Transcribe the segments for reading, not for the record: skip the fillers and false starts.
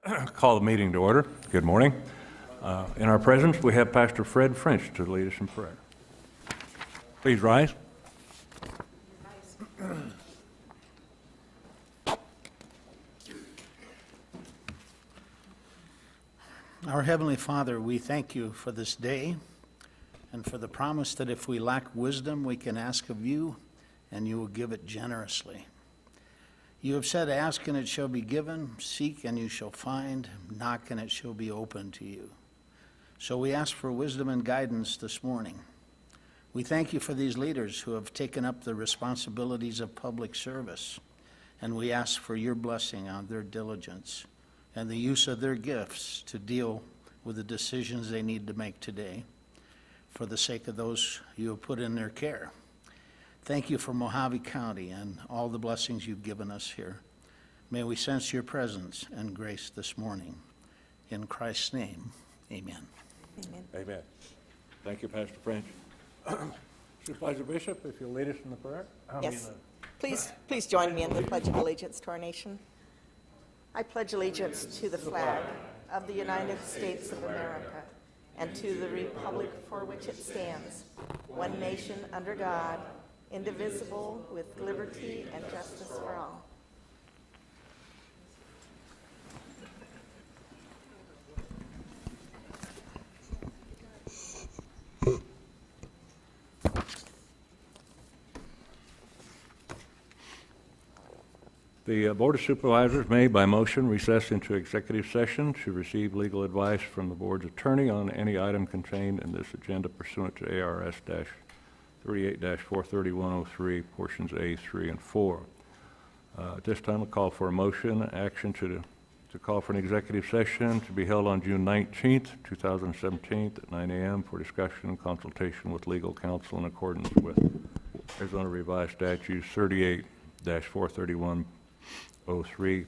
Call the meeting to order. Good morning. In our presence, we have Pastor Fred French to lead us in prayer. Please rise. Our Heavenly Father, we thank you for this day and for the promise that if we lack wisdom, we can ask of you, and you will give it generously. You have said, ask and it shall be given, seek and you shall find, knock and it shall be opened to you. So we ask for wisdom and guidance this morning. We thank you for these leaders who have taken up the responsibilities of public service, and we ask for your blessing on their diligence and the use of their gifts to deal with the decisions they need to make today for the sake of those you have put in their care. Thank you for Mohave County and all the blessings you've given us here. May we sense your presence and grace this morning. In Christ's name, amen. Amen. Amen. Thank you, Pastor French. Supervisor Bishop, if you'll lead us in the prayer. Yes. Please join me in the Pledge of Allegiance to our nation. I pledge allegiance to the flag of the United States of America and to the republic for which it stands, one nation under God, indivisible, with liberty and justice for all. The Board of Supervisors may, by motion, recess into executive session to receive legal advice from the board's attorney on any item contained in this agenda pursuant to ARS-38-43103, portions A, 3, and 4. At this time, I'll call for a motion, action to call for an executive session to be held on June 19th, 2017 at 9 a.m. for discussion and consultation with legal counsel in accordance with Arizona Revised Statutes 38-43103,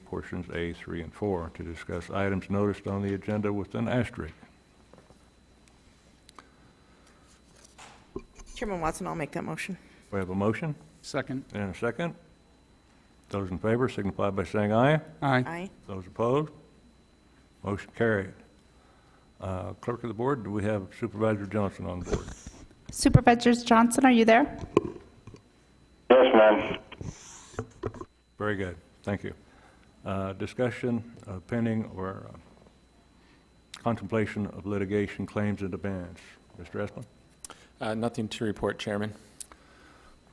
portions A, 3, and 4, to discuss items noticed on the agenda with an asterisk. Chairman Watson, I'll make that motion. We have a motion Second. and a second. Those in favor signify by saying aye. Aye. Aye. Those opposed? Motion carried. Clerk of the board, do we have Supervisor Johnson on board? Supervisors Johnson, are you there? Yes, ma'am. Very good. Thank you. Discussion of pending or contemplation of litigation claims and demands. Mr. Esplin? Nothing to report, Chairman.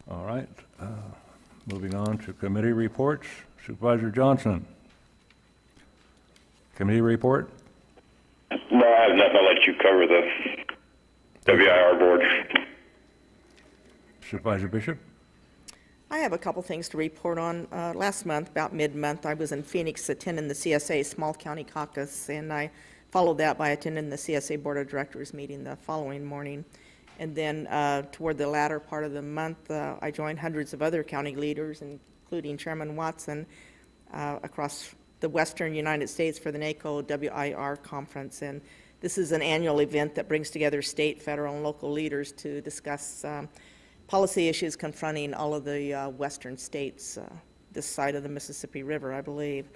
All right. Moving on to committee reports. Supervisor Johnson. Committee report? No, I have nothing. I'll let you cover the WIR board. Supervisor Bishop? I have a couple things to report on. Last month, about mid-month, I was in Phoenix attending the CSA Small County Caucus, and I followed that by attending the CSA Board of Directors meeting the following morning. And then toward the latter part of the month, I joined hundreds of other county leaders, including Chairman Watson, across the western United States for the NACO WIR conference. And this is an annual event that brings together state, federal, and local leaders to discuss policy issues confronting all of the western states, this side of the Mississippi River, I believe.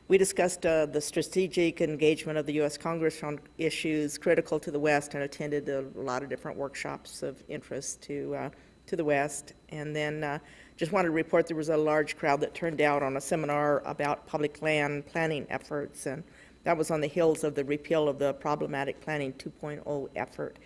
We discussed the strategic engagement of the U.S. Congress on issues critical to the West and attended a lot of different workshops of interest to the West. And then just wanted to report there was a large crowd that turned out on a seminar about public land planning efforts, and that was on the heels of the repeal of the Problematic Planning 2.0 effort.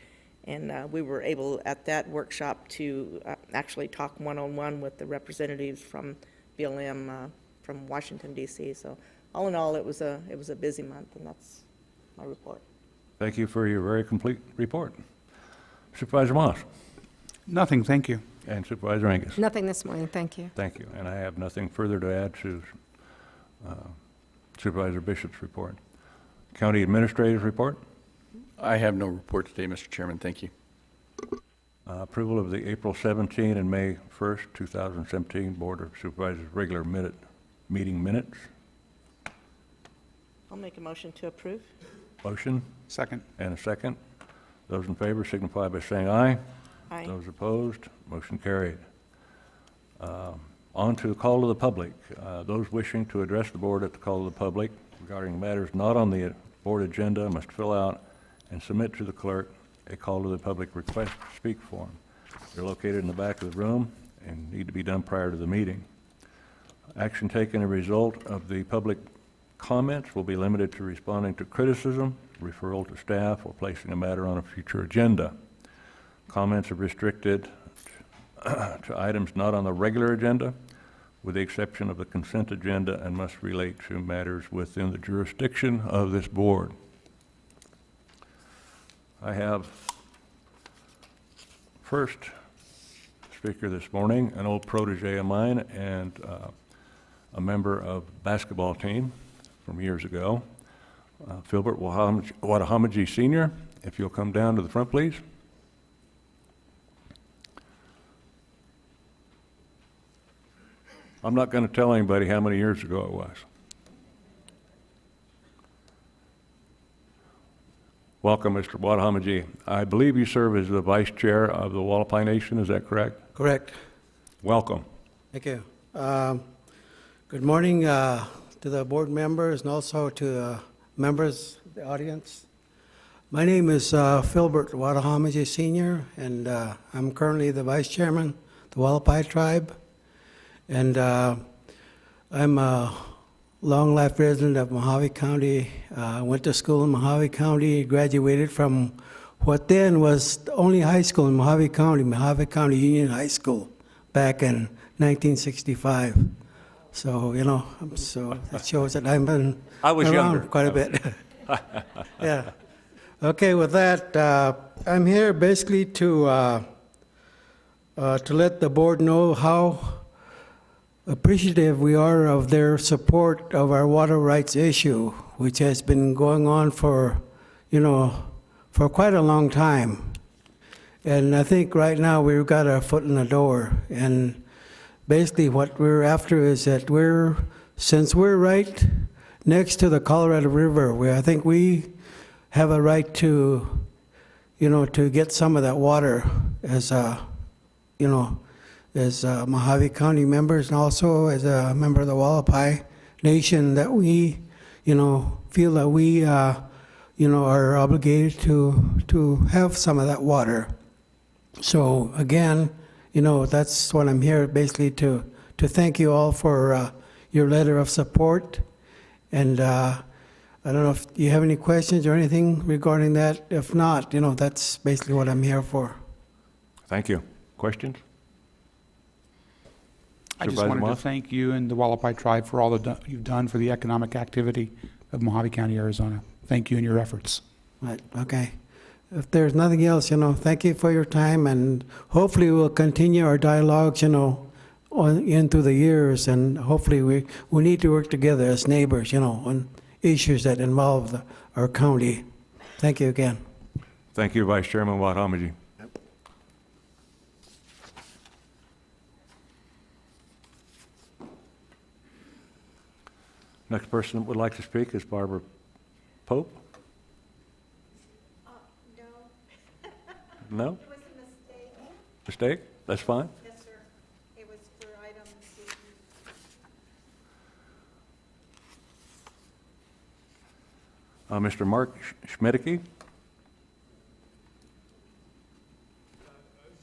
And we were able at that workshop to actually talk one-on-one with the representatives from BLM from Washington, D.C. So all in all, it was a busy month, and that's my report. Thank you for your very complete report. Supervisor Moss? Nothing, thank you. And Supervisor Angus? Nothing this morning, thank you. Thank you. And I have nothing further to add to Supervisor Bishop's report. County Administrator's report? I have no report today, Mr. Chairman. Thank you. Approval of the April 17 and May 1st, 2017 Board of Supervisors regular meeting minutes. I'll make a motion to approve. Motion Second. and a second. Those in favor signify by saying aye. Aye. Those opposed, motion carried. On to the call of the public. Those wishing to address the board at the call of the public regarding matters not on the board agenda must fill out and submit to the clerk a call to the public request to speak form. They're located in the back of the room and need to be done prior to the meeting. Action taken as a result of the public comments will be limited to responding to criticism, referral to staff, or placing a matter on a future agenda. Comments are restricted to items not on the regular agenda, with the exception of the consent agenda, and must relate to matters within the jurisdiction of this board. I have first speaker this morning, an old protege of mine and a member of basketball team from years ago, Philbert Wadahamaji Sr. If you'll come down to the front, please. I'm not going to tell anybody how many years ago it was. Welcome, Mr. Wadahamaji. I believe you serve as the Vice Chair of the Wallapai Nation, is that correct? Correct. Welcome. Thank you. Good morning to the board members and also to the members of the audience. My name is Philbert Wadahamaji Sr., and I'm currently the Vice Chairman of the Wallapai Tribe. And I'm a long-life resident of Mohave County. Went to school in Mohave County, graduated from what then was the only high school in Mohave County Union High School, back in 1965. So, you know, so that shows that I've been around quite a bit. Yeah. Okay, with that, I'm here basically to let the board know how appreciative we are of their support of our water rights issue, which has been going on for, you know, for quite a long time. And I think right now we've got our foot in the door. And basically what we're after is that since we're right next to the Colorado River, I think we have a right to, you know, to get some of that water as a, you know, as Mohave County members, and also as a member of the Wallapai Nation, that we, you know, feel that we, you know, are obligated to have some of that water. So again, you know, that's what I'm here basically to thank you all for your letter of support. And I don't know if you have any questions or anything regarding that. If not, you know, that's basically what I'm here for. Thank you. Questions? I just Supervisor wanted Moss? to thank you and the Wallapai Tribe for all that you've done for the economic activity of Mohave County, Arizona. Thank you and your efforts. Right, okay. If there's nothing else, you know, thank you for your time, and hopefully we'll continue our dialogues, you know, into the years, and hopefully we need to work together as neighbors, you know, on issues that involve our county. Thank you again. Thank you, Vice Chairman Wadahamaji. Next person that would like to speak is Barbara Pope. No. No? It was a mistake. Mistake? That's fine. Yes, sir. It was for item C. Mr. Mark Schmedeke?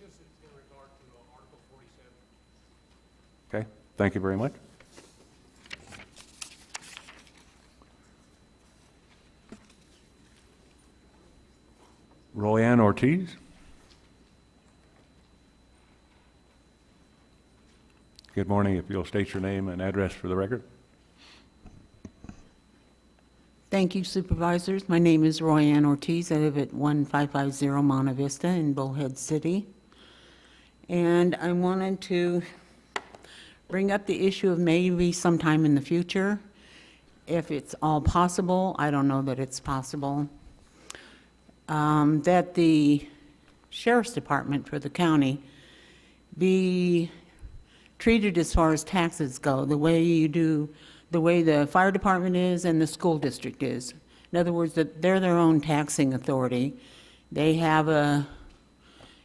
Just in regard to Article 47. Okay, thank you very much. Royanne Ortiz? Good morning. If you'll state your name and address for the record. Thank you, supervisors. My name is Royanne Ortiz. I live at 1550 Monte Vista in Bullhead City. And I wanted to bring up the issue of maybe sometime in the future, if it's all possible, I don't know that it's possible, that the Sheriff's Department for the county be treated as far as taxes go, the way you do, the way the fire department is and the school district is. In other words, that they're their own taxing authority. They have a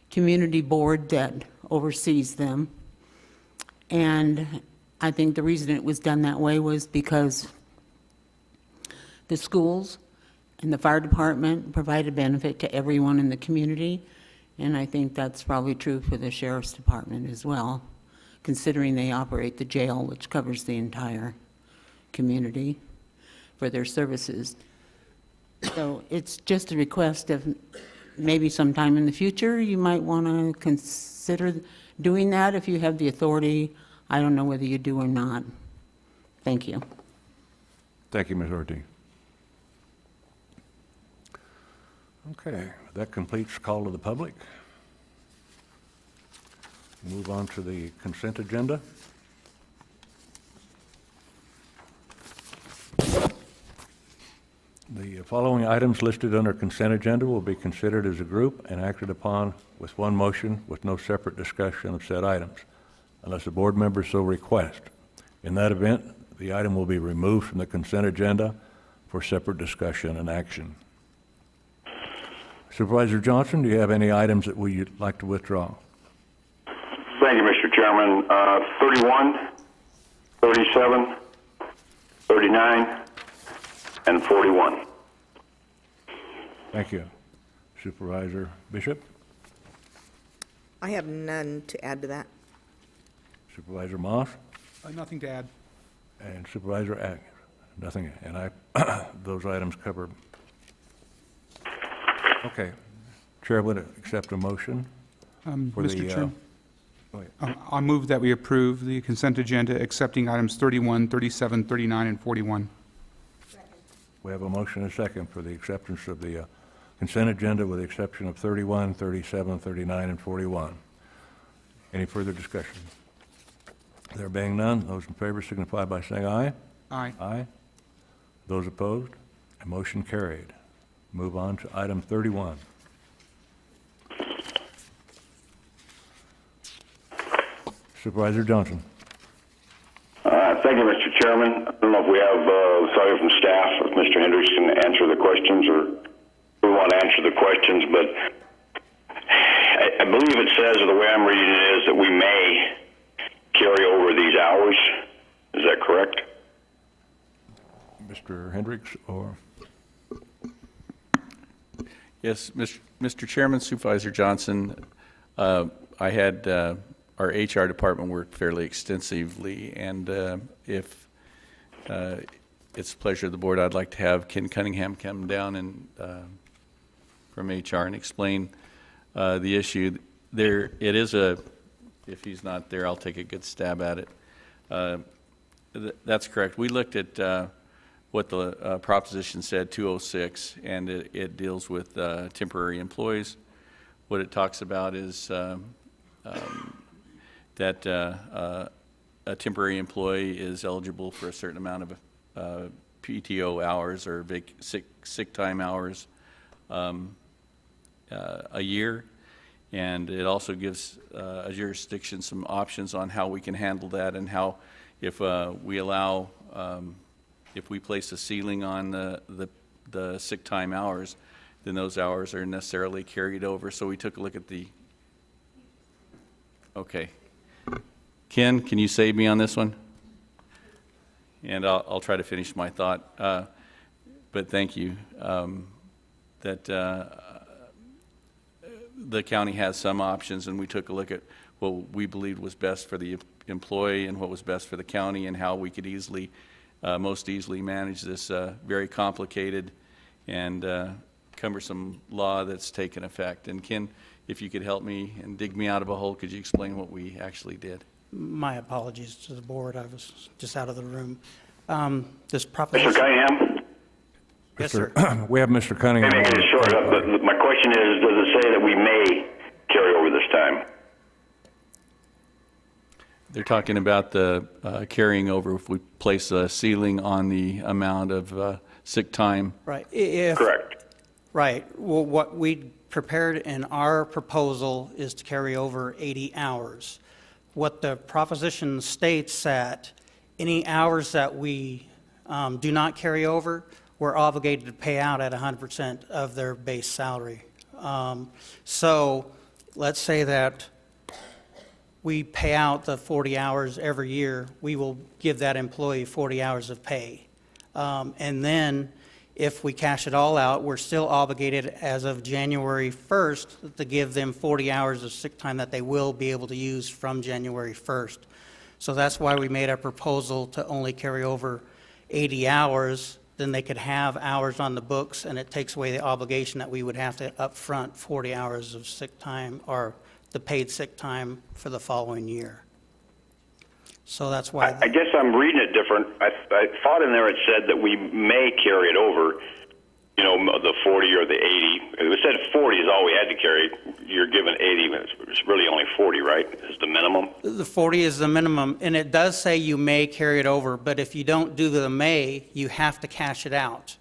community board that oversees them. And I think the reason it was done that way was because the schools and the fire department provide a benefit to everyone in the community, and I think that's probably true for the sheriff's department as well, considering they operate the jail, which covers the entire community for their services. So it's just a request of maybe sometime in the future you might want to consider doing that if you have the authority. I don't know whether you do or not. Thank you. Thank you, Ms. Ortiz. Okay, that completes call to the public. Move on to the consent agenda. The following items listed under consent agenda will be considered as a group and acted upon with one motion with no separate discussion of said items, unless a board member so request. In that event, the item will be removed from the consent agenda for separate discussion and action. Supervisor Johnson, do you have any items that you'd like to withdraw? Thank you, Mr. Chairman. 31, 37, 39, and 41. Thank you. Supervisor Bishop? I have none to add to that. Supervisor Moss? Nothing to add. And Supervisor Agnew? Nothing, and those items covered. Okay. Chair would accept a motion for Mr. the... Chairman, go ahead. I'll move that we approve the consent agenda accepting items 31, 37, 39, and 41. We have a motion and a second for the acceptance of the consent agenda with the exception of 31, 37, 39, and 41. Any further discussion? There being none, those in favor signify by saying aye. Aye. Aye. Those opposed? A motion carried. Move on to item 31. Supervisor Johnson. Thank you, Mr. Chairman. I don't know if we have somebody from staff, if Mr. Hendricks can answer the questions or we want to answer the questions, but I believe it says, or the way I'm reading it is, that we may carry over these hours. Is that correct? Mr. Hendricks or? Yes, Mr. Chairman, Supervisor Johnson, I had our HR department work fairly extensively, and if it's a pleasure of the board, I'd like to have Ken Cunningham come down and from HR and explain the issue. There, it is if he's not there, I'll take a good stab at it. That's correct. We looked at what the proposition said, 206, and it deals with temporary employees. What it talks about is that a temporary employee is eligible for a certain amount of PTO hours or sick time hours a year, and it also gives a jurisdiction some options on how we can handle that and how, if we allow, if we place a ceiling on the sick time hours, then those hours are necessarily carried over. So we took a look at the, okay. Ken, can you save me on this one? And I'll try to finish my thought. But thank you. That the county has some options, and we took a look at what we believed was best for the employee and what was best for the county and how we could easily, most easily manage this very complicated and cumbersome law that's taken effect. And Ken, if you could help me and dig me out of a hole, could you explain what we actually did? My apologies to the board. I was just out of the room. This proposition. Mr. Cunningham? Yes, sir. We have Mr. Cunningham. Maybe I can short up, but my question is, does it say that we may carry over this time? They're talking about the carrying over if we place a ceiling on the amount of sick time. Right. Correct. Right. Well, what we prepared in our proposal is to carry over 80 hours. What the proposition states that any hours that we do not carry over, we're obligated to pay out at 100% of their base salary. So let's say that we pay out the 40 hours every year, we will give that employee 40 hours of pay. And then If we cash it all out, we're still obligated as of January 1st to give them 40 hours of sick time that they will be able to use from January 1st. So that's why we made a proposal to only carry over 80 hours. Then they could have hours on the books, and it takes away the obligation that we would have to upfront 40 hours of sick time or the paid sick time for the following year. So that's why. I guess I'm reading it different. I thought in there it said that we may carry it over, you know, the 40 or the 80. It said 40 is all we had to carry. You're given 80, but it's really only 40, right? Is the minimum? The 40 is the minimum, and it does say you may carry it over, but if you don't do the may, you have to cash it out.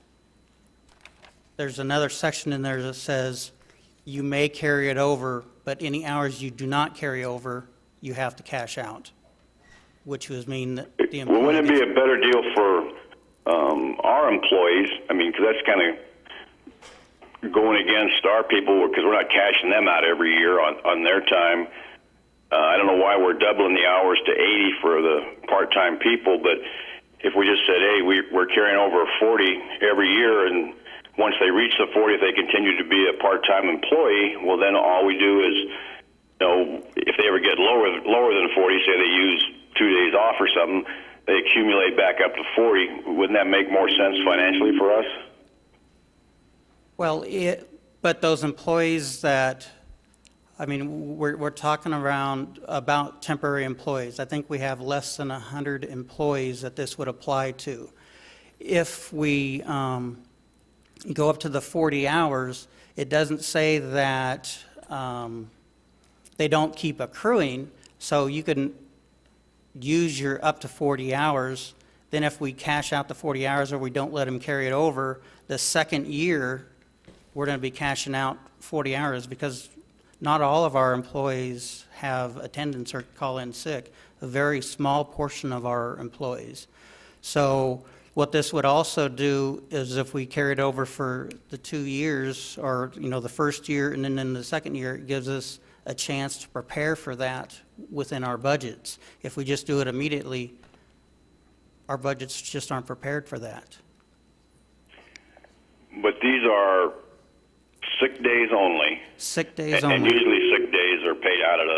There's another section in there that says you may carry it over, but any hours you do not carry over, you have to cash out, which would mean that the employee... Well, wouldn't it be a better deal for our employees? I mean, because that's kind of going against our people because we're not cashing them out every year on their time. I don't know why we're doubling the hours to 80 for the part-time people, but if we just said, hey, we're carrying over 40 every year, and once they reach the 40, if they continue to be a part-time employee, well, then all we do is, you know, if they ever get lower than 40, say they use 2 days off or something, they accumulate back up to 40. Wouldn't that make more sense financially for us? Well, but those employees that, I mean, we're talking about temporary employees. I think we have less than 100 employees that this would apply to. If we go up to the 40 hours, it doesn't say that they don't keep accruing, so you can use your up to 40 hours. Then if we cash out the 40 hours or we don't let them carry it over, the second year, we're going to be cashing out 40 hours because not all of our employees have attendance or call in sick, a very small portion of our employees. So what this would also do is if we carry it over for the 2 years or, you know, the first year and then in the second year, it gives us a chance to prepare for that within our budgets. If we just do it immediately, our budgets just aren't prepared for that. But these are sick days only. Sick days and only. Usually sick days are paid out at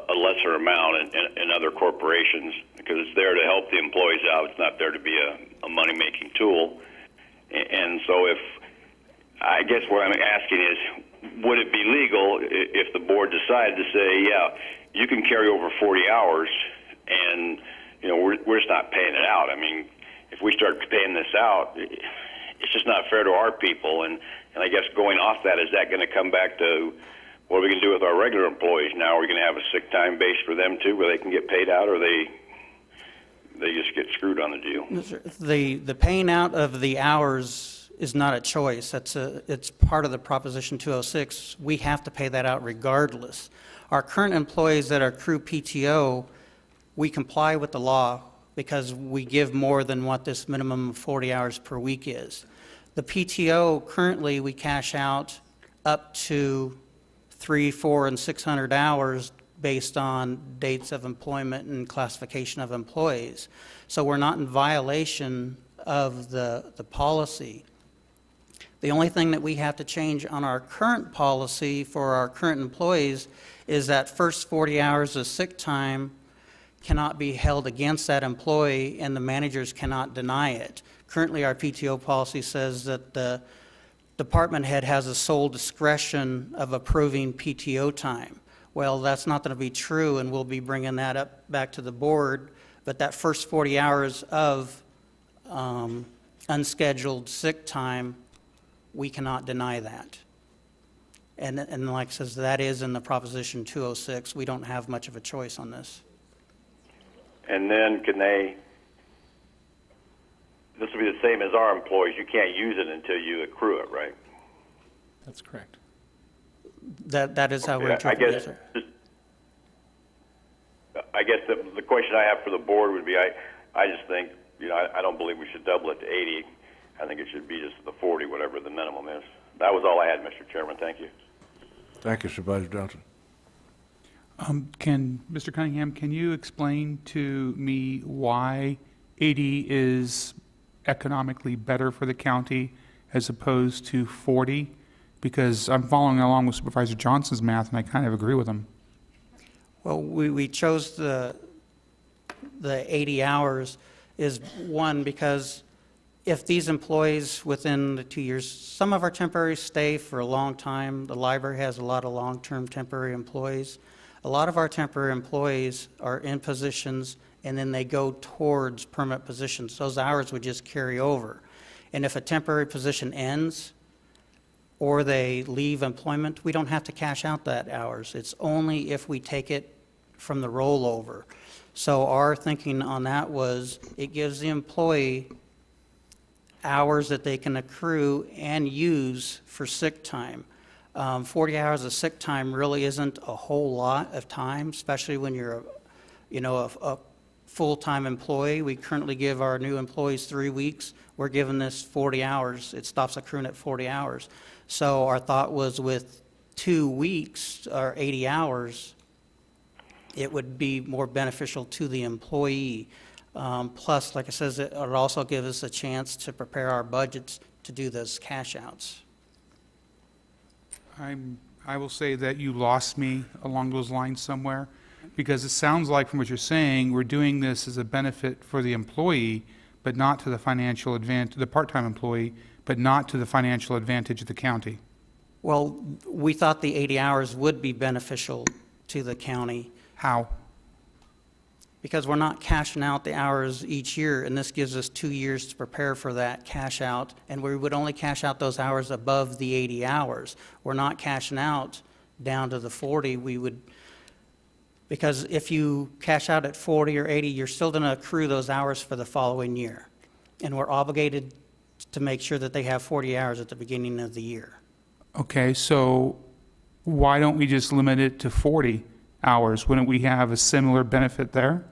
a lesser amount in other corporations because it's there to help the employees out. It's not there to be a money-making tool. And so I guess what I'm asking is, would it be legal if the board decided to say, yeah, you can carry over 40 hours and, you know, we're just not paying it out? I mean, if we start paying this out, it's just not fair to our people. And I guess going off that, is that going to come back to what are we going to do with our regular employees now? Are we going to have a sick time base for them too where they can get paid out, or they just get screwed on the deal? The paying out of the hours is not a choice. It's part of the Proposition 206. We have to pay that out regardless. Our current employees that accrue PTO, we comply with the law because we give more than what this minimum of 40 hours per week is. The PTO, currently we cash out up to 300, 400, and 600 hours based on dates of employment and classification of employees. So we're not in violation of the policy. The only thing that we have to change on our current policy for our current employees is that first 40 hours of sick time cannot be held against that employee and the managers cannot deny it. Currently, our PTO policy says that the department head has a sole discretion of approving PTO time. Well, that's not going to be true, and we'll be bringing that up back to the board, but that first 40 hours of unscheduled sick time, we cannot deny that. And like I says, that is in the Proposition 206. We don't have much of a choice on this. And then this will be the same as our employees. You can't use it until you accrue it, right? That's correct. That is how we're interpreting it, sir. I guess the question I have for the board would be, I just think, you know, I don't believe we should double it to 80. I think it should be just the 40, whatever the minimum is. That was all I had, Mr. Chairman. Thank you. Thank you, Supervisor Johnson. Mr. Cunningham, can you explain to me why 80 is economically better for the county as opposed to 40? Because I'm following along with Supervisor Johnson's math, and I kind of agree with him. Well, we chose the 80 hours is one, because if these employees within the 2 years, some of our temporaries stay for a long time. The library has a lot of long-term temporary employees. A lot of our temporary employees are in positions and then they go towards permanent positions. Those hours would just carry over. And if a temporary position ends or they leave employment, we don't have to cash out that hours. It's only if we take it from the rollover. So our thinking on that was it gives the employee hours that they can accrue and use for sick time. 40 hours of sick time really isn't a whole lot of time, especially when you're a full-time employee. We currently give our new employees 3 weeks. We're giving this 40 hours. It stops accruing at 40 hours. So our thought was with 2 weeks or 80 hours, it would be more beneficial to the employee. Plus, like I said, it would also give us a chance to prepare our budgets to do those cash outs. I will say that you lost me along those lines somewhere, because it sounds like from what you're saying, we're doing this as a benefit for the employee, but not to the financial advantage, the part-time employee, but not to the financial advantage of the county. Well, we thought the 80 hours would be beneficial to the county. How? Because we're not cashing out the hours each year, and this gives us 2 years to prepare for that cash out, and we would only cash out those hours above the 80 hours. We're not cashing out down to the 40. We would, because if you cash out at 40 or 80, you're still going to accrue those hours for the following year, and we're obligated to make sure that they have 40 hours at the beginning of the year. Okay, so why don't we just limit it to 40 hours? Wouldn't we have a similar benefit there?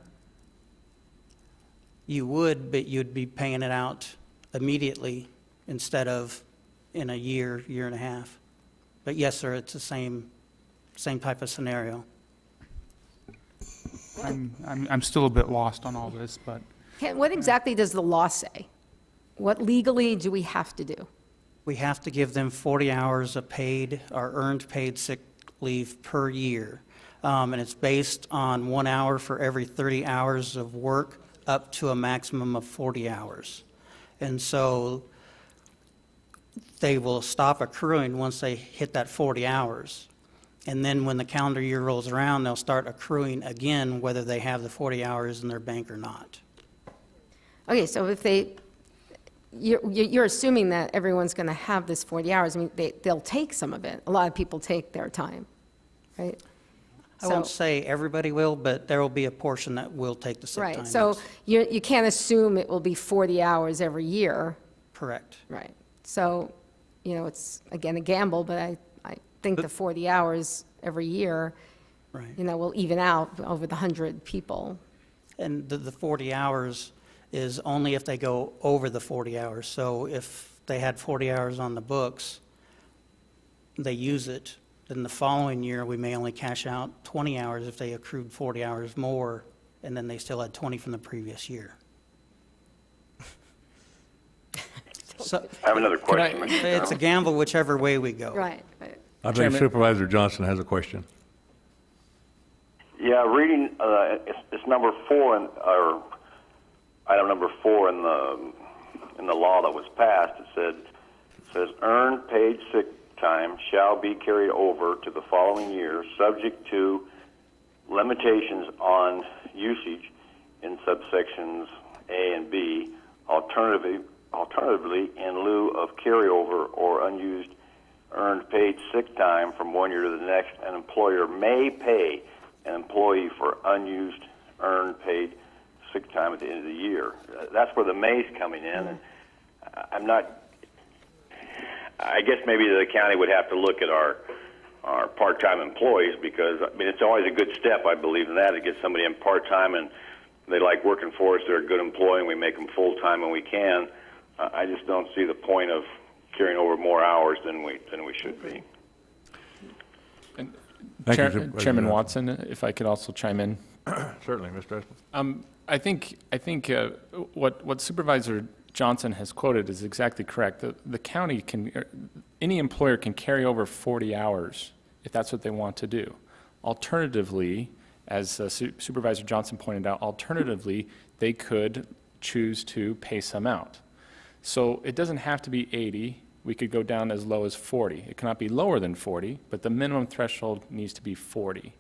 You would, but you'd be paying it out immediately instead of in a year, year and a half. But yes, sir, it's the same type of scenario. I'm still a bit lost on all this, but What exactly does the law say? What legally do we have to do? We have to give them 40 hours of paid or earned paid sick leave per year. And it's based on 1 hour for every 30 hours of work, up to a maximum of 40 hours. And so they will stop accruing once they hit that 40 hours. And then when the calendar year rolls around, they'll start accruing again, whether they have the 40 hours in their bank or not. Okay, so if you're assuming that everyone's going to have this 40 hours. I mean, they'll take some of it. A lot of people take their time, right? I won't say everybody will, but there will be a portion that will take the sick time. Right, so you can't assume it will be 40 hours every year. Correct. Right. So, it's, again, a gamble, but I think the 40 hours every year, Right. Will even out over the 100 people. And the 40 hours is only if they go over the 40 hours. So if they had 40 hours on the books, they use it, then the following year we may only cash out 20 hours if they accrued 40 hours more, and then they still had 20 from the previous year. So I have another question, Mr. it's a Chairman. gamble whichever way we go. Right. I think Chairman. Supervisor Johnson has a question. Yeah, reading, it's number 4, or item number 4 in the law that was passed. It says earned paid sick time shall be carried over to the following year, subject to limitations on usage in subsections A and B. Alternatively, in lieu of carryover or unused earned paid sick time from 1 year to the next, an employer may pay an employee for unused earned paid sick time at the end of the year. That's where the may's coming in, and I guess maybe the county would have to look at our part-time employees, because it's always a good step, I believe in that, to get somebody in part-time and they like working for us, they're a good employee, and we make them full-time when we can. I just don't see the point of carrying over more hours than we should be. Thank you, Supervisor Chairman Johnson. Watson, if I could also chime in. Certainly, Mr. Esplin. I think what Supervisor Johnson has quoted is exactly correct. The county any employer can carry over 40 hours if that's what they want to do. Alternatively, as Supervisor Johnson pointed out, alternatively, they could choose to pay some out. So it doesn't have to be 80. We could go down as low as 40. It cannot be lower than 40, but the minimum threshold needs to be 40.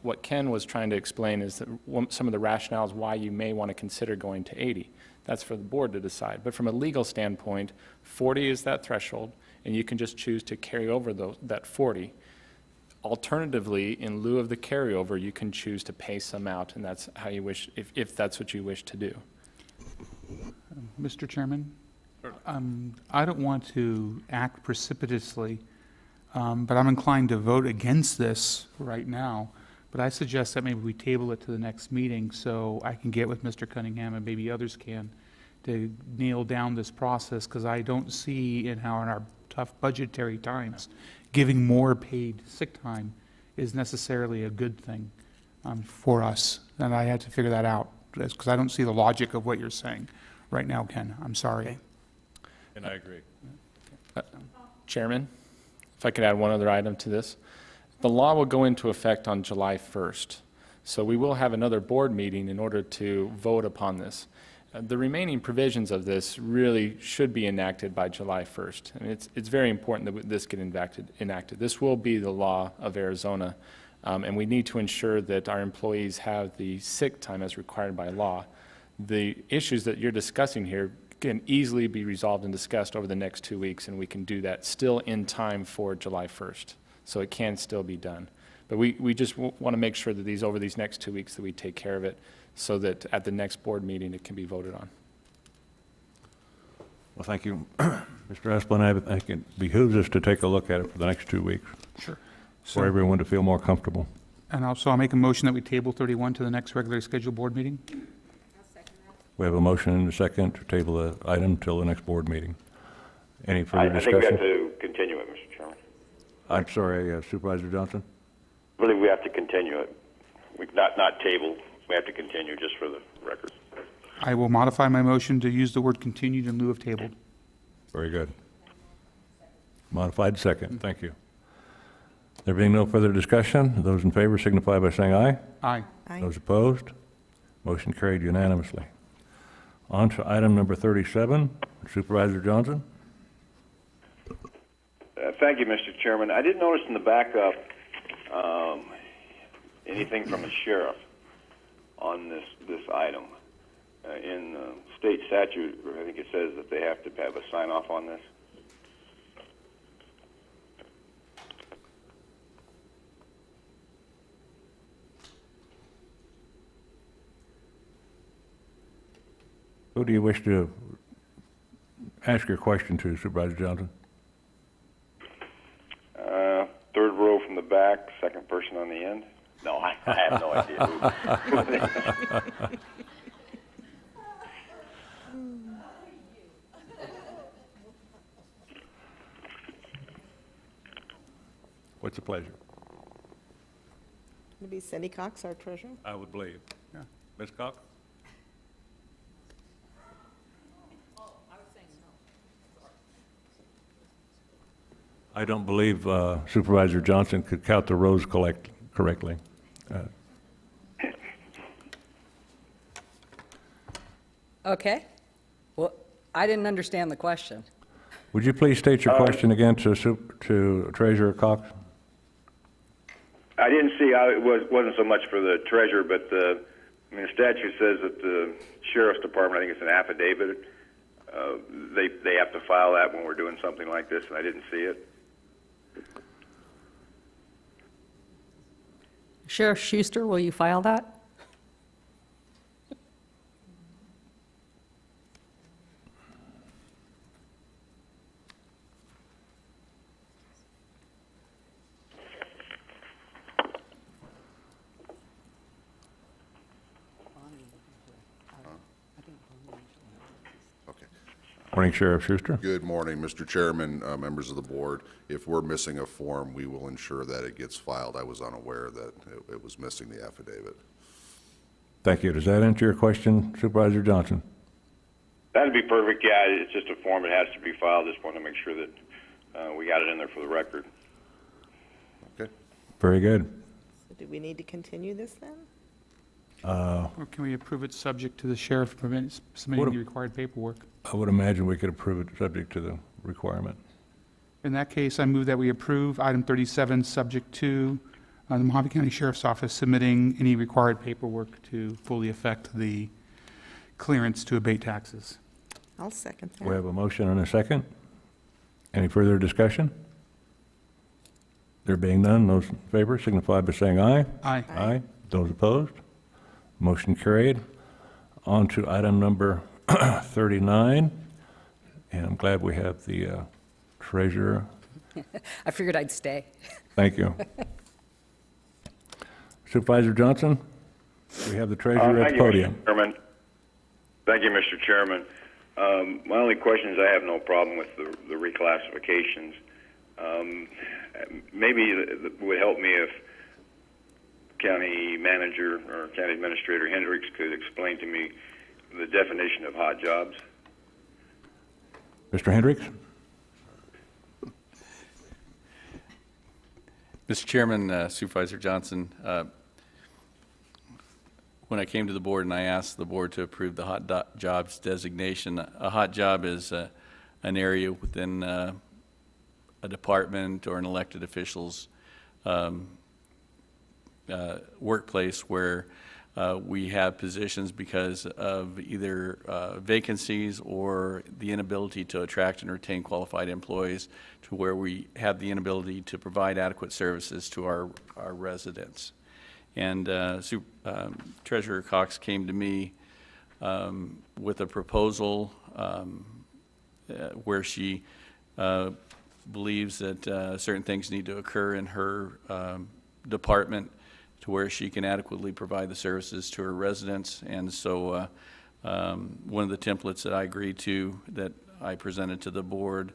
What Ken was trying to explain is that some of the rationales why you may want to consider going to 80. That's for the board to decide. But from a legal standpoint, 40 is that threshold, and you can just choose to carry over that 40. Alternatively, in lieu of the carryover, you can choose to pay some out, and that's how you wish, if that's what you wish to do. Mr. Chairman, I don't want to act precipitously, but I'm inclined to vote against this right now. But I suggest that maybe we table it to the next meeting so I can get with Mr. Cunningham and maybe others can to nail down this process, because I don't see in our tough budgetary times, giving more paid sick time is necessarily a good thing for us. And I had to figure that out because I don't see the logic of what you're saying right now, Ken. I'm sorry. Okay. And I agree. Chairman, if I could add one other item to this. The law will go into effect on July 1st, so we will have another board meeting in order to vote upon this. The remaining provisions of this really should be enacted by July 1st, and it's very important that this get enacted. This will be the law of Arizona, and we need to ensure that our employees have the sick time as required by law. The issues that you're discussing here can easily be resolved and discussed over the next 2 weeks, and we can do that still in time for July 1st. So it can still be done. But we just want to make sure that over these next 2 weeks that we take care of it so that at the next board meeting it can be voted on. Well, thank you, Mr. Esplanade. I think it behooves us to take a look at it for the next 2 weeks Sure. for everyone to feel more comfortable. And also I'll make a motion that we table 31 to the next regularly scheduled board meeting. We have a motion and a second to table the item till the next board meeting. Any further I think we discussion? have to continue it, Mr. Chairman. I'm sorry, Supervisor Johnson? I believe we have to continue it. Not table. We have to continue, just for the record. I will modify my motion to use the word continued in lieu of tabled. Very good. Modified second. Thank you. There being no further discussion, those in favor signify by saying aye. Aye. Aye. Those opposed? Motion carried unanimously. On to item number 37. Supervisor Johnson? Thank you, Mr. Chairman. I did notice in the backup anything from the sheriff on this item. In state statute, I think it says that they have to have a sign-off on this. Who do you wish to ask your question to, Supervisor Johnson? Third row from the back, second person on the end. No, I have no idea. What's the pleasure? It'll be Cindy Cox, our treasurer. I would believe. Yeah. Ms. Cox? I don't believe Supervisor Johnson could count the rows correctly. Okay. Well, I didn't understand the question. Would you please state your question again to Treasurer Cox? I didn't see how it wasn't so much for the treasurer, but the statute says that the sheriff's department, I think it's an affidavit, they have to file that when we're doing something like this, and I didn't see it. Sheriff Schuster, will you file that? Morning, Sheriff Schuster. Good morning, Mr. Chairman, members of the board. If we're missing a form, we will ensure that it gets filed. I was unaware that it was missing the affidavit. Thank you. Does that answer your question, Supervisor Johnson? That'd be perfect. Yeah, it's just a form. It has to be filed. Just want to make sure that we got it in there for the record. Okay. Very good. So do we need to continue this then? Or can we approve it subject to the sheriff submitting the required paperwork? I would imagine we could approve it subject to the requirement. In that case, I move that we approve item 37, subject to the Mohave County Sheriff's Office submitting any required paperwork to fully effect the clearance to abate taxes. I'll second that. We have a motion and a second. Any further discussion? There being none, those in favor signify by saying aye. Aye. Aye. Those opposed? Motion carried. On to item number 39, and I'm glad we have the treasurer. I figured I'd stay. Thank you. Supervisor Johnson, we have the treasurer at the podium. Mr. Chairman. Thank you, Mr. Chairman. My only question is I have no problem with the reclassifications. Maybe it would help me if County Manager or County Administrator Hendricks could explain to me the definition of hot jobs. Mr. Hendricks? Mr. Chairman, Supervisor Johnson, when I came to the board and I asked the board to approve the hot jobs designation, a hot job is an area within a department or an elected official's workplace where we have positions because of either vacancies or the inability to attract and retain qualified employees, to where we have the inability to provide adequate services to our residents. And Treasurer Cox came to me with a proposal where she believes that certain things need to occur in her department to where she can adequately provide the services to her residents. And so one of the templates that I agreed to, that I presented to the board,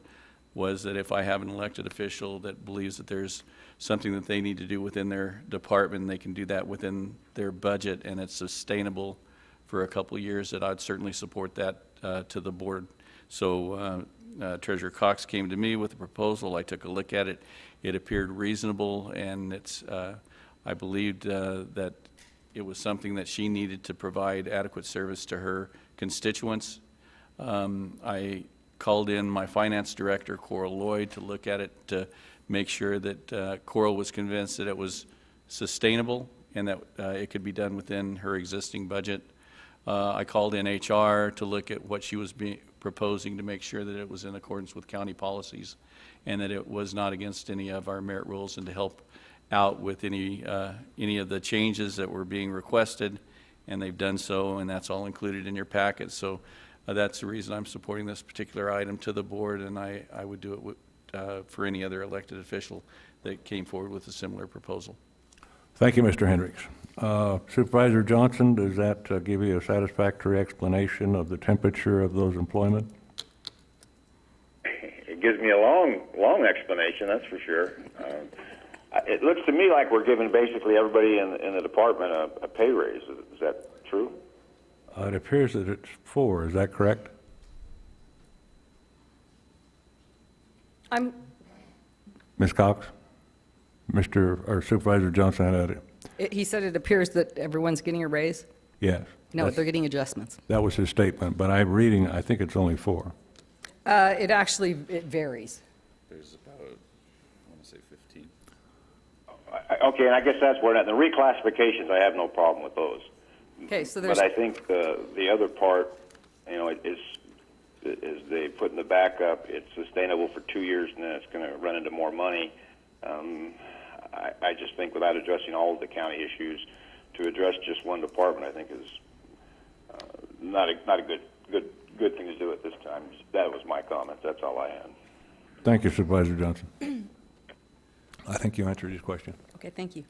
was that if I have an elected official that believes that there's something that they need to do within their department, they can do that within their budget and it's sustainable for a couple of years, that I'd certainly support that to the board. So Treasurer Cox came to me with a proposal. I took a look at it. It appeared reasonable, and it's I believed that it was something that she needed to provide adequate service to her constituents. I called in my finance director, Coral Lloyd, to look at it to make sure that Coral was convinced that it was sustainable and that it could be done within her existing budget. I called in HR to look at what she was proposing to make sure that it was in accordance with county policies and that it was not against any of our merit rules, and to help out with any of the changes that were being requested, and they've done so, and that's all included in your packet. So that's the reason I'm supporting this particular item to the board, and I would do it with, for any other elected official that came forward with a similar proposal. Thank you, Mr. Hendricks. Supervisor Johnson, does that give you a satisfactory explanation of the temperature of those employment? It gives me a long explanation, that's for sure. It looks to me like we're giving basically everybody in the department a pay raise. Is that true? It appears that it's 4. Is that correct? Ms. Cox? Or Supervisor Johnson had He said it appears that everyone's getting a raise? yes. No, they're getting adjustments. That was his statement, but I'm reading, I think it's only 4. It varies. There's about, I want to say 15. Okay, and I guess that's where the reclassifications, I have no problem with those. Okay, so there's. But I think the other part, is they put in the backup, it's sustainable for 2 years and then it's going to run into more money. I just think without addressing all of the county issues, to address just one department, I think is not a good thing to do at this time. That was my comment. That's all I had. Thank you, Supervisor Johnson. I think you answered his question. Okay, thank you.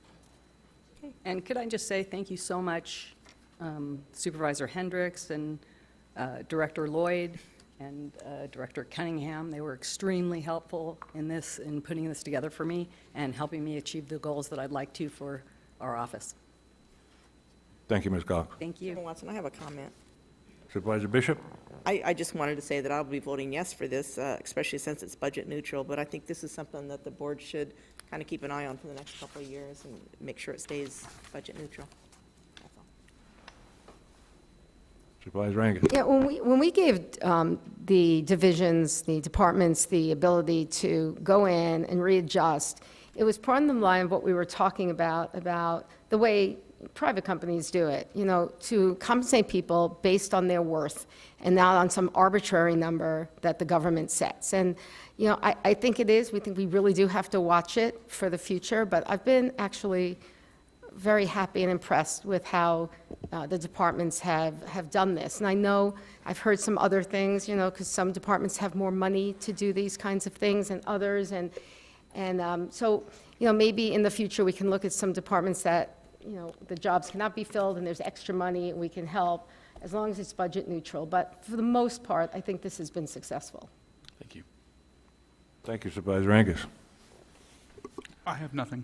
Okay. And could I just say thank you so much, Supervisor Hendricks and Director Lloyd and Director Cunningham. They were extremely helpful in putting this together for me and helping me achieve the goals that I'd like to for our office. Thank you, Ms. Cox. Thank you. Watson, I have a comment. Supervisor Bishop? I just wanted to say that I'll be voting yes for this, especially since it's budget neutral, but I think this is something that the board should kind of keep an eye on for the next couple of years and make sure it stays budget neutral. That's all. Supervisor Angus. Yeah, when we gave the divisions, the departments, the ability to go in and readjust, it was part of the line of what we were talking about the way private companies do it, to compensate people based on their worth and not on some arbitrary number that the government sets. And, I think we think we really do have to watch it for the future, but I've been actually very happy and impressed with how the departments have done this. And I know I've heard some other things, because some departments have more money to do these kinds of things than others. And so, maybe in the future we can look at some departments that, the jobs cannot be filled and there's extra money and we can help as long as it's budget neutral. But for the most part, I think this has been successful. Thank you. Thank you, Supervisor Angus. I have nothing.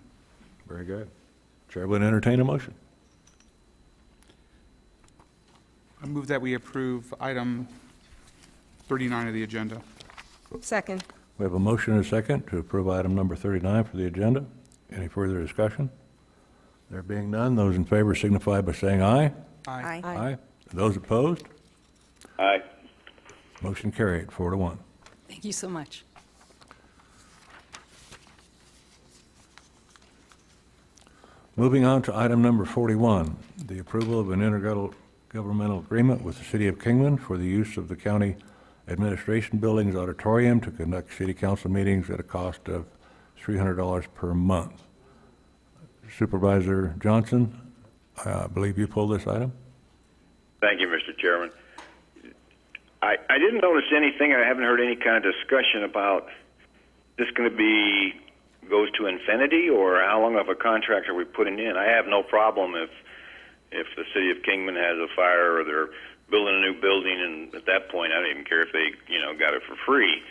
Very good. Chair will entertain a motion. I move that we approve item 39 of the agenda. Second. We have a motion and a second to approve item number 39 for the agenda. Any further discussion? There being none, those in favor signify by saying aye. Aye. Aye. Those opposed? Aye. Motion carried, 4-1. Thank you so much. Moving on to item number 41, the approval of an intergovernmental agreement with the City of Kingman for the use of the County Administration Building's auditorium to conduct city council meetings at a cost of $300 per month. Supervisor Johnson, I believe you pulled this item? Thank you, Mr. Chairman. I didn't notice anything. I haven't heard any kind of discussion about this going to goes to infinity, or how long of a contract are we putting in? I have no problem if the City of Kingman has a fire or they're building a new building, and at that point I don't even care if they got it for free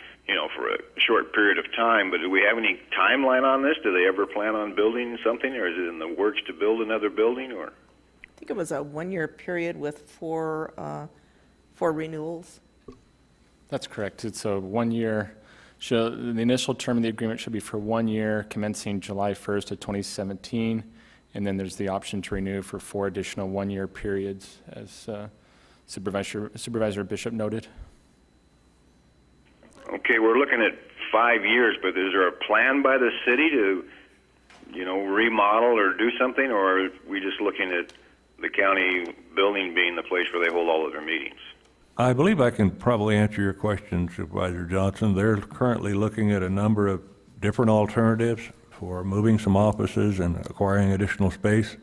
for a short period of time. But do we have any timeline on this? Do they ever plan on building something, or is it in the works to build another building? Or I think it was a one-year period with four renewals. That's correct. It's a 1 year. The initial term of the agreement should be for 1 year, commencing July 1st of 2017, and then there's the option to renew for 4 additional 1-year periods, as Supervisor Bishop noted. okay, we're looking at 5 years, but is there a plan by the city to, remodel or do something, or are we just looking at the county building being the place where they hold all of their meetings? I believe I can probably answer your question, Supervisor Johnson. They're currently looking at a number of different alternatives for moving some offices and acquiring additional space.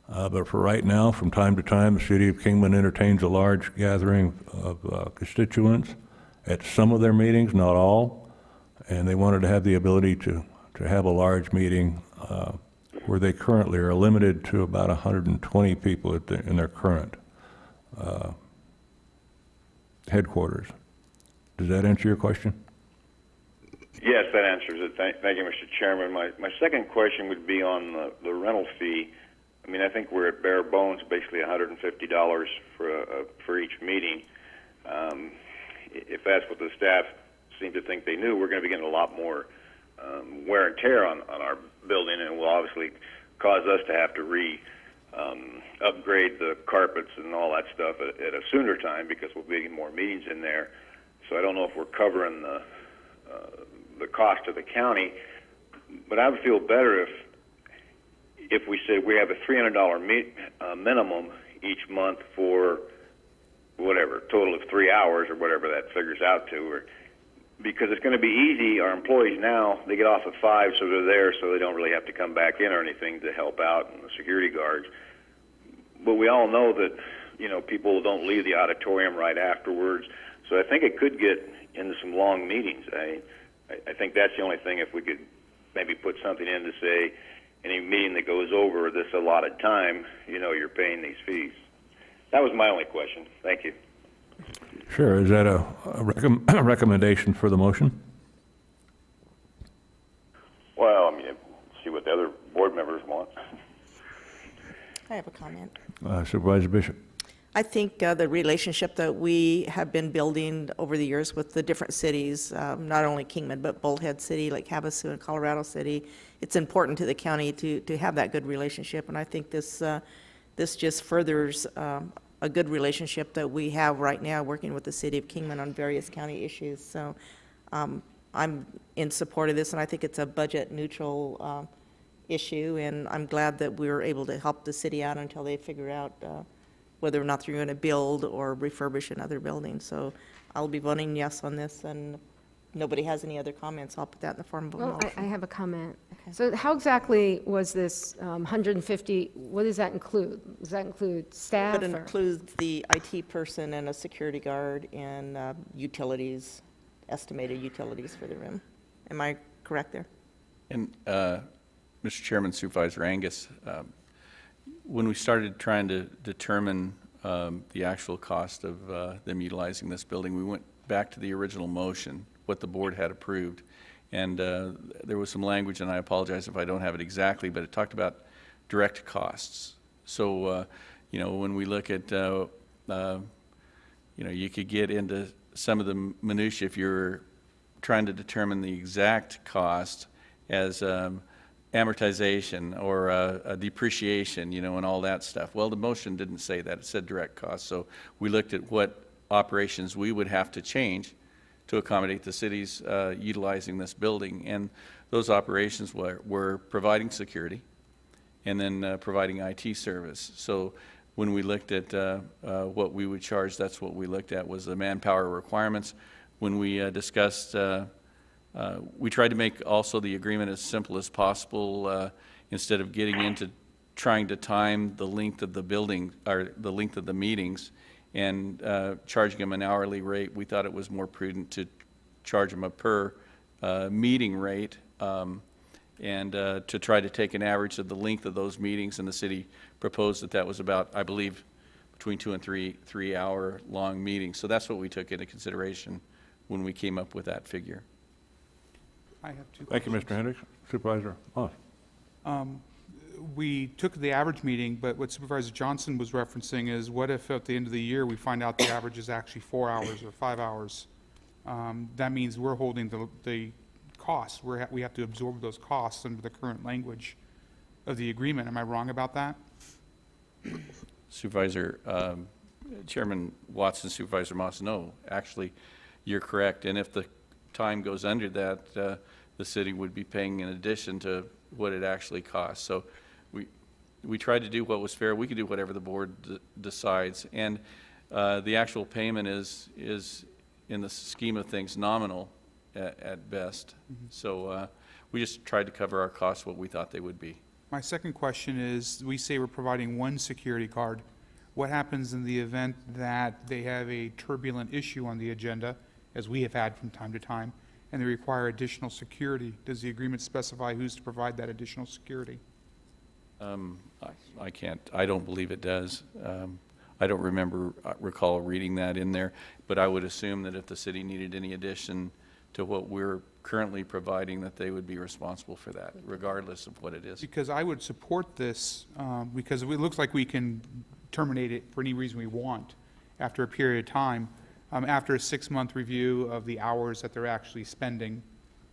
But for right now, from time to time, the City of Kingman entertains a large gathering of constituents at some of their meetings, not all, and they wanted to have the ability to have a large meeting where they currently are limited to about 120 people in their current headquarters. Does that answer your question? Yes, that answers it. Thank you, Mr. Chairman. My second question would be on the rental fee. I mean, I think we're at bare bones, basically $150 for each meeting. If that's what the staff seem to think they knew, we're going to be getting a lot more wear and tear on our building, and it will obviously cause us to have to upgrade the carpets and all that stuff at a sooner time, because we'll be getting more meetings in there. So I don't know if we're covering the cost of the county, but I would feel better if we said we have a $300 minimum each month for whatever, total of 3 hours or whatever that figures out to, because it's going to be easy. Our employees now, they get off at 5, so they're there, so they don't really have to come back in or anything to help out, and the security guards. But we all know that, people don't leave the auditorium right afterwards, so I think it could get into some long meetings. I think that's the only thing, if we could maybe put something in to say, any meeting that goes over this allotted time, you're paying these fees. That was my only question. Thank you. Sure. Is that a recommendation for the motion? Well, I mean, see what the other board members want. I have a comment. Supervisor Bishop. I think the relationship that we have been building over the years with the different cities, not only Kingman, but Bullhead City, like Havasu and Colorado City, it's important to the county to have that good relationship. And I think this just furthers a good relationship that we have right now working with the city of Kingman on various county issues. So I'm in support of this, and I think it's a budget neutral issue, and I'm glad that we were able to help the city out until they figure out whether or not they're going to build or refurbish another building. So I'll be voting yes on this, and if nobody has any other comments, I'll put that in the form of a Well, motion. I have a comment. So how exactly was this 150, what does that include? Does that include staff? It or- includes the IT person and a security guard and utilities, estimated utilities for the room. Am I correct there? And, Mr. Chairman, Supervisor Angus, when we started trying to determine the actual cost of them utilizing this building, we went back to the original motion, what the board had approved. And there was some language, and I apologize if I don't have it exactly, but it talked about direct costs. So, you know, when we look at, you know, you could get into some of the minutia if you're trying to determine the exact cost as amortization or a depreciation, you know, and all that stuff. Well, the motion didn't say that. It said direct costs. So we looked at what operations we would have to change to accommodate the cities utilizing this building. And those operations were providing security and then providing IT service. So when we looked at what we would charge, that's what we looked at was the manpower requirements. When we discussed we tried to make also the agreement as simple as possible instead of getting into trying to time the length of the building or the length of the meetings and charging them an hourly rate. We thought it was more prudent to charge them a per meeting rate and to try to take an average of the length of those meetings. And the city proposed that was about, I believe, between 2 and 3 hour long meetings. So that's what we took into consideration when we came up with that figure. I have two Thank you, questions. Mr. Hendricks. Supervisor Moss. We took the average meeting, but what Supervisor Johnson was referencing is what if at the end of the year we find out the average is actually 4 hours or 5 hours? That means we're holding the costs. We have to absorb those costs under the current language of the agreement. Am I wrong about that? Supervisor, Chairman Watson, Supervisor Moss, no, actually, you're correct. And if the time goes under that, the city would be paying in addition to what it actually costs. So we tried to do what was fair. We could do whatever the board decides. And the actual payment is in the scheme of things nominal at best. Mm-hmm. So we just tried to cover our costs what we thought they would be. My second question is, we say we're providing one security guard. What happens in the event that they have a turbulent issue on the agenda, as we have had from time to time, and they require additional security? Does the agreement specify who's to provide that additional security? I can't, I don't believe it does. I don't recall reading that in there, but I would assume that if the city needed any addition to what we're currently providing, that they would be responsible for that, regardless of what it is. Because I would support this, because it looks like we can terminate it for any reason we want after a period of time, after a 6-month review of the hours that they're actually spending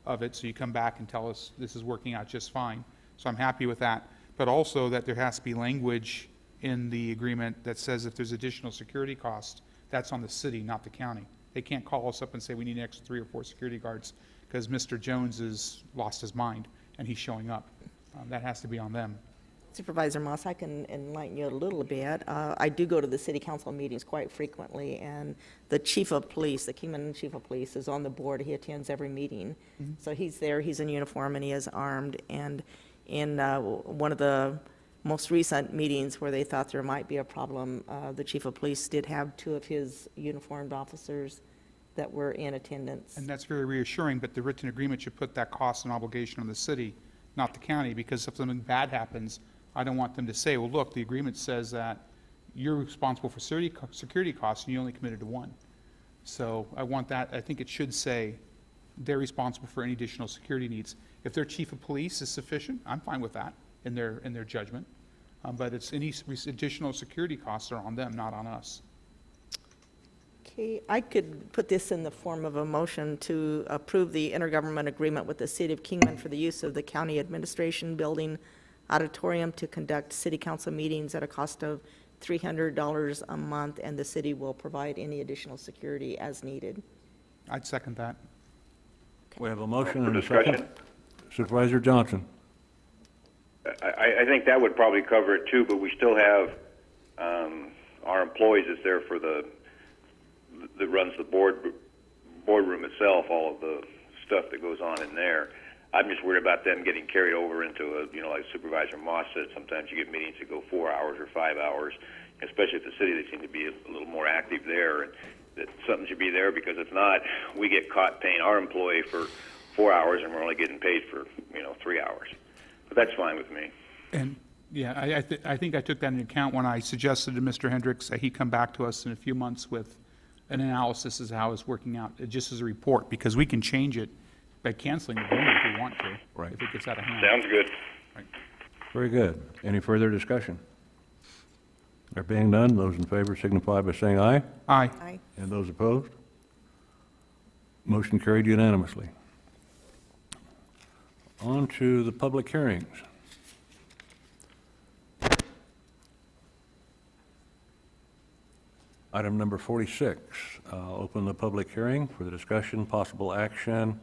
of it. So you come back and tell us this is working out just fine. So I'm happy with that. But also that there has to be language in the agreement that says if there's additional security costs, that's on the city, not the county. They can't call us up and say we need an extra 3 or 4 security guards because Mr. Jones has lost his mind and he's showing up. That has to be on them. Supervisor Moss, I can enlighten you a little bit. I do go to the city council meetings quite frequently, and the chief of police, the Kingman chief of police, is on the board. He attends every meeting. Mm-hmm. So he's there, he's in uniform, and he is armed. And in one of the most recent meetings where they thought there might be a problem, the chief of police did have 2 of his uniformed officers that were in attendance. And that's very reassuring, but the written agreement should put that cost and obligation on the city, not the county, because if something bad happens, I don't want them to say, well, look, the agreement says that you're responsible for security costs and you only committed to 1. So I want that, I think it should say they're responsible for any additional security needs. If their chief of police is sufficient, I'm fine with that in their judgment. But it's any additional security costs are on them, not on us. Okay, I could put this in the form of a motion to approve the intergovernment agreement with the City of Kingman for the use of the county administration building auditorium to conduct city council meetings at a cost of $300 a month, and the city will provide any additional security as needed. I'd second that. We have a motion and a discussion? second. Supervisor Johnson. I think that would probably cover it too, but we still have our employees is there for that runs the boardroom itself, all of the stuff that goes on in there. I'm just worried about them getting carried over into like Supervisor Moss said, sometimes you get meetings that go 4 hours or 5 hours, especially at the city. They seem to be a little more active there, and that something should be there, because if not, we get caught paying our employee for 4 hours and we're only getting paid for 3 hours. But that's fine with me. And, yeah, I think I took that into account when I suggested to Mr. Hendricks that he come back to us in a few months with an analysis as to how it's working out, just as a report, because we can change it by canceling the agreement if we want to, Right. if it gets out of hand. Sounds good. Right. Very good. Any further discussion? There being none, those in favor signify by saying aye. Aye. Aye. And those opposed? Motion carried unanimously. On to the public hearings. Item number 46, open the public hearing for the discussion, possible action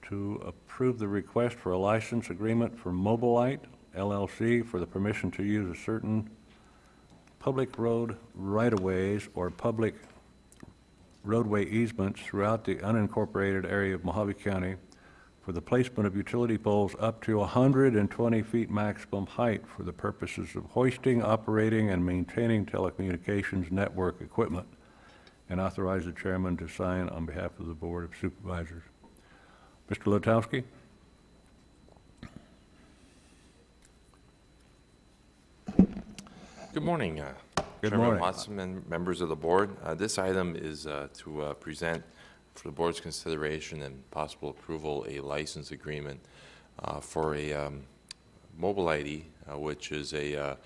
to approve the request for a license agreement for Mobilite LLC for the permission to use a certain public road right-of-ways or public roadway easements throughout the unincorporated area of Mohave County for the placement of utility poles up to 120 feet maximum height for the purposes of hoisting, operating, and maintaining telecommunications network equipment, and authorize the chairman to sign on behalf of the Board of Supervisors. Mr. Lutowski? Good morning, Good Chairman morning. Watson and members of the board. This item is to present for the board's consideration and possible approval a license agreement for a mobile ID, which is a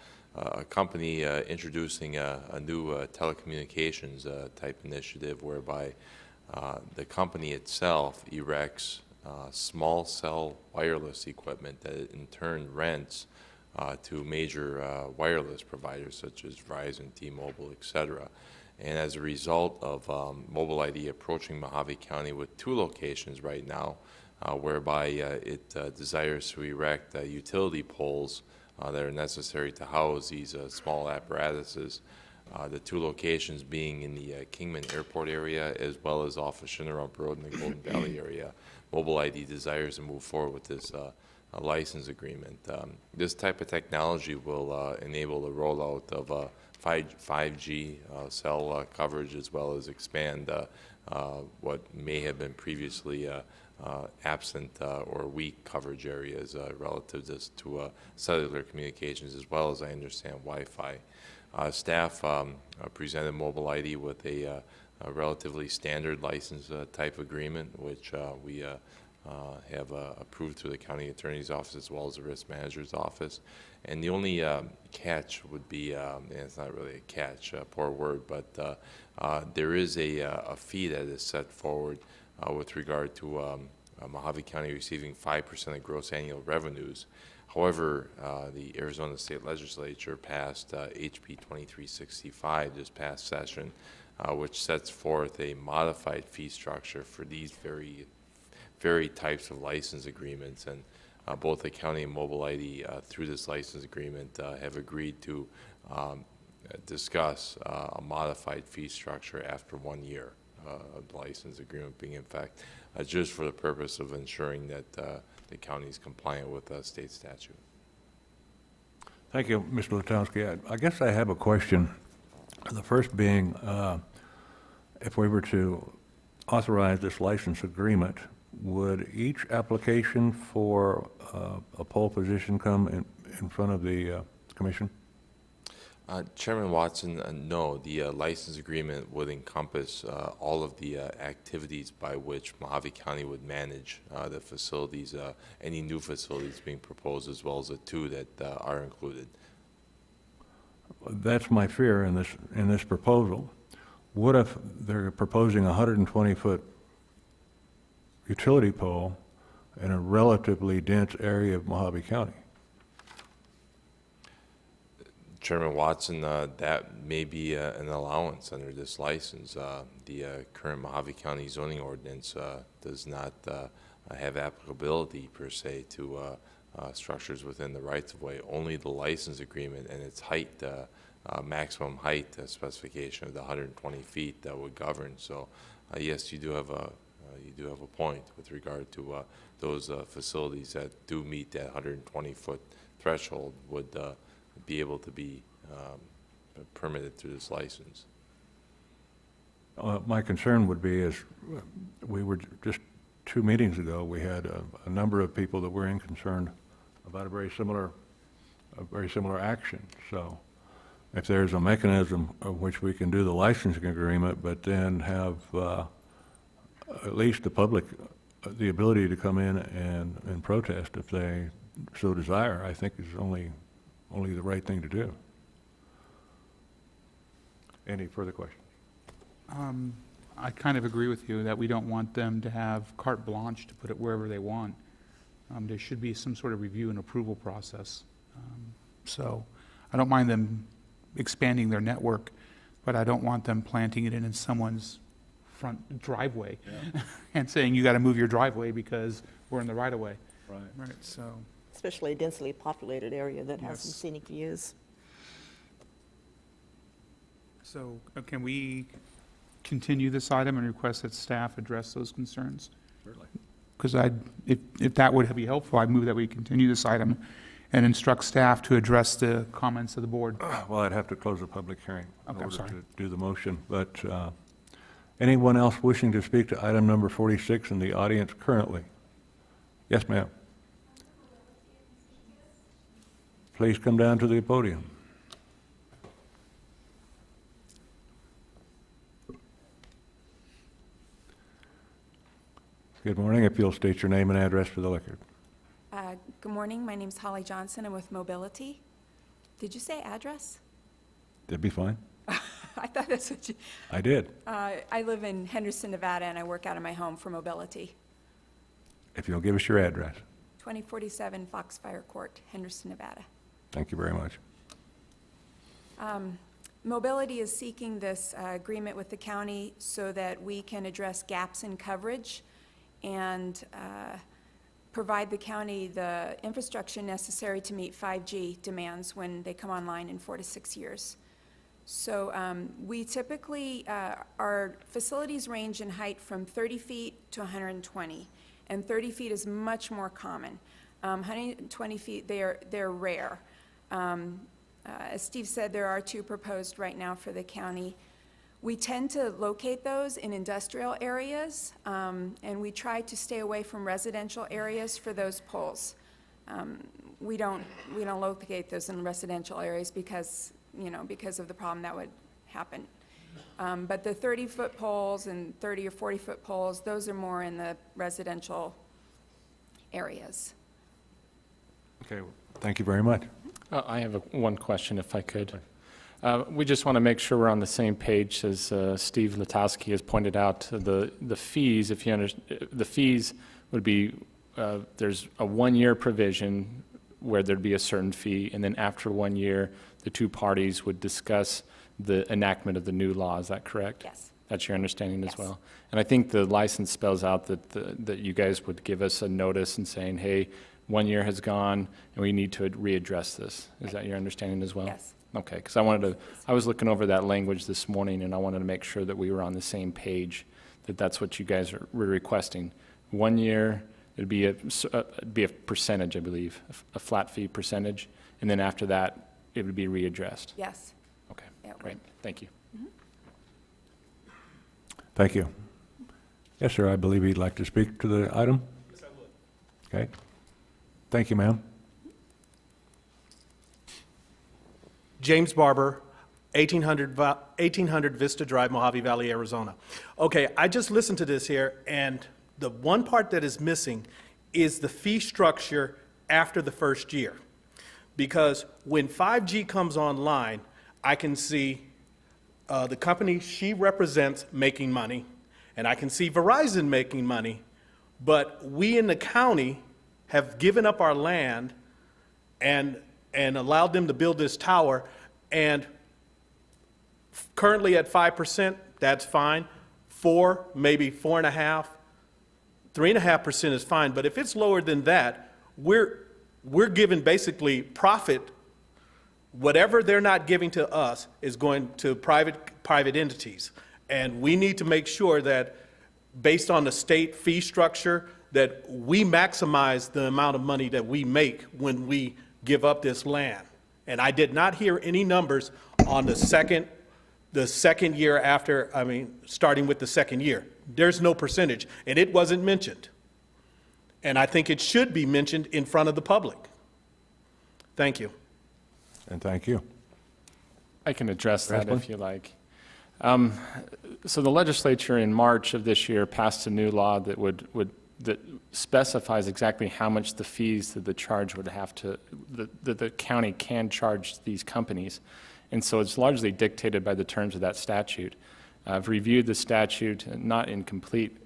company introducing a new telecommunications type initiative whereby the company itself erects small cell wireless equipment that it in turn rents to major wireless providers such as Verizon, T-Mobile, etc. And as a result of Mobile ID approaching Mohave County with 2 locations right now, whereby it desires to erect utility poles that are necessary to house these small apparatuses, the 2 locations being in the Kingman Airport area as well as off of Shinnerup Road in the Golden Valley area. Mobile ID desires to move forward with this a license agreement. This type of technology will enable the rollout of 5G cell coverage, as well as expand what may have been previously absent or weak coverage areas relative to cellular communications, as well as, I understand, Wi-Fi. Staff presented Mobile ID with a relatively standard license type agreement, which we have approved through the county attorney's office as well as the risk manager's office. And the only catch would be, and it's not really a catch, poor word, but there is a fee that is set forward with regard to Mohave County receiving 5% of gross annual revenues. However, the Arizona State Legislature passed HB 2365 this past session, which sets forth a modified fee structure for these very types of license agreements, and both the county and Mobile ID through this license agreement have agreed to discuss a modified fee structure after 1 year of the license agreement being in effect, just for the purpose of ensuring that the county is compliant with state statute. Thank you, Mr. Lutowski. I guess I have a question. The first being, if we were to authorize this license agreement, would each application for a pole position come in front of the commission? Chairman Watson, no. The license agreement would encompass all of the activities by which Mohave County would manage the facilities, any new facilities being proposed, as well as the 2 that are included. that's my fear in this proposal. What if they're proposing a 120-foot utility pole in a relatively dense area of Mohave County? Chairman Watson, that may be an allowance under this license. The current Mohave County zoning ordinance does not have applicability per se to structures within the rights-of-way. Only the license agreement and its height, maximum height specification of the 120 feet that would govern. So, yes, you do have a point with regard to those facilities that do meet that 120-foot threshold would be able to be permitted through this license. My concern would be is we were just 2 meetings ago, we had a number of people that were concerned about a very similar action. So if there's a mechanism of which we can do the licensing agreement, but then have at least the public the ability to come in and protest if they so desire, I think is only the right thing to do. Any further questions? I kind of agree with you that we don't want them to have carte blanche to put it wherever they want. There should be some sort of review and approval process. So I don't mind them expanding their network, but I don't want them planting it in someone's front driveway and saying, you got to move your driveway because we're in the right-of-way. Right, so. Especially a densely populated area that has some Yes. scenic views. So can we continue this item and request that staff address those concerns? Certainly. Because if that would be helpful, I'd move that we continue this item and instruct staff to address the comments of the board. Well, I'd have to close the public hearing in Okay, I'm order sorry. to do the motion. But anyone else wishing to speak to item number 46 in the audience currently? Yes, ma'am. Please come down to the podium. Good morning. If you'll state your name and address for the record. Good morning. My name's Holly Johnson. I'm with Mobility. Did you say address? That'd be fine. I thought that's what you... I did. I live in Henderson, Nevada, and I work out of my home for Mobility. If you'll give us your address. 2047 Foxfire Court, Henderson, Nevada. Thank you very much. Mobility is seeking this agreement with the county so that we can address gaps in coverage and provide the county the infrastructure necessary to meet 5G demands when they come online in 4 to 6 years. So we typically, our facilities range in height from 30 feet to 120, and 30 feet is much more common. 120 feet, they're rare. As Steve said, there are 2 proposed right now for the county. We tend to locate those in industrial areas, and we try to stay away from residential areas for those poles. We don't locate those in residential areas because of the problem that would happen. But the 30-foot poles and 30 or 40-foot poles, those are more in the residential areas. Okay, thank you very much. I have one question, if I could. We just want to make sure we're on the same page, as Steve Latowski has pointed out. The fees, the fees would be, there's a 1-year provision where there'd be a certain fee, and then after 1 year, the 2 parties would discuss the enactment of the new law. Is that correct? Yes. That's your understanding Yes. as well? And I think the license spells out that you guys would give us a notice and saying, hey, 1 year has gone, and we need to readdress this. Is that your understanding as well? Yes. Okay, because I was looking over that language this morning, and I wanted to make sure that we were on the were page, that that's what you guys were requesting. 1 year, it'd be a percentage, I believe, a flat fee percentage, and then after that, it would be readdressed. Yes. Okay, Yeah, it great, would. thank you. Thank you. Yes, sir, I believe you'd like to speak to the item? Yes, I would. Okay. Thank you, ma'am. James Barber, 1800 Vista Drive, Mohave Valley, Arizona. Okay, I just listened to this here, and the one part that is missing is the fee structure after the first year. Because when 5G comes online, I can see the company she represents making money, and I can see Verizon making money, but we in the county have given up our land and allowed them to build this tower, and currently at 5%, that's fine. 4, maybe 4.5%, 3.5% is fine, but if it's lower than that, we're giving basically profit. Whatever they're not giving to us is going to private entities. And we need to make sure that, based on the state fee structure, that we maximize the amount of money that we make when we give up this land. And I did not hear any numbers on the second year after, starting with the second year. There's no percentage, and it wasn't mentioned. And I think it should be mentioned in front of the public. Thank you. And thank you. I can address that Rathbun? if you like. So the legislature in March of this year passed a new law that specifies exactly how much the fees that the charge would have to, that the county can charge these companies. And so it's largely dictated by the terms of that statute. I've reviewed the statute, not in complete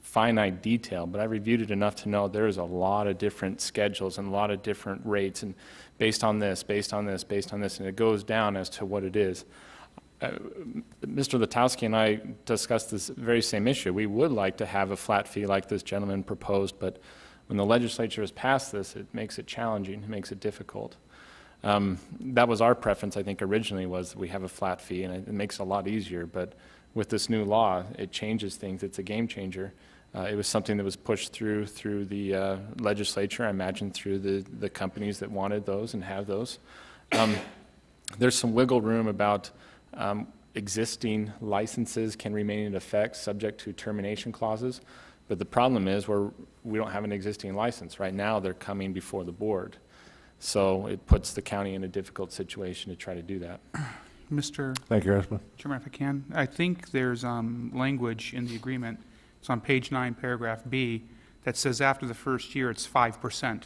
finite detail, but I reviewed it enough to know there's a lot of different schedules and a lot of different rates, and based on this, based on this, based on this, and it goes down as to what it is. Mr. Letowski and I discussed this very same issue. We would like to have a flat fee like this gentleman proposed, but when the legislature has passed this, it makes it challenging, it makes it difficult. That was our preference, I think, originally, was we have a flat fee, and it makes it a lot easier, but with this new law, it changes things. It's a game changer. It was something that was pushed through the legislature, I imagine through the companies that wanted those and have those. There's some wiggle room about existing licenses can remain in effect subject to termination clauses, but the problem is we don't have an existing license. Right now, they're coming before the board. So it puts the county in a difficult situation to try to do that. Mr. Thank you, Rathbun. Chairman, if I can, I think there's language in the agreement, it's on page 9, paragraph B, that says after the first year, it's 5%.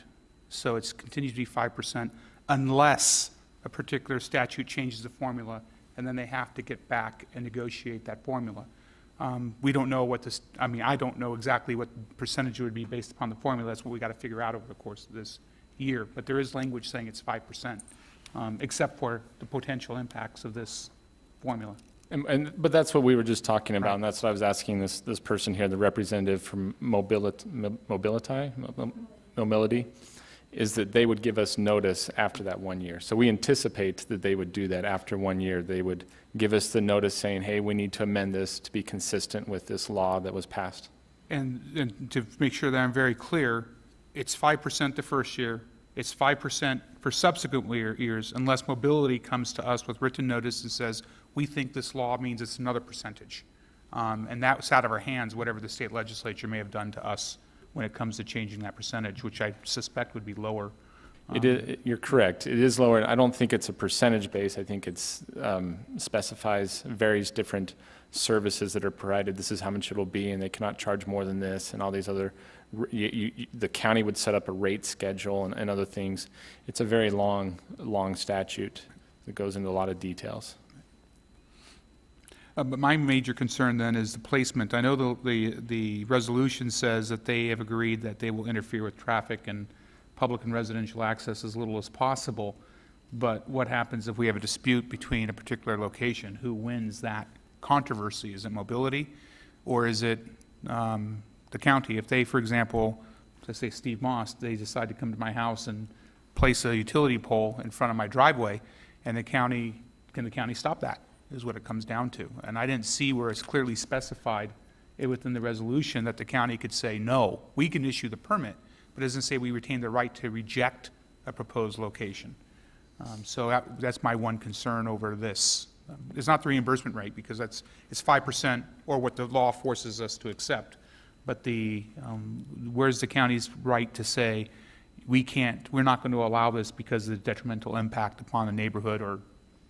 So it's continues to be 5% unless a particular statute changes the formula, and then they have to get back and negotiate that formula. We don't know what this, I don't know exactly what percentage it would be based upon the formula. That's what we got to figure out over the course of this year. But there is language saying it's 5%, except for the potential impacts of this formula. But that's what we were just talking about, and that's what I was asking this person here, the representative from Mobility, is that they would give us notice after that 1 year. So we anticipate that they would do that after 1 year. They would give us the notice saying, hey, we need to amend this to be consistent with this law that was passed. And to make sure that I'm very clear, it's 5% the first year, it's 5% for subsequent years, unless Mobility comes to us with written notice and says, we think this law means it's another percentage. And that's out of our hands, whatever the state legislature may have done to us when it comes to changing that percentage, which I suspect would be lower. You're correct. It is lower. I don't think it's a percentage base. I think it's specifies various different services that are provided. This is how much it'll be, and they cannot charge more than this, and all these other. The county would set up a rate schedule and other things. It's a very long statute that goes into a lot of details. But my major concern then is the placement. I know the resolution says that they have agreed that they will interfere with traffic and public and residential access as little as possible. But what happens if we have a dispute between a particular location? Who wins that controversy? Is it Mobility, or is it the county? If they, for example, let's say Steve Moss, they decide to come to my house and place a utility pole in front of my driveway, and can the county stop that? Is what it comes down to. And I didn't see where it's clearly specified within the resolution that the county could say, no, we can issue the permit, but it doesn't say we retain the right to reject a proposed location. So that's my one concern over this. It's not the reimbursement rate, because it's 5% or what the law forces us to accept, but where's the county's right to say we're not going to allow this because of the detrimental impact upon the neighborhood or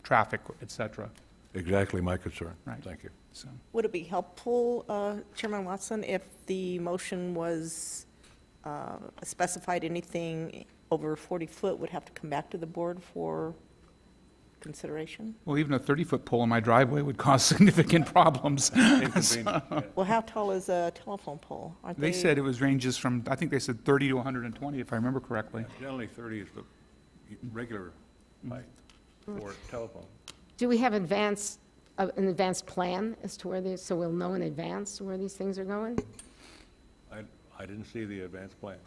traffic, et cetera. Exactly my concern. Right. Thank you. So, Would it be helpful, Chairman Watson, if the motion was specified anything over 40 foot would have to come back to the board for consideration. Well, even a 30-foot pole in my driveway would cause significant problems. Inconvenient, yeah. Well, how tall is a telephone pole? Aren't They said it was ranges from, I think they said 30 to 120, if I remember correctly. Generally, 30 is the regular height for telephone. Do we have an advanced plan as to where these, so we'll know in advance where these things are going? I didn't see the advanced plan.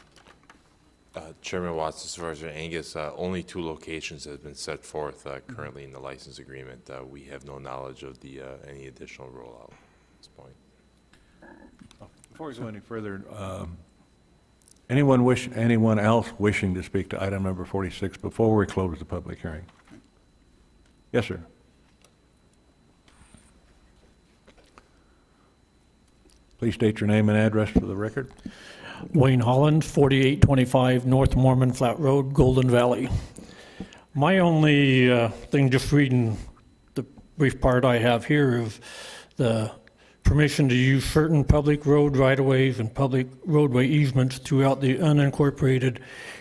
Chairman Watson, Supervisor Angus, only 2 locations have been set forth currently in the license agreement. We have no knowledge of the any additional rollout at this point. Before we go any further, anyone else wishing to speak to item number 46 before we close the public hearing? Yes, sir. Please state your name and address for the record. Wayne Holland, 4825 North Mormon Flat Road, Golden Valley. My only thing, just reading the brief part I have here of the permission to use certain public road right-of-ways and public roadway easements throughout the unincorporated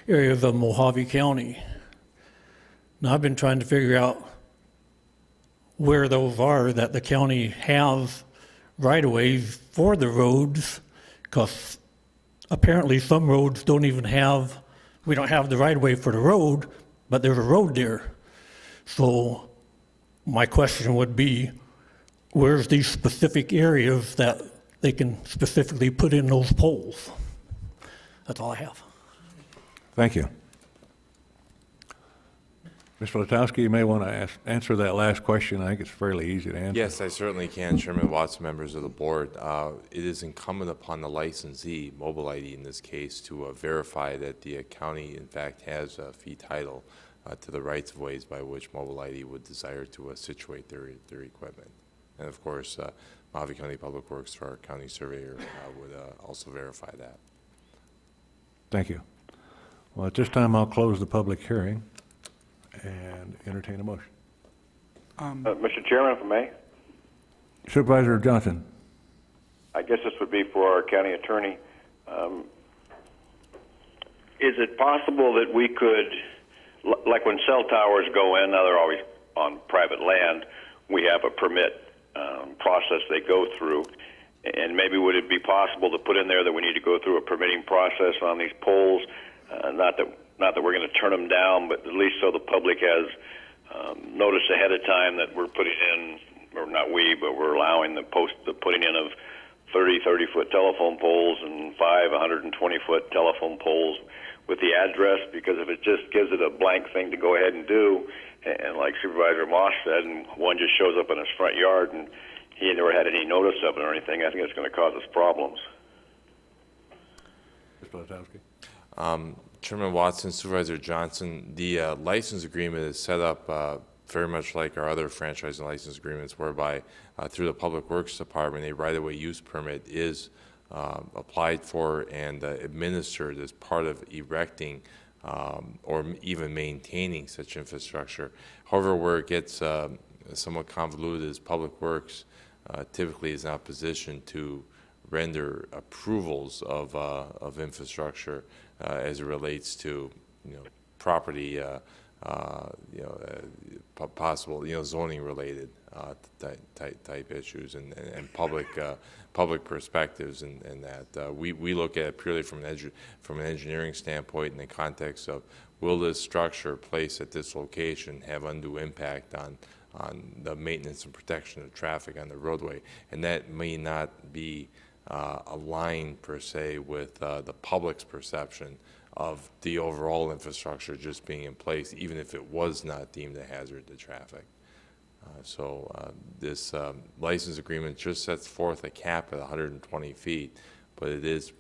areas of Mohave County. Now, I've been trying to figure out where those are that the county has right-of-ways for the roads, because apparently some roads don't even have, we don't have the right-of-way for the road, but there's a road there. So my question would be, where's these specific areas that they can specifically put in those poles? That's all I have. Thank you. Mr. Letowski, you may want to answer that last question. I think it's fairly easy to answer. Yes, I certainly can, Chairman Watson, members of the board. It is incumbent upon the licensee, Mobile ID in this case, to verify that the county, in fact, has a fee title to the rights of ways by which Mobile ID would desire to situate their equipment. And of course, Mohave County Public Works, for our county surveyor, would also verify that. Thank you. Well, at this time, I'll close the public hearing and entertain a motion. Mr. Chairman, if I may, Supervisor Johnson. I guess this would be for our county attorney. Is it possible that we could, like when cell towers go in, now they're always on private land, we have a permit process they go through, and maybe would it be possible to put in there that we need to go through a permitting process on these poles, not that we're going to turn them down, but at least so the public has notice ahead of time that we're putting in, or not we, but we're allowing the putting in of 30-foot telephone poles and 120-foot telephone poles with the address, because if it just gives it a blank thing to go ahead and do, and like Supervisor Moss said, and one just shows up in his front yard and he never had any notice of it or anything, I think it's going to cause us problems. Mr. Letowski. Chairman Watson, Supervisor Johnson, the license agreement is set up very much like our other franchise and license agreements, whereby through the Public Works Department, a right-of-way use permit is applied for and administered as part of erecting or even maintaining such infrastructure. However, where it gets somewhat convoluted is Public Works typically is not positioned to render approvals of infrastructure as it relates to, property, possible, zoning related type issues and public perspectives and that. We look at it purely from an engineering standpoint in the context of, will this structure placed at this location have undue impact on the maintenance and protection of traffic on the roadway? And that may not be aligned per se with the public's perception of the overall infrastructure just being in place, even if it was not deemed a hazard to traffic. This license agreement just sets forth a cap at 120 feet, but it is,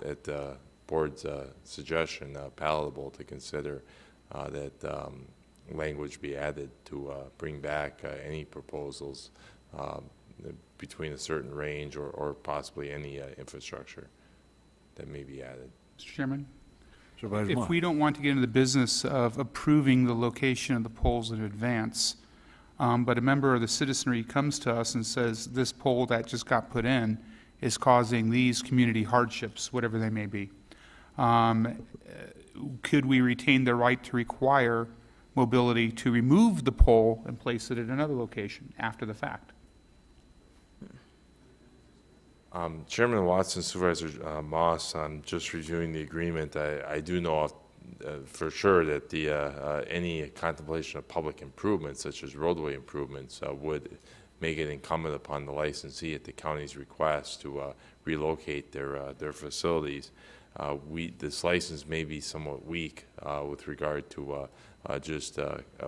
at the board's suggestion, palatable to consider that language be added to bring back any proposals between a certain range or possibly any infrastructure that may be added. Mr. Chairman? Supervisor If Moss. we don't want to get into the business of approving the location of the poles in advance, but a member of the citizenry comes to us and says, this pole that just got put in is causing these community hardships, whatever they may be, could we retain the right to require mobility to remove the pole and place it at another location after the fact? Chairman Watson, Supervisor Moss, just reviewing the agreement, I do know for sure that the any contemplation of public improvements, such as roadway improvements, would make it incumbent upon the licensee at the county's request to relocate their facilities. This license may be somewhat weak with regard to just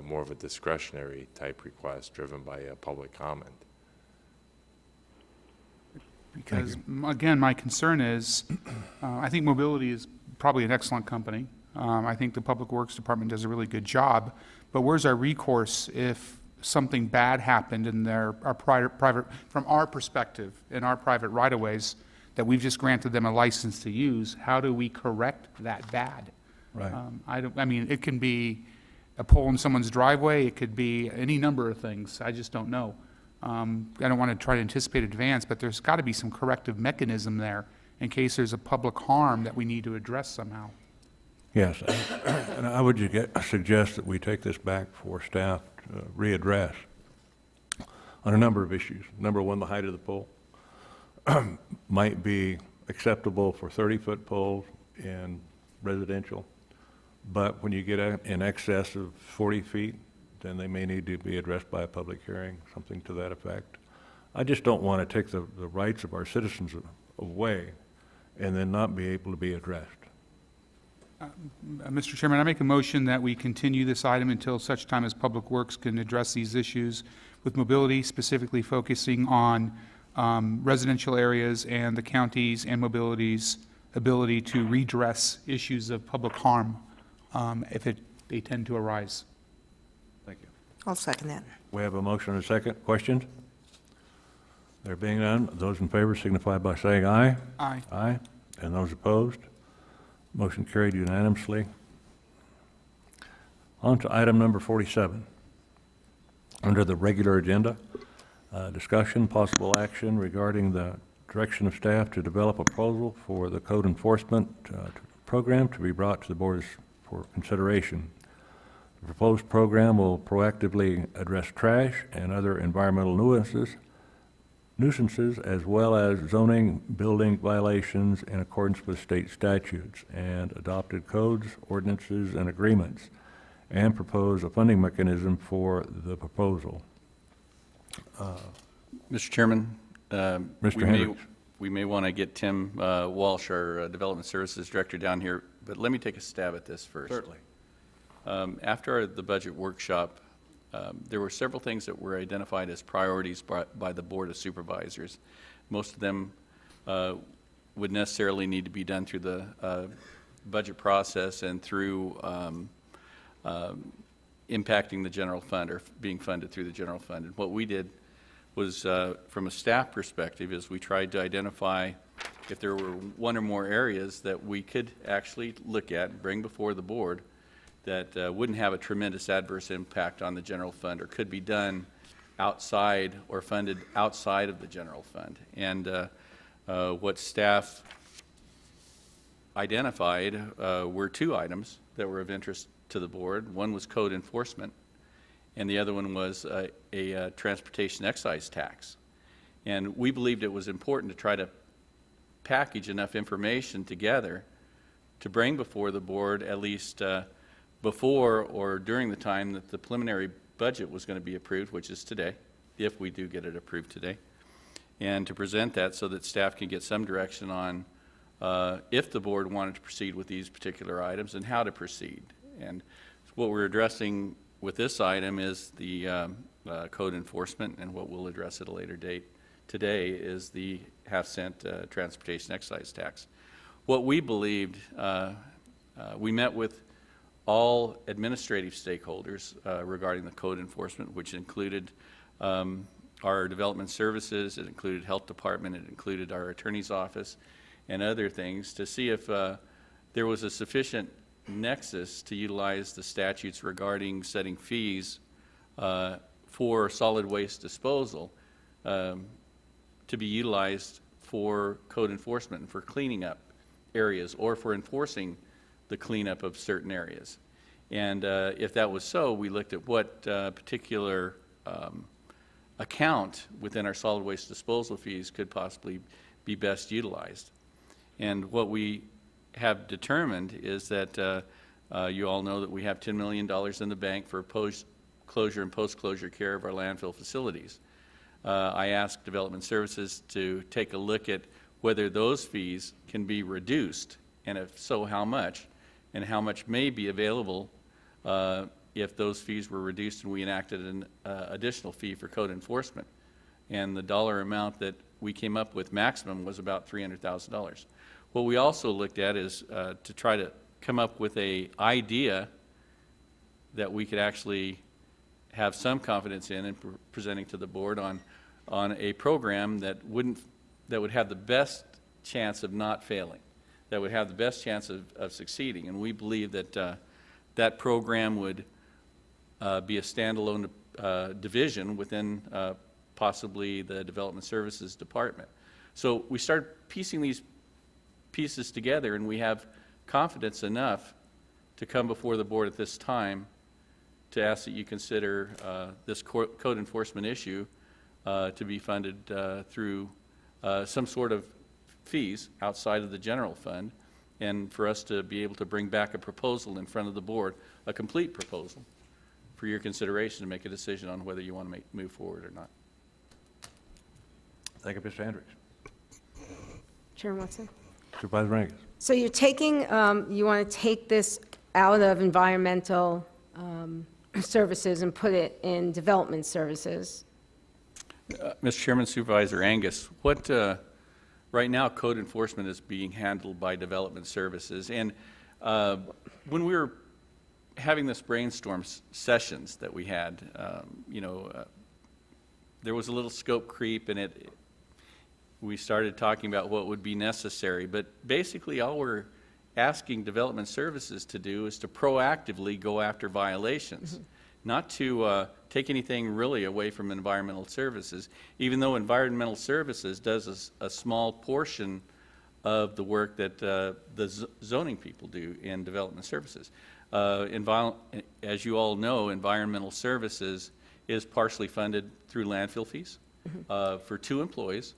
more of a discretionary type request driven by public comment. Because, again, my concern is, I think Mobility is probably an excellent company. I think the Public Works Department does a really good job, but where's our recourse if something bad happened in our private, from our perspective, in our private right-of-ways that we've just granted them a license to use? How do we correct that bad? Right. I mean, it can be a pole in someone's driveway, it could be any number of things, I just don't know. I don't want to try to anticipate advance, but there's got to be some corrective mechanism there in case there's a public harm that we need to address somehow. Yes, and I would suggest that we take this back for staff to readdress on a number of issues. Number one, the height of the pole might be acceptable for 30-foot poles in residential, but when you get in excess of 40 feet, then they may need to be addressed by a public hearing, something to that effect. I just don't want to take the rights of our citizens away and then not be able to be addressed. Mr. Chairman, I make a motion that we continue this item until such time as Public Works can address these issues with Mobility, specifically focusing on residential areas and the county's and Mobility's ability to redress issues of public harm if they tend to arise. Thank you. I'll second that. We have a motion and a second. Questions? There being none, those in favor signify by saying aye. Aye. Aye. And those opposed? Motion carried unanimously. On to item number 47. Under the regular agenda, discussion, possible action regarding the direction of staff to develop a proposal for the code enforcement program to be brought to the board for consideration. The proposed program will proactively address trash and other environmental nuisances, as well as zoning, building violations in accordance with state statutes and adopted codes, ordinances, and agreements, and propose a funding mechanism for the proposal. Mr. Chairman, Mr. Hendricks. we may want to get Tim Walsh, our Development Services Director, down here, but let me take a stab at this first. Certainly. After the budget workshop, there were several things that were identified as priorities by the Board of Supervisors. Most of them would necessarily need to be done through the budget process and through impacting the general fund or being funded through the general fund. And what we did was, from a staff perspective, is we tried to identify if there were one or more areas that we could actually look at and bring before the board that wouldn't have a tremendous adverse impact on the general fund or could be done outside or funded outside of the general fund. And what staff identified were two items that were of interest to the board. One was code enforcement, and the other one was a transportation excise tax. And we believed it was important to try to package enough information together to bring before the board at least before or during the time that the preliminary budget was going to be approved, which is today, if we do get it approved today, and to present that so that staff can get some direction on if the board wanted to proceed with these particular items and how to proceed. And what we're addressing with this item is the code enforcement, and what we'll address at a later date today is the half-cent transportation excise tax. What we believed, we met with all administrative stakeholders regarding the code enforcement, which included our development services, it included health department, it included our attorney's office, and other things to see if there was a sufficient nexus to utilize the statutes regarding setting fees for solid waste disposal to be utilized for code enforcement and for cleaning up areas or for enforcing the cleanup of certain areas. And if that was so, we looked at what particular account within our solid waste disposal fees could possibly be best utilized. And what we have determined is that you all know that we have $10 million in the bank for post-closure and post-closure care of our landfill facilities. I asked Development Services to take a look at whether those fees can be reduced, and if so, how much, and how much may be available if those fees were reduced and we enacted an additional fee for code enforcement. And the dollar amount that we came up with maximum was about $300,000. What we also looked at is to try to come up with an idea that we could actually have some confidence in and presenting to the board on a program that would have the best chance of not failing, that would have the best chance of succeeding. And we believe that that program would be a standalone division within possibly the Development Services Department. So we start piecing these pieces together, and we have confidence enough to come before the board at this time to ask that you consider this code enforcement issue to be funded through some sort of fees outside of the general fund, and for us to be able to bring back a proposal in front of the board, a complete proposal, for your consideration to make a decision on whether you want to move forward or not. Thank you, Mr. Hendricks. Chairman Watson? Supervisor Rankin. So you're taking, you want to take this out of environmental services and put it in development services? Mr. Chairman, Supervisor Angus, what right now code enforcement is being handled by Development Services, and when we were having this brainstorm sessions that we had, there was a little scope creep, and we started talking about what would be necessary. But basically, all we're asking Development Services to do is to proactively go after violations, not to take anything really away from environmental services, even though environmental services does a small portion of the work that the zoning people do in Development Services. As you all know, environmental services is partially funded through landfill fees for 2 employees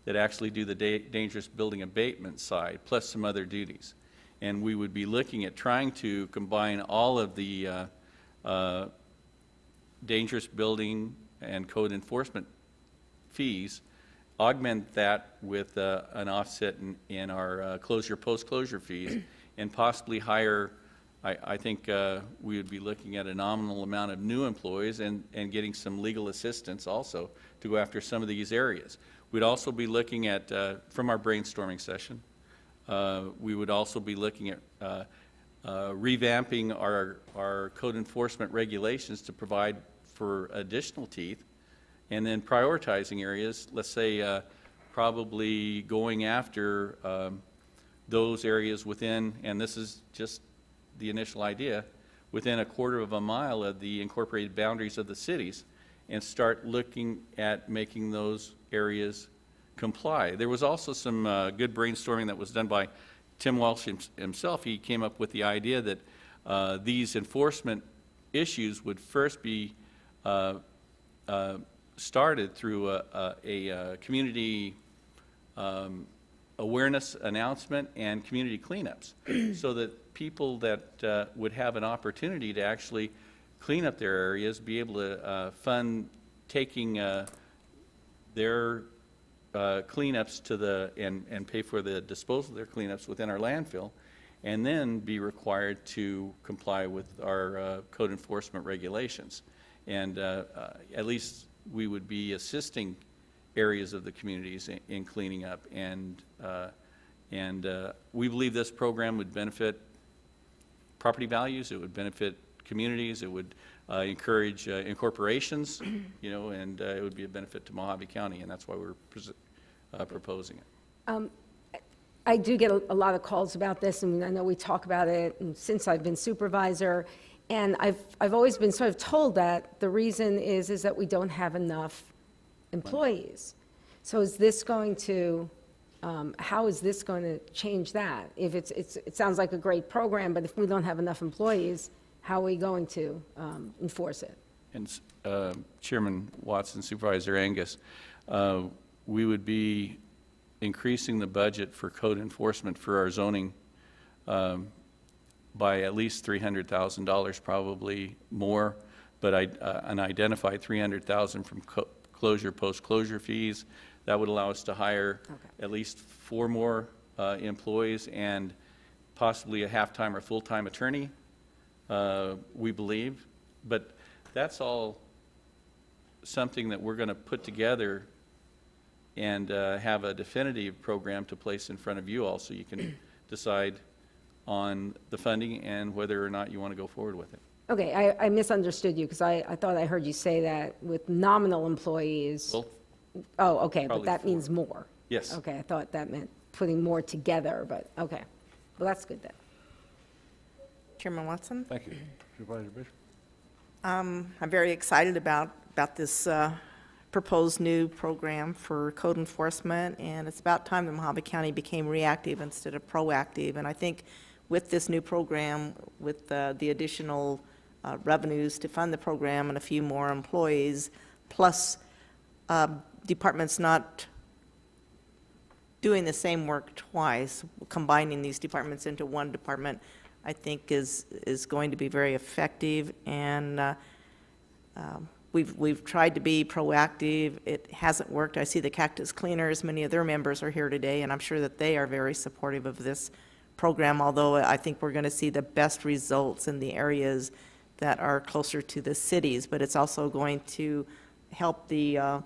that actually do the dangerous building abatement side, plus some other duties. And we would be looking at trying to combine all of the dangerous building and code enforcement fees, augment that with an offset in our post-closure fees, and possibly hire, I think we would be looking at a nominal amount of new employees and getting some legal assistance also to go after some of these areas. We'd also be looking at, from our brainstorming session, we would also be looking at revamping our code enforcement regulations to provide for additional teeth, and then prioritizing areas, let's say probably going after those areas within, and this is just the initial idea, within a quarter of a mile of the incorporated boundaries of the cities, and start looking at making those areas comply. There was also some good brainstorming that was done by Tim Walsh himself. He came up with the idea that these enforcement issues would first be started through a community awareness announcement and community cleanups, so that people that would have an opportunity to actually clean up their areas be able to fund taking their cleanups to and pay for the disposal of their cleanups within our landfill, and then be required to comply with our code enforcement regulations. And at least we would be assisting areas of the communities in cleaning up, and we believe this program would benefit property values, it would benefit communities, it would encourage incorporations, and it would be a benefit to Mohave County, and that's why we're proposing it. I do get a lot of calls about this, and I know we talk about it since I've been supervisor, and I've always been sort of told that the reason is that we don't have enough employees. So is this going to, how is this going to change that? If it sounds like a great program, but if we don't have enough employees, how are we going to enforce it? And Chairman Watson, Supervisor Angus, we would be increasing the budget for code enforcement for our zoning by at least $300,000, probably more, but an identified $300,000 from closure, post-closure fees. That would allow us to hire at least 4 more employees and possibly a half-time or full-time attorney, we believe. But that's all something that we're going to put together and have a definitive program to place in front of you all so you can decide on the funding and whether or not you want to go forward with it. Okay, I misunderstood you because I thought I heard you say that with nominal employees. Well, Oh, okay, but probably that 4. means more. Yes. Okay, I thought that meant putting more together, but, okay. Well, that's good then. Chairman Watson? Thank you. Supervisor Bishop? I'm very excited about this proposed new program for code enforcement, and it's about time that Mohave County became reactive instead of proactive. And I think with this new program, with the additional revenues to fund the program and a few more employees, plus departments not doing the same work twice, combining these departments into one department, I think is going to be very effective. And we've tried to be proactive. It hasn't worked. I see the Cactus Cleaners, many of their members are here today, and I'm sure that they are very supportive of this program, although I think we're going to see the best results in the areas that are closer to the cities. But it's also going to help the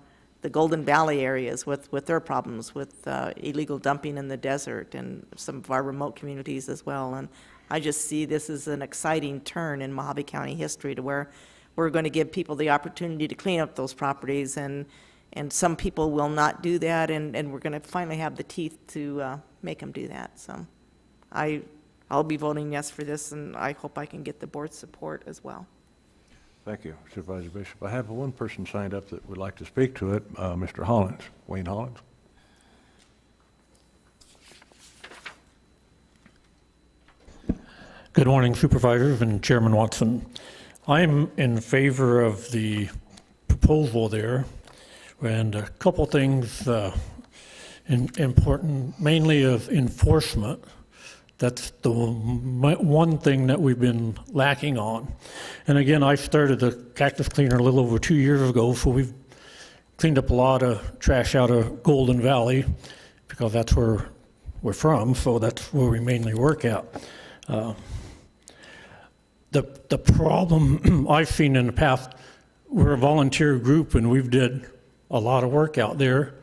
Golden Valley areas with their problems with illegal dumping in the desert and some of our remote communities as well. And I just see this as an exciting turn in Mohave County history to where we're going to give people the opportunity to clean up those properties, and some people will not do that, and we're going to finally have the teeth to make them do that. So I'll be voting yes for this, and I hope I can get the board's support as well. Thank you, Supervisor Bishop. I have one person signed up that would like to speak to it, Mr. Hollins, Wayne Hollins. Good morning, Supervisors and Chairman Watson. I'm in favor of the proposal there, and a couple things important, mainly of enforcement. That's the one thing that we've been lacking on. And again, I started the Cactus Cleaner a little over 2 years ago, so we've cleaned up a lot of trash out of Golden Valley because that's where we're from, so that's where we mainly work at. The problem I've seen in the past, we're a volunteer group and we've did a lot of work out there.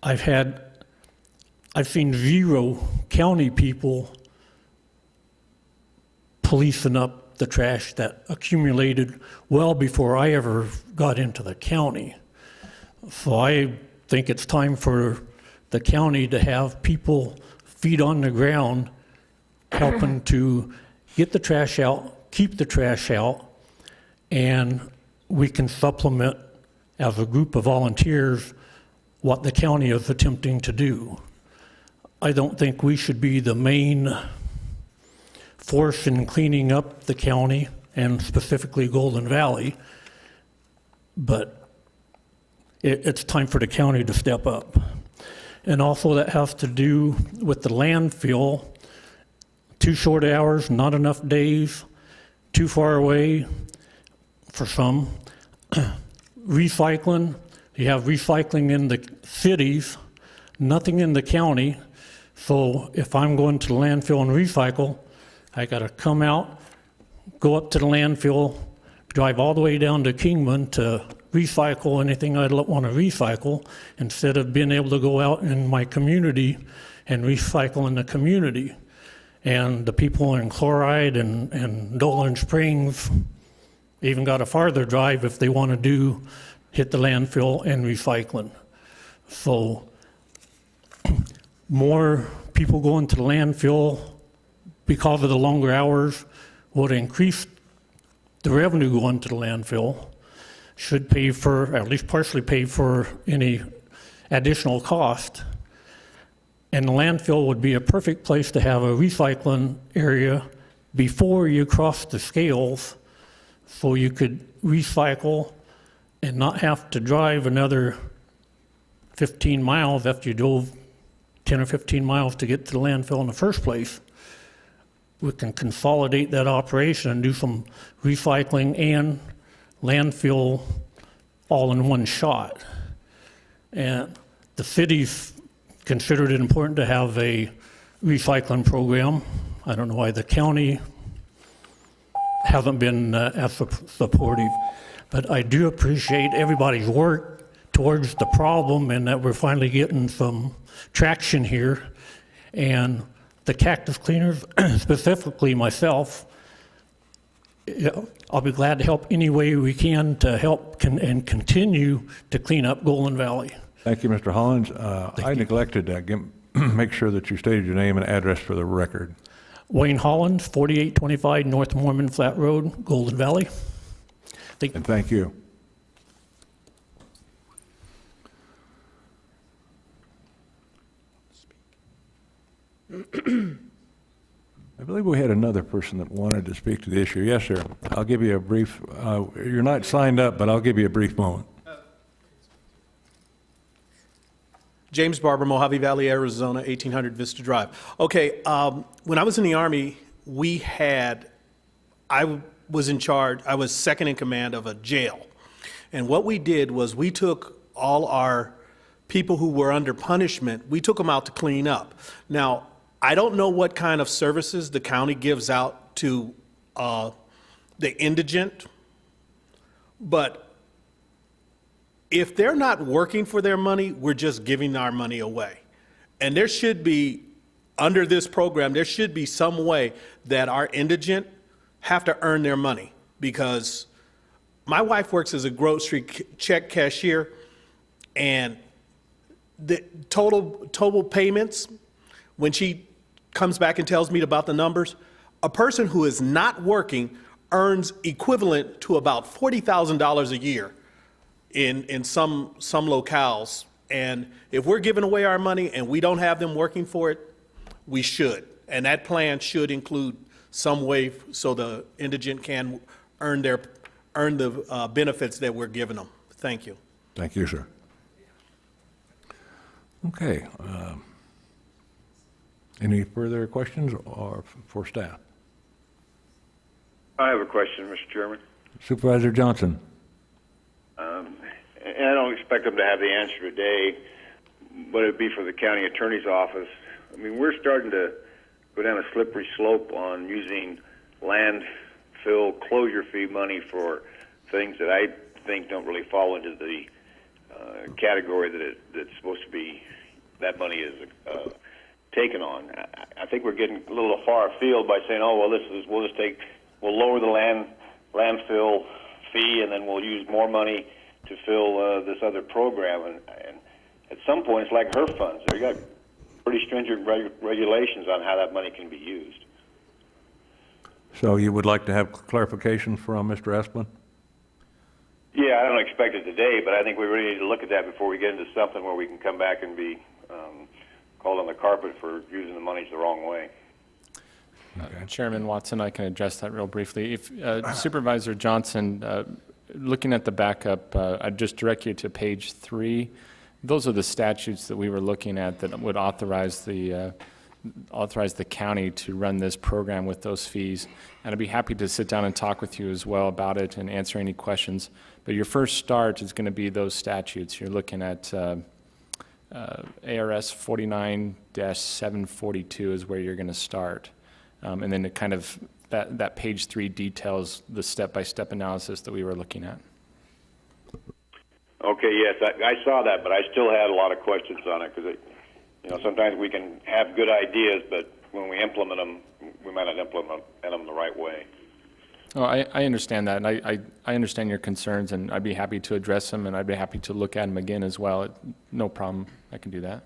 I've seen 0 county people policing up the trash that accumulated well before I ever got into the county. So I think it's time for the county to have people feet on the ground helping to get the trash out, keep the trash out, and we can supplement as a group of volunteers what the county is attempting to do. I don't think we should be the main force in cleaning up the county and specifically Golden Valley, but it's time for the county to step up. And also that has to do with the landfill. 2 short hours, not enough days, too far away for some. Recycling, you have recycling in the cities, nothing in the county. So if I'm going to the landfill and recycle, I got to come out, go up to the landfill, drive all the way down to Kingman to recycle anything I want to recycle, instead of being able to go out in my community and recycle in the community. And the people in Chloride and Dolan Springs even got a farther drive if they want to hit the landfill and recycling. So more people going to the landfill because of the longer hours would increase the revenue going to the landfill, should pay for, at least partially pay for any additional cost. And the landfill would be a perfect place to have a recycling area before you cross the scales, so you could recycle and not have to drive another 15 miles after you drove 10 or 15 miles to get to the landfill in the first place. We can consolidate that operation and do some recycling and landfill all in one shot. And the city's considered it important to have a recycling program. I don't know why the county hasn't been as supportive, but I do appreciate everybody's work towards the problem and that we're finally getting some traction here. And the cactus cleaners, specifically myself, I'll be glad to help any way we can to help and continue to clean up Golden Valley. Thank you, Mr. Hollins. I neglected to make sure that you stated your name and address for the record. Wayne Hollins, 4825 North Mormon Flat Road, Golden Valley. And thank you. I believe we had another person that wanted to speak to the issue. Yes, sir. I'll give you a brief, you're not signed up, but I'll give you a brief moment. James Barber, Mohave Valley, Arizona, 1800 Vista Drive. Okay, when I was in the Army, I was in charge, I was second in command of a jail. And what we did was we took all our people who were under punishment, we took them out to clean up. Now, I don't know what kind of services the county gives out to the indigent, but if they're not working for their money, we're just giving our money away. And there should be, under this program, there should be some way that our indigent have to earn their money. Because my wife works as a grocery check cashier, and the total payments, when she comes back and tells me about the numbers, a person who is not working earns equivalent to about $40,000 a year in some locales. And if we're giving away our money and we don't have them working for it, we should. And that plan should include some way so the indigent can earn the benefits that we're giving them. Thank you. Thank you, sir. Okay. Any further questions or for staff? I have a question, Mr. Chairman. Supervisor Johnson. And I don't expect them to have the answer today, but it'd be for the county attorney's office. I mean, we're starting to go down a slippery slope on using landfill closure fee money for things that I think don't really fall into the category that's supposed to be, that money is taken on. I think we're getting a little far afield by saying, oh, well, we'll lower the landfill fee and then we'll use more money to fill this other program. And at some point, it's like HERF funds. They got pretty stringent regulations on how that money can be used. So you would like to have clarification from Mr. Esplin? Yeah, I don't expect it today, but I think we really need to look at that before we get into something where we can come back and be called on the carpet for using the monies the wrong way. Chairman Watson, I can address that real briefly. If Supervisor Johnson, looking at the backup, I'd just direct you to page 3. Those are the statutes that we were looking at that would authorize the county to run this program with those fees. And I'd be happy to sit down and talk with you as well about it and answer any questions. But your first start is going to be those statutes. You're looking at ARS 49-742 is where you're going to start. And then it kind of, that page 3 details the step-by-step analysis that we were looking at. Okay, yes, I saw that, but I still had a lot of questions on it because, sometimes we can have good ideas, but when we implement them, we might not implement them the right way. Oh, I understand that, and I understand your concerns, and I'd be happy to address them, and I'd be happy to look at them again as well. No problem, I can do that.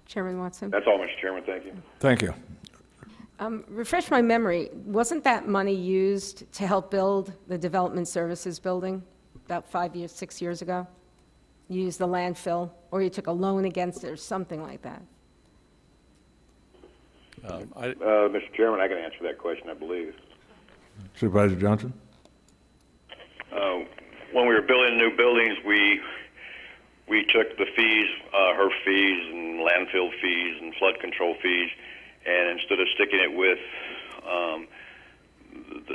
Chairman Watson? That's all, Mr. Chairman, thank you. Thank you. Refresh my memory, wasn't that money used to help build the Development Services building about 6 years ago? You used the landfill, or you took a loan against it, or something like that? Mr. Chairman, I can answer that question, I believe. Supervisor Johnson? When we were building new buildings, we took the fees, HERF fees and landfill fees and flood control fees, and instead of sticking it with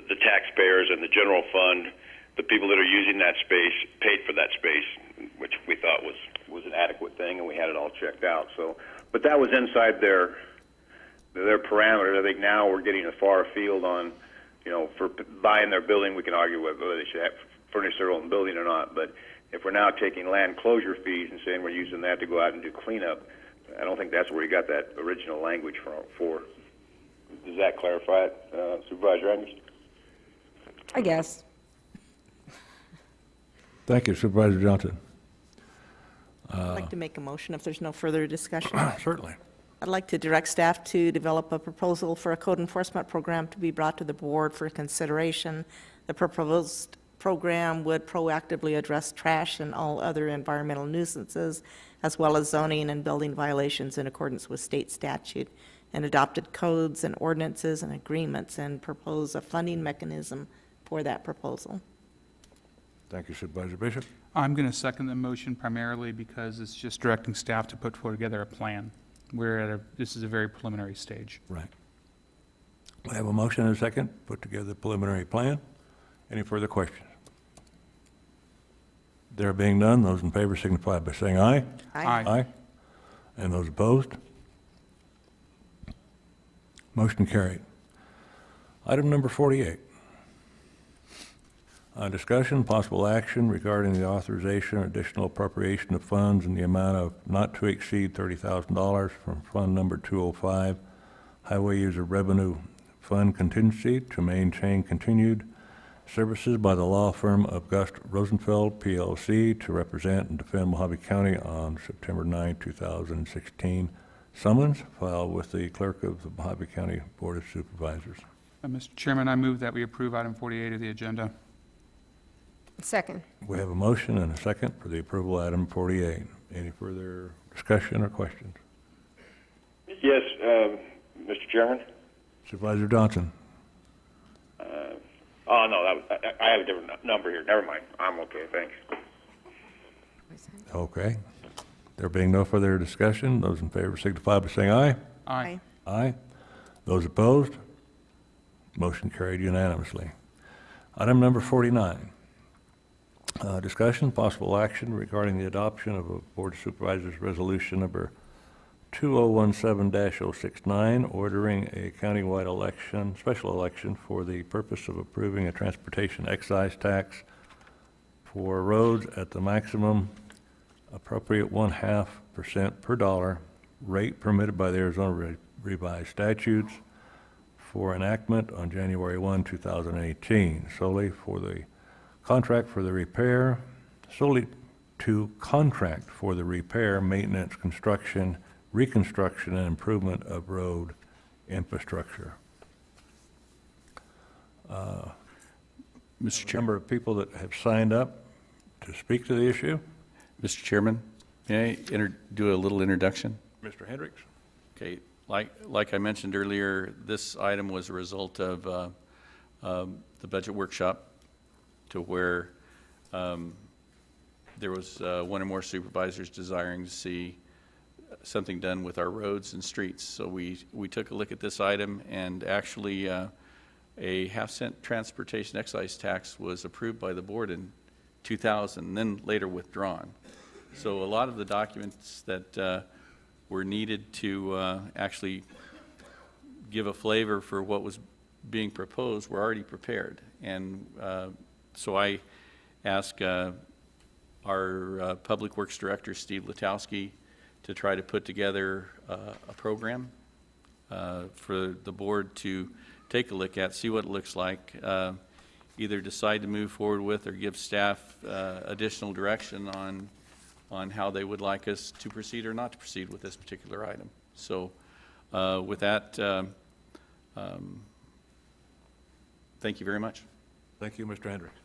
the taxpayers and the general fund, the people that are using that space paid for that space, which we thought was an adequate thing, and we had it all checked out. So, but that was inside their parameters. I think now we're getting far afield on, for buying their building. We can argue whether they should furnish their own building or not, but if we're now taking land closure fees and saying we're using that to go out and do cleanup, I don't think that's where you got that original language for. Does that clarify it, Supervisor Anderson? I guess. Thank you, Supervisor Johnson. I'd like to make a motion if there's no further discussion. Certainly. I'd like to direct staff to develop a proposal for a code enforcement program to be brought to the board for consideration. The proposed program would proactively address trash and all other environmental nuisances, as well as zoning and building violations in accordance with state statute and adopted codes and ordinances and agreements, and propose a funding mechanism for that proposal. Thank you, Supervisor Bishop. I'm going to second the motion primarily because it's just directing staff to put together a plan. This is a very preliminary stage. Right. We have a motion and a second, put together a preliminary plan. Any further questions? There being none, those in favor signify by saying aye. Aye. Aye. And those opposed? Motion carried. Item number 48. Discussion, possible action regarding the authorization or additional appropriation of funds in the amount of not to exceed $30,000 from Fund Number 205, Highway User Revenue Fund Contingency, to maintain continued services by the law firm of Gust Rosenfeld, PLC, to represent and defend Mohave County on September 9, 2016. Summons filed with the clerk of the Mohave County Board of Supervisors. Mr. Chairman, I move that we approve item 48 of the agenda. Second. We have a motion and a second for the approval of item 48. Any further discussion or questions? Yes, Mr. Chairman. Supervisor Johnson. Oh, no, I have a different number here. Never mind. I'm okay, thanks. Okay. There being no further discussion, those in favor signify by saying aye. Aye. Aye. Those opposed? Motion carried unanimously. Item number 49. Discussion, possible action regarding the adoption of a Board of Supervisors Resolution number 2017-069, ordering a countywide election, special election for the purpose of approving a transportation excise tax for roads at the maximum appropriate 0.5% per dollar rate permitted by the Arizona Revised Statutes for enactment on January 1, 2018, solely to contract for the repair, maintenance, construction, reconstruction, and improvement of road infrastructure. Mr. Chair. Number of people that have signed up to speak to the issue. Mr. Chairman, may I do a little introduction? Mr. Hendricks. Okay, like I mentioned earlier, this item was a result of the budget workshop, to where there was one or more supervisors desiring to see something done with our roads and streets. So we took a look at this item, and actually a half-cent transportation excise tax was approved by the board in 2000, and then later withdrawn. So a lot of the documents that were needed to actually give a flavor for what was being proposed were already prepared. And so I asked our Public Works Director, Steve Letowski, to try to put together a program for the board to take a look at, see what it looks like, either decide to move forward with or give staff additional direction on how they would like us to proceed or not to proceed with this particular item. So with that, thank you very much. Thank you, Mr. Hendricks.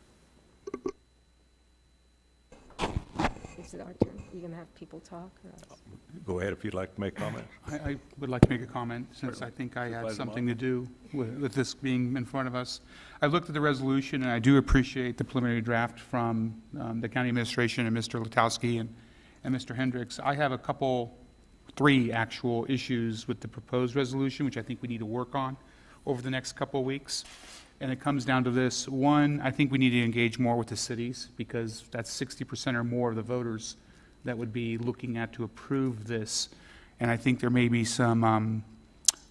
Is it our turn? you going to have people talk? Go ahead if you'd like to make comments. I would like to make a comment, since I think I have Supervisor something to do with this being in front of us. I looked at the resolution, and I do appreciate the preliminary draft from the county administration and Mr. Letowski and Mr. Hendricks. I have three actual issues with the proposed resolution, which I think we need to work on over the next couple of weeks. And it comes down to this. One, I think we need to engage more with the cities, because that's 60% or more of the voters that would be looking at to approve this. And I think there may be some,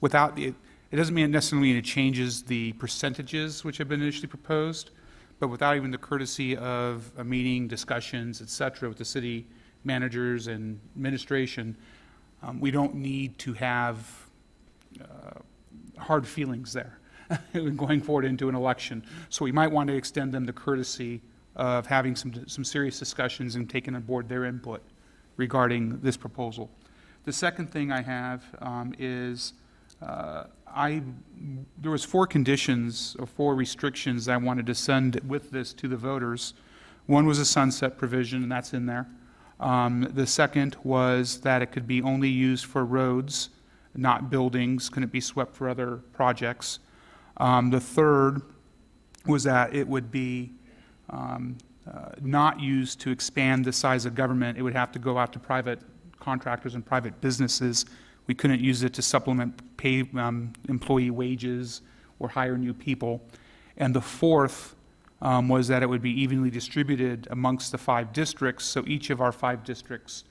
it doesn't mean necessarily it changes the percentages which have been initially proposed, but without even the courtesy of a meeting, discussions, et cetera, with the city managers and administration, we don't need to have hard feelings there going forward into an election. So we might want to extend them the courtesy of having some serious discussions and taking on board their input regarding this proposal. The second thing I have is there was 4 conditions or 4 restrictions I wanted to send with this to the voters. One was a sunset provision, and that's in there. The second was that it could be only used for roads, not buildings, couldn't be swept for other projects. The third was that it would be not used to expand the size of government. It would have to go out to private contractors and private businesses. We couldn't use it to supplement pay employee wages or hire new people. And the fourth was that it would be evenly distributed amongst the 5 districts, so each of our 5 districts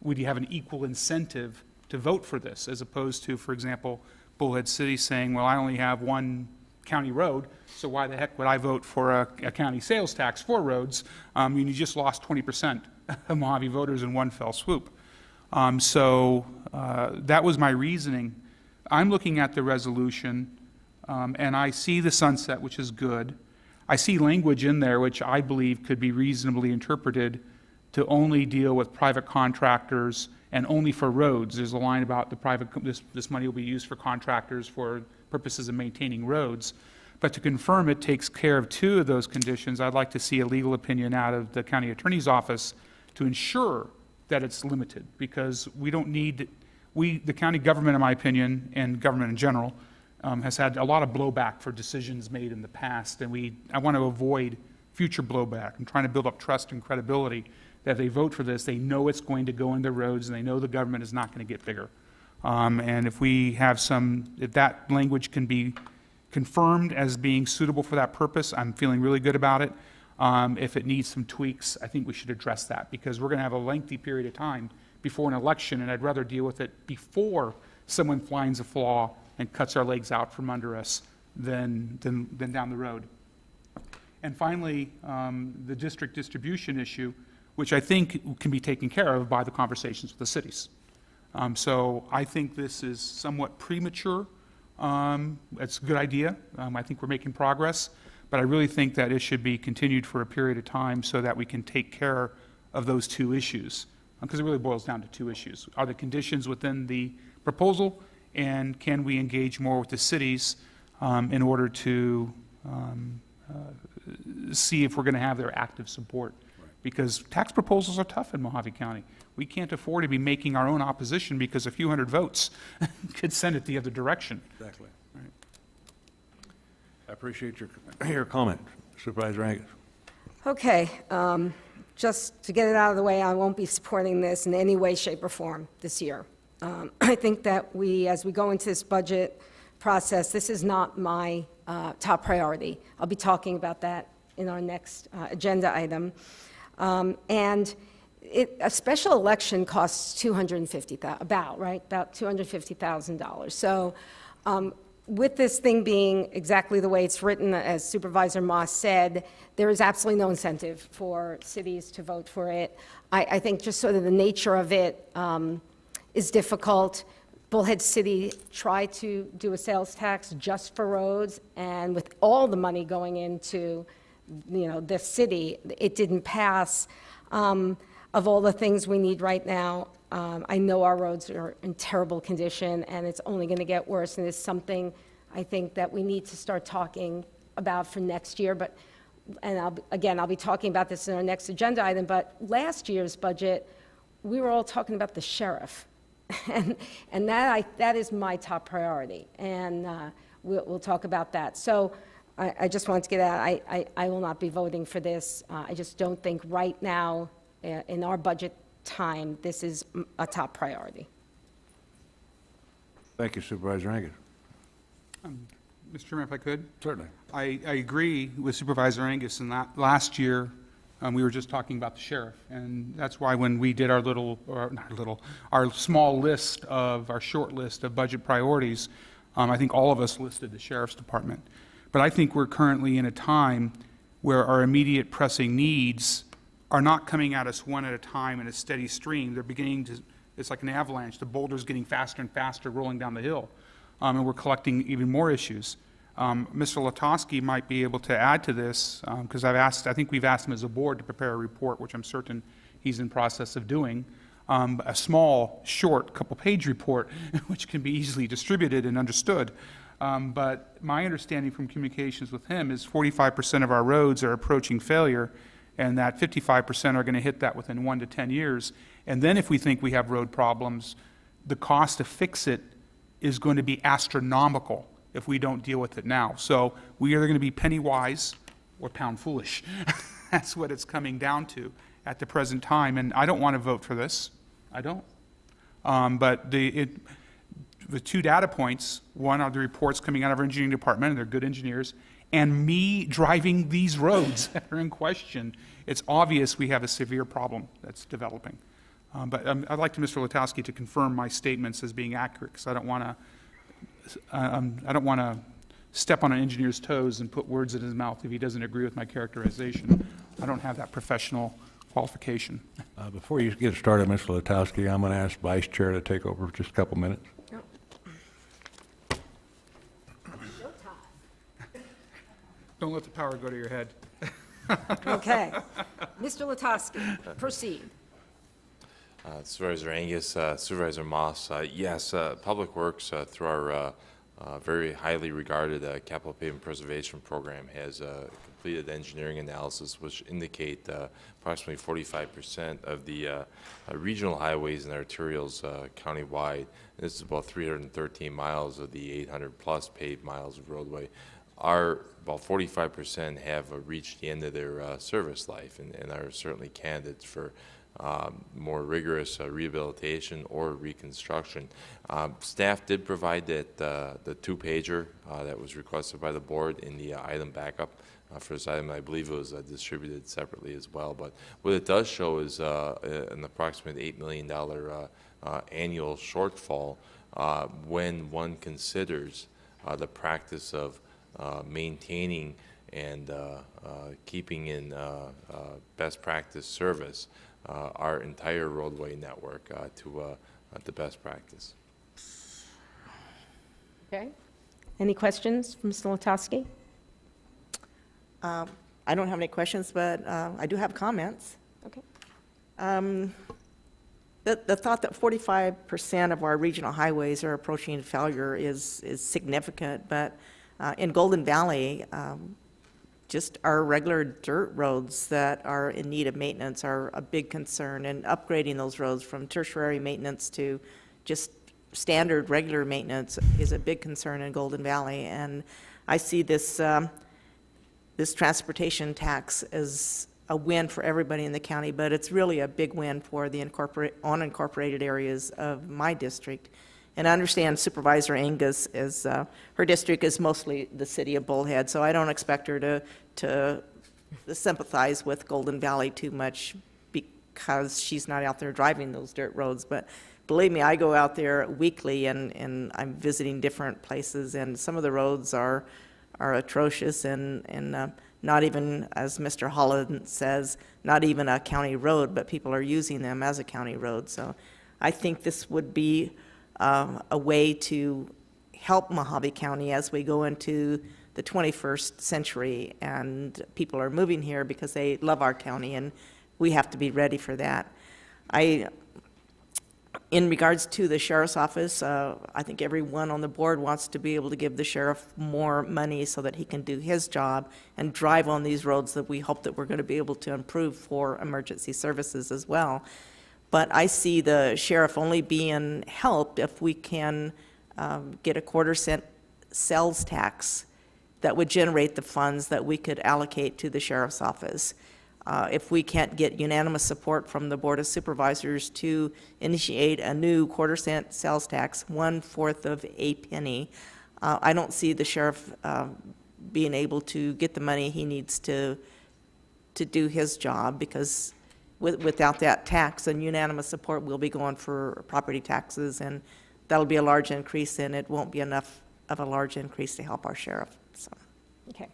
would have an equal incentive to vote for this, as opposed to, for example, Bullhead City saying, well, I only have one county road, so why the heck would I vote for a county sales tax for roads? You just lost 20% of Mohave voters in one fell swoop. So that was my reasoning. I'm looking at the resolution, and I see the sunset, which is good. I see language in there which I believe could be reasonably interpreted to only deal with private contractors and only for roads. There's a line about this money will be used for contractors for purposes of maintaining roads. But to confirm it takes care of 2 of those conditions, I'd like to see a legal opinion out of the county attorney's office to ensure that it's limited, because we don't need, the county government, in my opinion, and government in general, has had a lot of blowback for decisions made in the past, and I want to avoid future blowback. I'm trying to build up trust and credibility that if they vote for this, they know it's going to go into roads, and they know the government is not going to get bigger. And if if that language can be confirmed as being suitable for that purpose, I'm feeling really good about it. If it needs some tweaks, I think we should address that, because we're going to have a lengthy period of time before an election, and I'd rather deal with it before someone finds a flaw and cuts our legs out from under us than down the road. And finally, the district distribution issue, which I think can be taken care of by the conversations with the cities. So I think this is somewhat premature. It's a good idea. I think we're making progress, but I really think that it should be continued for a period of time so that we can take care of those 2 issues. Because it really boils down to 2 issues. Are the conditions within the proposal, and can we engage more with the cities in order to see if we're going to have their active support? Because tax proposals are tough in Mohave County. We can't afford to be making our own opposition because a few hundred votes could send it the other direction. Exactly. Right. I appreciate your comment, Supervisor Angus. Okay, just to get it out of the way, I won't be supporting this in any way, shape, or form this year. I think that as we go into this budget process, this is not my top priority. I'll be talking about that in our next agenda item. And a special election costs about $250,000. So with this thing being exactly the way it's written, as Supervisor Moss said, there is absolutely no incentive for cities to vote for it. I think just sort of the nature of it is difficult. Bullhead City tried to do a sales tax just for roads, and with all the money going into the city, it didn't pass. Of all the things we need right now, I know our roads are in terrible condition, and it's only going to get worse, and it's something I think that we need to start talking about for next year. I'll be talking about this in our next agenda item, but last year's budget we were all talking about the sheriff. And that is my top priority, and we'll talk about that. So I just wanted to get out, I will not be voting for this. I just don't think right now, in our budget time, this is a top priority. Thank you, Supervisor Angus. Mr. Chairman, if I could? Certainly. I agree with Supervisor Angus in that last year, we were just talking about the sheriff, and that's why when we did our our small list of, our short list of budget priorities, I think all of us listed the sheriff's department. But I think we're currently in a time where our immediate pressing needs are not coming at us one at a time in a steady stream. They're beginning to, it's like an avalanche. The boulder's getting faster and faster rolling down the hill, and we're collecting even more issues. Mr. Latosky might be able to add to this, because I think we've asked him as a board to prepare a report, which I'm certain he's in process of doing, a small, short, couple-page report, which can be easily distributed and understood. But my understanding from communications with him is 45% of our roads are approaching failure, and that 55% are going to hit that within 1 to 10 years. And then if we think we have road problems, the cost to fix it is going to be astronomical if we don't deal with it now. So we are going to be penny wise or pound foolish. That's what it's coming down to at the present time. And I don't want to vote for this. I don't. But the 2 data points, one are the reports coming out of our engineering department, and they're good engineers, and me driving these roads that are in question. It's obvious we have a severe problem that's developing. But I'd like to Mr. Latosky to confirm my statements as being accurate, because I don't want to step on an engineer's toes and put words in his mouth if he doesn't agree with my characterization. I don't have that professional qualification. Before you get started, Mr. Latosky, I'm going to ask Vice Chair to take over for just a couple minutes. Don't let the power go to your head. Okay. Mr. Latosky, proceed. Supervisor Angus, Supervisor Moss, yes, Public Works, through our very highly regarded capital pavement preservation program, has completed engineering analysis which indicate approximately 45% of the regional highways and arterials countywide. This is about 313 miles of the 800 plus paved miles of roadway. About 45% have reached the end of their service life and are certainly candidates for more rigorous rehabilitation or reconstruction. Staff did provide that the 2-pager that was requested by the board in the item backup for this item. I believe it was distributed separately as well. But what it does show is an approximate $8 million annual shortfall when one considers the practice of maintaining and keeping in best practice service our entire roadway network to the best practice. Okay. Any questions from Mr. Latosky? I don't have any questions, but I do have comments. Okay. The thought that 45% of our regional highways are approaching failure is significant, but in Golden Valley, just our regular dirt roads that are in need of maintenance are a big concern, and upgrading those roads from tertiary maintenance to just standard regular maintenance is a big concern in Golden Valley. And I see this this transportation tax as a win for everybody in the county, but it's really a big win for the unincorporated areas of my district. And I understand Supervisor Angus is, her district is mostly the city of Bullhead, so I don't expect her to sympathize with Golden Valley too much because she's not out there driving those dirt roads. But believe me, I go out there weekly and I'm visiting different places, and some of the roads are atrocious and not even, as Mr. Holland says, not even a county road, but people are using them as a county road. So I think this would be a way to help Mohave County as we go into the 21st century, and people are moving here because they love our county, and we have to be ready for that. In regards to the sheriff's office, I think everyone on the board wants to be able to give the sheriff more money so that he can do his job and drive on these roads that we hope that we're going to be able to improve for emergency services as well. But I see the sheriff only being helped if we can get a quarter-cent sales tax that would generate the funds that we could allocate to the sheriff's office. If we can't get unanimous support from the Board of Supervisors to initiate a new quarter-cent sales tax, 1/4 of a penny, I don't see the sheriff being able to get the money he needs to do his job, because without that tax and unanimous support, we'll be going for property taxes, and that'll be a large increase, and it won't be enough of a large increase to help our sheriff. So. Okay.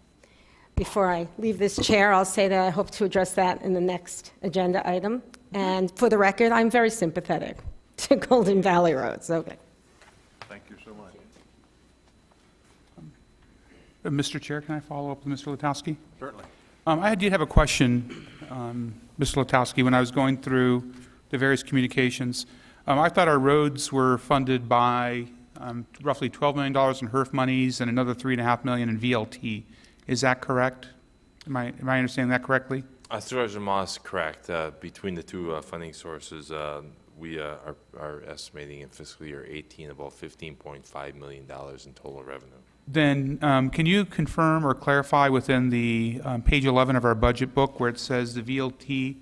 Before I leave this chair, I'll say that I hope to address that in the next agenda item. And for the record, I'm very sympathetic to Golden Valley roads. Okay. Thank you so much. Mr. Chair, can I follow up with Mr. Letowski? Certainly. I did have a question, Mr. Letowski, when I was going through the various communications. I thought our roads were funded by roughly $12 million in HERF monies and another $3.5 million in VLT. Is that correct? Am I understanding that correctly? Supervisor Moss, correct. Between the two funding sources, we are estimating in fiscal year 18 about $15.5 million in total revenue. Then can you confirm or clarify within the page 11 of our budget book where it says the VLT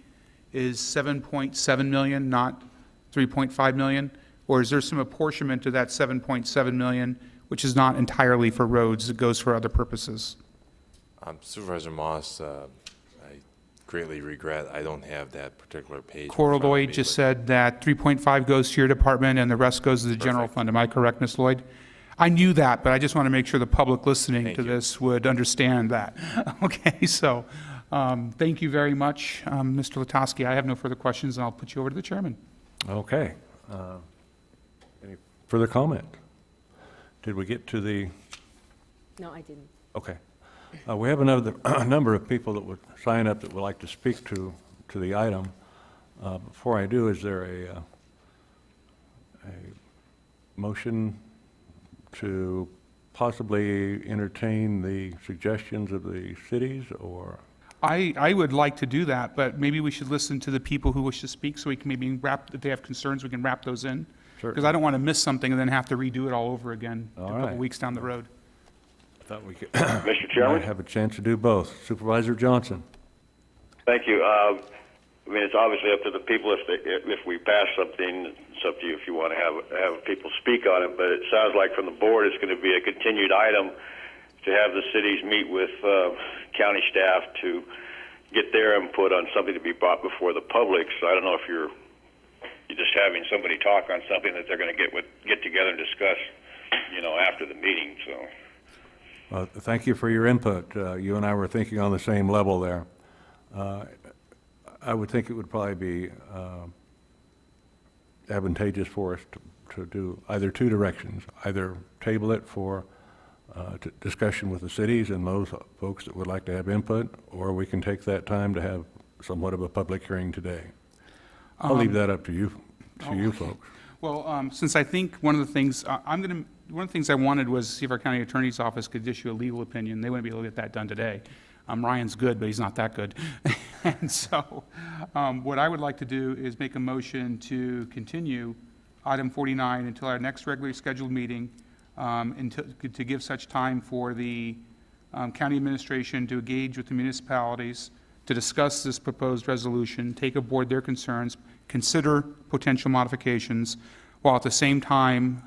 is 7.7 million, not 3.5 million? Or is there some apportionment to that 7.7 million, which is not entirely for roads, it goes for other purposes? Supervisor Moss, I greatly regret I don't have that particular page. Cora Lloyd just said that 3.5 goes to your department and the rest goes to the general fund. Am I correct, Ms. Lloyd? I knew that, but I just want to make sure the public listening to this would understand that. Okay, so thank you very much, Mr. Letowski. I have no further questions, and I'll put you over to the chairman. Okay. Any further comment? Did we get to the? No, I didn't. Okay. We have another number of people that would sign up that would like to speak to the item. Before I do, is there a motion to possibly entertain the suggestions of the cities, or? I would like to do that, but maybe we should listen to the people who wish to speak so we can maybe wrap, if they have concerns, we can wrap those in. Because I don't want to miss something and then have to redo it all over again a couple weeks down the road. I thought we could Mr. Chairman? might have a chance to do both. Supervisor Johnson. Thank you. I mean, it's obviously up to the people if we pass something. It's up to you if you want to have people speak on it. But it sounds like from the board, it's going to be a continued item to have the cities meet with county staff to get their input on something to be brought before the public. So I don't know if you're just having somebody talk on something that they're going to get together and discuss, after the meeting. So. Thank you for your input. You and I were thinking on the same level there. I would think it would probably be advantageous for us to do either two directions, either table it for discussion with the cities and those folks that would like to have input, or we can take that time to have somewhat of a public hearing today. I'll leave that up to you, you folks. Well, since I think one of the things one of the things I wanted was see if our county attorney's office could issue a legal opinion. They wouldn't be able to get that done today. Ryan's good, but he's not that good. And so what I would like to do is make a motion to continue item 49 until our next regularly scheduled meeting, to give such time for the county administration to engage with the municipalities to discuss this proposed resolution, take aboard their concerns, consider potential modifications, while at the same time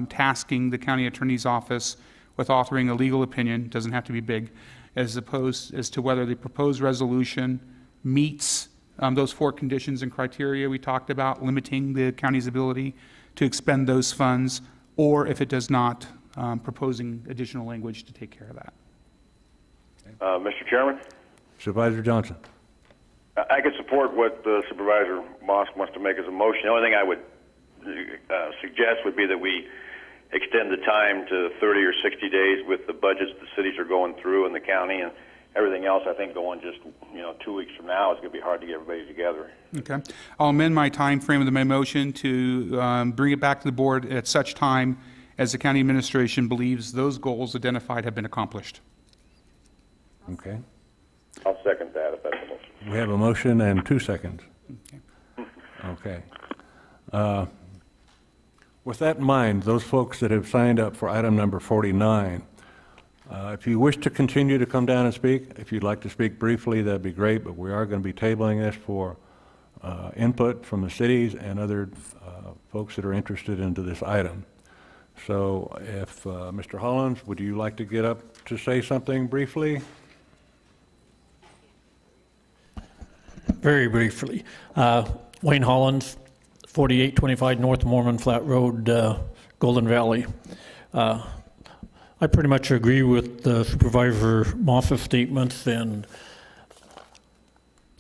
tasking the county attorney's office with authoring a legal opinion, doesn't have to be big, as to whether the proposed resolution meets those 4 conditions and criteria we talked about, limiting the county's ability to expend those funds, or if it does not, proposing additional language to take care of that. Mr. Chairman? Supervisor Johnson. I could support what Supervisor Moss wants to make as a motion. The only thing I would suggest would be that we extend the time to 30 or 60 days with the budgets the cities are going through in the county, and everything else, I think, going just 2 weeks from now, it's going to be hard to get everybody together. Okay. I'll amend my time frame of my motion to bring it back to the board at such time as the county administration believes those goals identified have been accomplished. Okay. I'll second that if that's the motion. We have a motion and 2 seconds. Okay. With that in mind, those folks that have signed up for item number 49, if you wish to continue to come down and speak, if you'd like to speak briefly, that'd be great, but we are going to be tabling this for input from the cities and other folks that are interested into this item. So if Mr. Hollins, would you like to get up to say something briefly? Very briefly. Wayne Hollins, 4825 North Mormon Flat Road, Golden Valley. I pretty much agree with Supervisor Moss's statements, and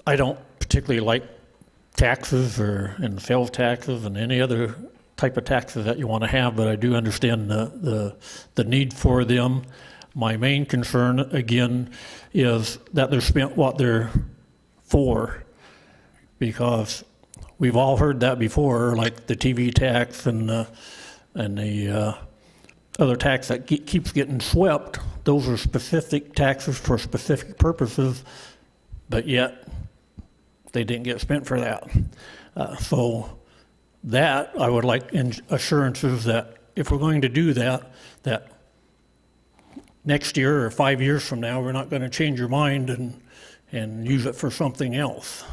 I don't particularly like taxes and sales taxes and any other type of taxes that you want to have, but I do understand the need for them. My main concern, again, is that they're spent what they're for, because we've all heard that before, like the TV tax and the other tax that keeps getting swept. Those are specific taxes for specific purposes, but yet they didn't get spent for that. So that I would like assurances that if we're going to do that, that next year or 5 years from now, we're not going to change your mind and use it for something else.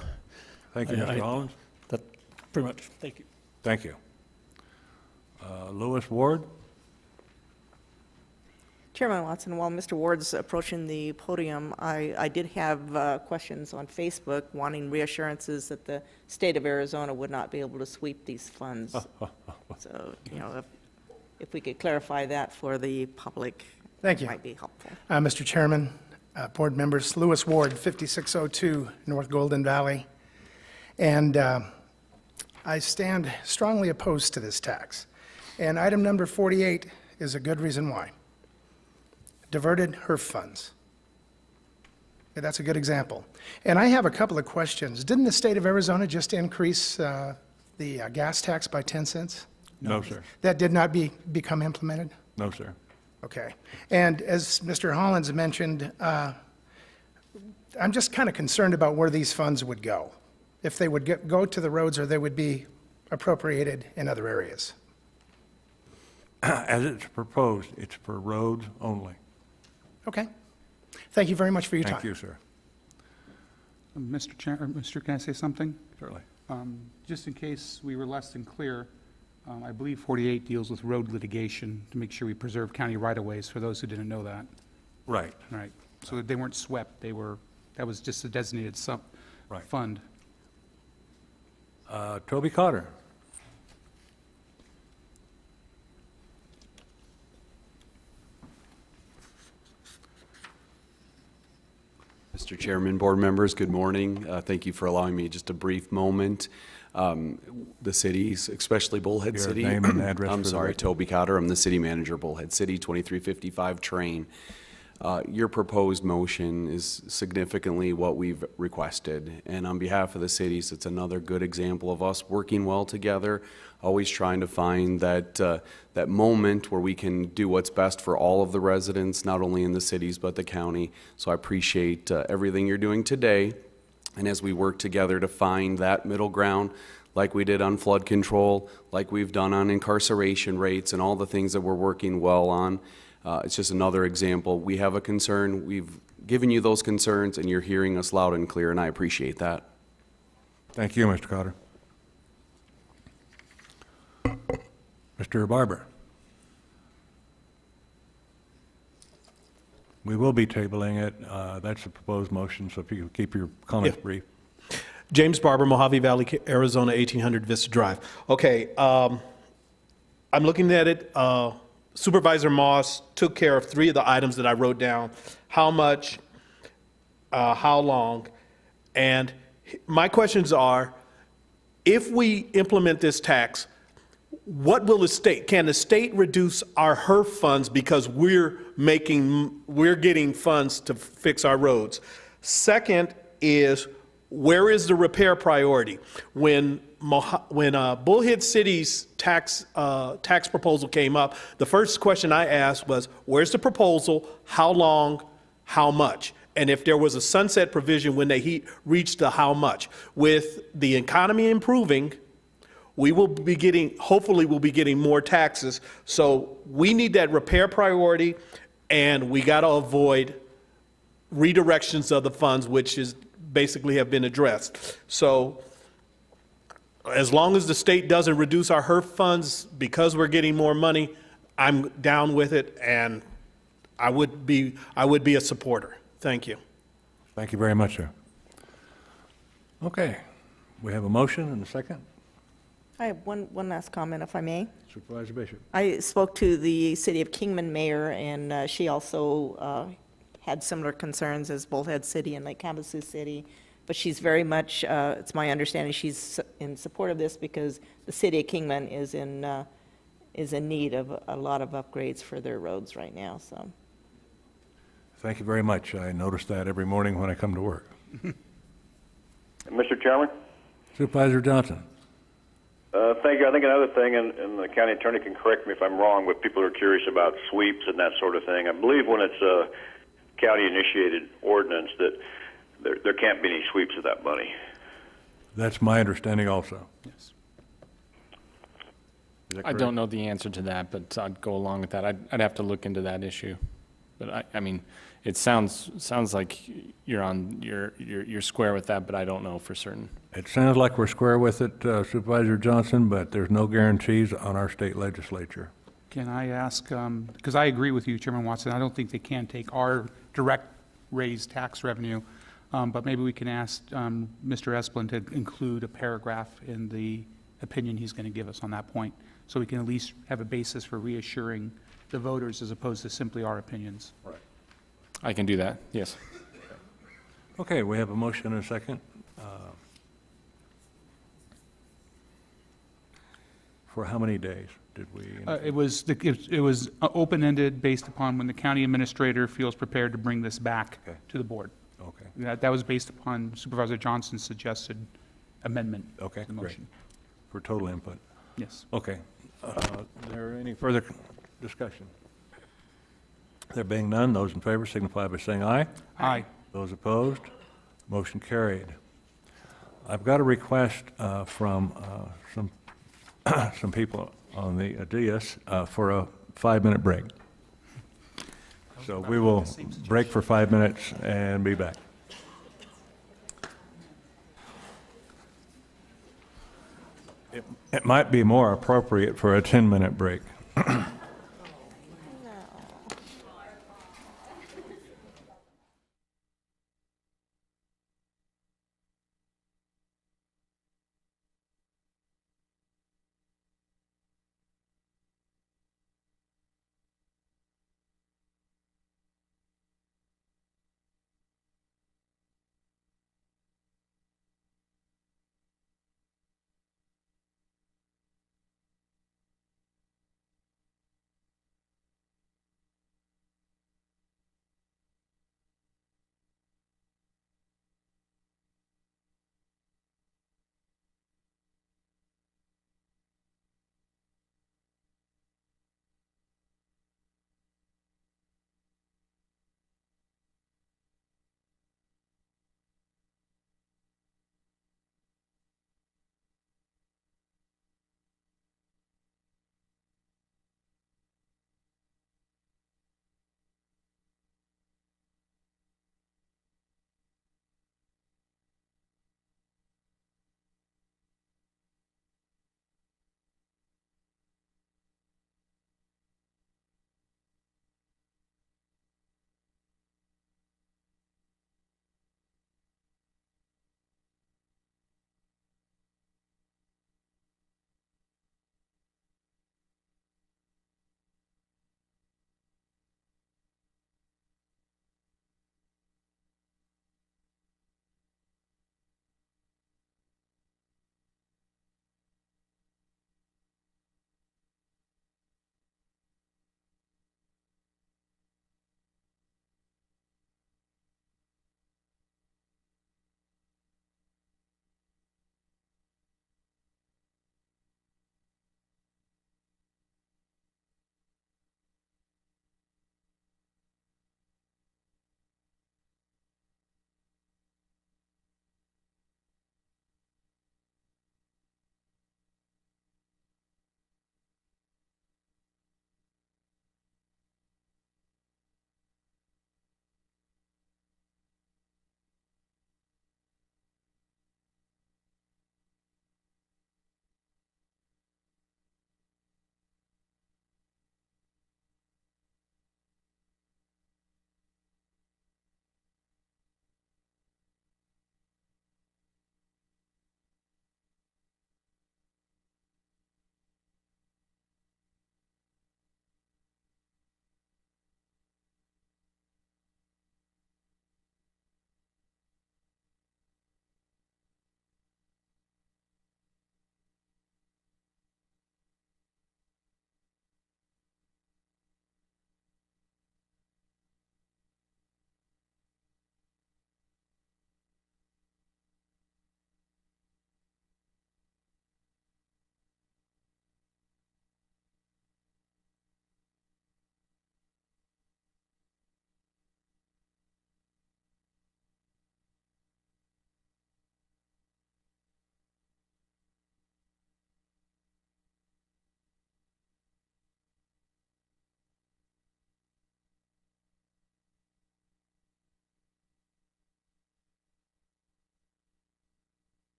Thank you, Mr. Hollins. That's pretty much. Thank you. Thank you. Lewis Ward? Chairman Watson, while Mr. Ward's approaching the podium, I did have questions on Facebook wanting reassurances that the state of Arizona would not be able to sweep these funds. So, you know, if we could clarify that for the public, Thank you. might be helpful. Mr. Chairman, board members, Lewis Ward, 5602 North Golden Valley. And I stand strongly opposed to this tax. And item number 48 is a good reason why. Diverted HERF funds. Yeah, that's a good example. And I have a couple of questions. Didn't the state of Arizona just increase the gas tax by 10 cents? No, sir. That did not become implemented? No, sir. Okay. And as Mr. Hollins mentioned, I'm just kind of concerned about where these funds would go. If they would go to the roads or they would be appropriated in other areas. As it's proposed, it's for roads only. Okay. Thank you very much for your time. Thank you, sir. Mr. Chair, can I say something? Certainly. Just in case we were less than clear, I believe 48 deals with road litigation to make sure we preserve county right-of-ways for those who didn't know that. Right. Right. So that they weren't swept. That was just a designated fund. Toby Cotter. Mr. Chairman, board members, good morning. Thank you for allowing me just a brief moment. The cities, especially Bullhead Your City. name and address I'm for the sorry, record. Toby Cotter. I'm the city manager, Bullhead City, 2355 Train. Your proposed motion is significantly what we've requested. And on behalf of the cities, it's another good example of us working well together, always trying to find that moment where we can do what's best for all of the residents, not only in the cities but the county. So I appreciate everything you're doing today. And as we work together to find that middle ground, like we did on flood control, like we've done on incarceration rates and all the things that we're working well on, it's just another example. We have a concern. We've given you those concerns, and you're hearing us loud and clear, and I appreciate that. Thank you, Mr. Cotter. Mr. Barber. We will be tabling it. That's the proposed motion, so if you could keep your comments brief. James Barber, Mohave Valley, Arizona, 1800 Vista Drive. Okay, I'm looking at it. Supervisor Moss took care of 3 of the items that I wrote down. How much, how long, and my questions are, if we implement this tax, what will can the state reduce our HERF funds because we're getting funds to fix our roads? Second is, where is the repair priority? When Bullhead City's tax proposal came up, the first question I asked was, where's the proposal, how long, how much? And if there was a sunset provision when they reached the how much. With the economy improving, we will be getting, hopefully we'll be getting more taxes. So we need that repair priority, and we got to avoid redirections of the funds, which is basically have been addressed. So as long as the state doesn't reduce our HERF funds because we're getting more money, I'm down with it, and I would be a supporter. Thank you. Thank you very much, sir. Okay, we have a motion and a second. I have one last comment, if I may. Supervisor Bishop. I spoke to the City of Kingman mayor, and she also had similar concerns as Bullhead City and Lake Havasu City. But she's very much, it's my understanding, she's in support of this because the City of Kingman is in need of a lot of upgrades for their roads right now, so. Thank you very much. I notice that every morning when I come to work. Mr. Chairman? Supervisor Johnson. Thank you. I think another thing, and the county attorney can correct me if I'm wrong, but people are curious about sweeps and that sort of thing. I believe when it's a county-initiated ordinance that there can't be any sweeps of that money. That's my understanding also. Yes. Is that I correct? don't know the answer to that, but I'd go along with that. I'd have to look into that issue. But I mean, it sounds like you're square with that, but I don't know for certain. It sounds like we're square with it, Supervisor Johnson, but there's no guarantees on our state legislature. Can I ask, because I agree with you, Chairman Watson, I don't think they can take our direct raised tax revenue, but maybe we can ask Mr. Esplin to include a paragraph in the opinion he's going to give us on that point, so we can at least have a basis for reassuring the voters as opposed to simply our opinions. Right. I can do that, yes. Okay, we have a motion and a second. For how many days did we? It was open-ended based upon when the county administrator feels prepared to bring this back to the board. Okay. That was based upon Supervisor Johnson's suggested amendment Okay, to the great. motion. For total input. Yes. Okay. There any further discussion? There being none, those in favor signify by saying aye. Aye. Those opposed, motion carried. I've got a request from some people on the dais for a 5-minute break. So we will break for 5 minutes and be back. It might be more appropriate for a 10-minute break.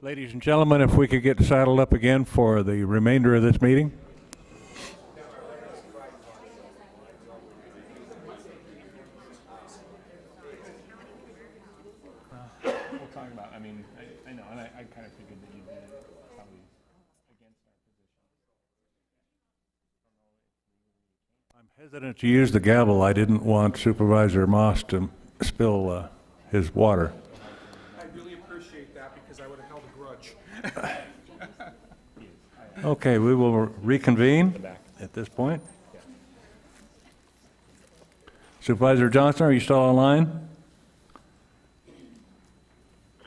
Ladies and gentlemen, if we could get saddled up again for the remainder of this meeting. We'll talk about, I mean, I know, and I kind of figured that you'd be probably against our position. I'm hesitant to use the gavel. I didn't want Supervisor Moss to spill his water. I really appreciate that because I would have held a grudge. Okay, we will reconvene at this point. Supervisor Johnson, are you still online?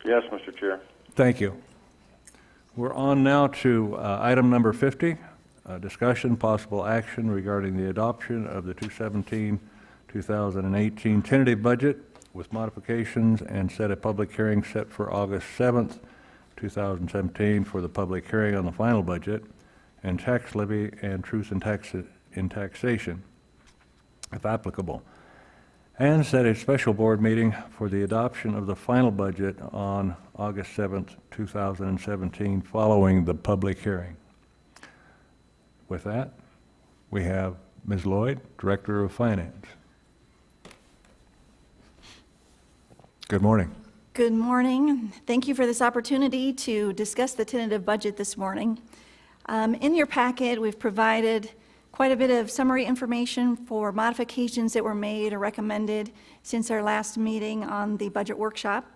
Yes, Mr. Chair. Thank you. We're on now to item number 50, discussion, possible action regarding the adoption of the 2017-2018 tentative budget with modifications and set a public hearing set for August 7th, 2017 for the public hearing on the final budget and tax levy and truth in taxation, if applicable, and set a special board meeting for the adoption of the final budget on August 7th, 2017, following the public hearing. With that, we have Ms. Lloyd, Director of Finance. Good morning. Good morning. Thank you for this opportunity to discuss the tentative budget this morning. In your packet, we've provided quite a bit of summary information for modifications that were made or recommended since our last meeting on the budget workshop.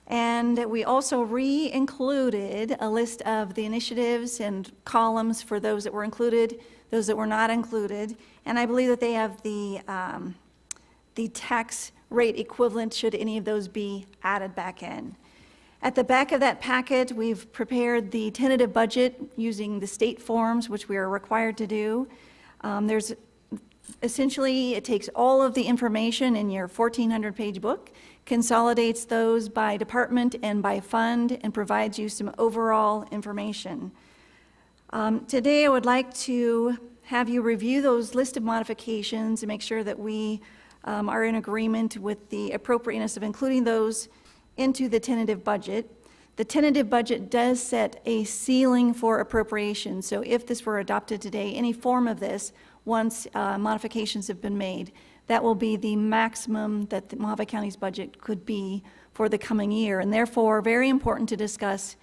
And we also re-included a list of the initiatives and columns for those that were included, those that were not included. And I believe that they have the tax rate equivalent should any of those be added back in. At the back of that packet, we've prepared the tentative budget using the state forms, which we are required to do. There's essentially, it takes all of the information in your 1,400-page book, consolidates those by department and by fund, and provides you some overall information. Today, I would like to have you review those list of modifications and make sure that we are in agreement with the appropriateness of including those into the tentative budget. The tentative budget does set a ceiling for appropriation, so if this were adopted today, any form of this, once modifications have been made, that will be the maximum that the Mohave County's budget could be for the coming year, and therefore very important to discuss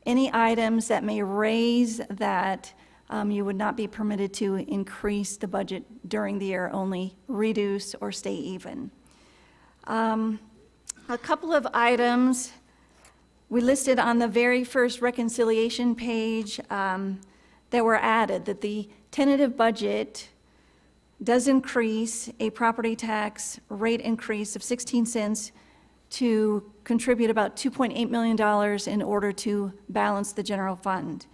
any items that may raise that. You would not be permitted to increase the budget during the year, only reduce or stay even. A couple of items we listed on the very first reconciliation page that were added, that the tentative budget does increase a property tax rate increase of 16 cents to contribute about $2.8 million in order to balance the general fund.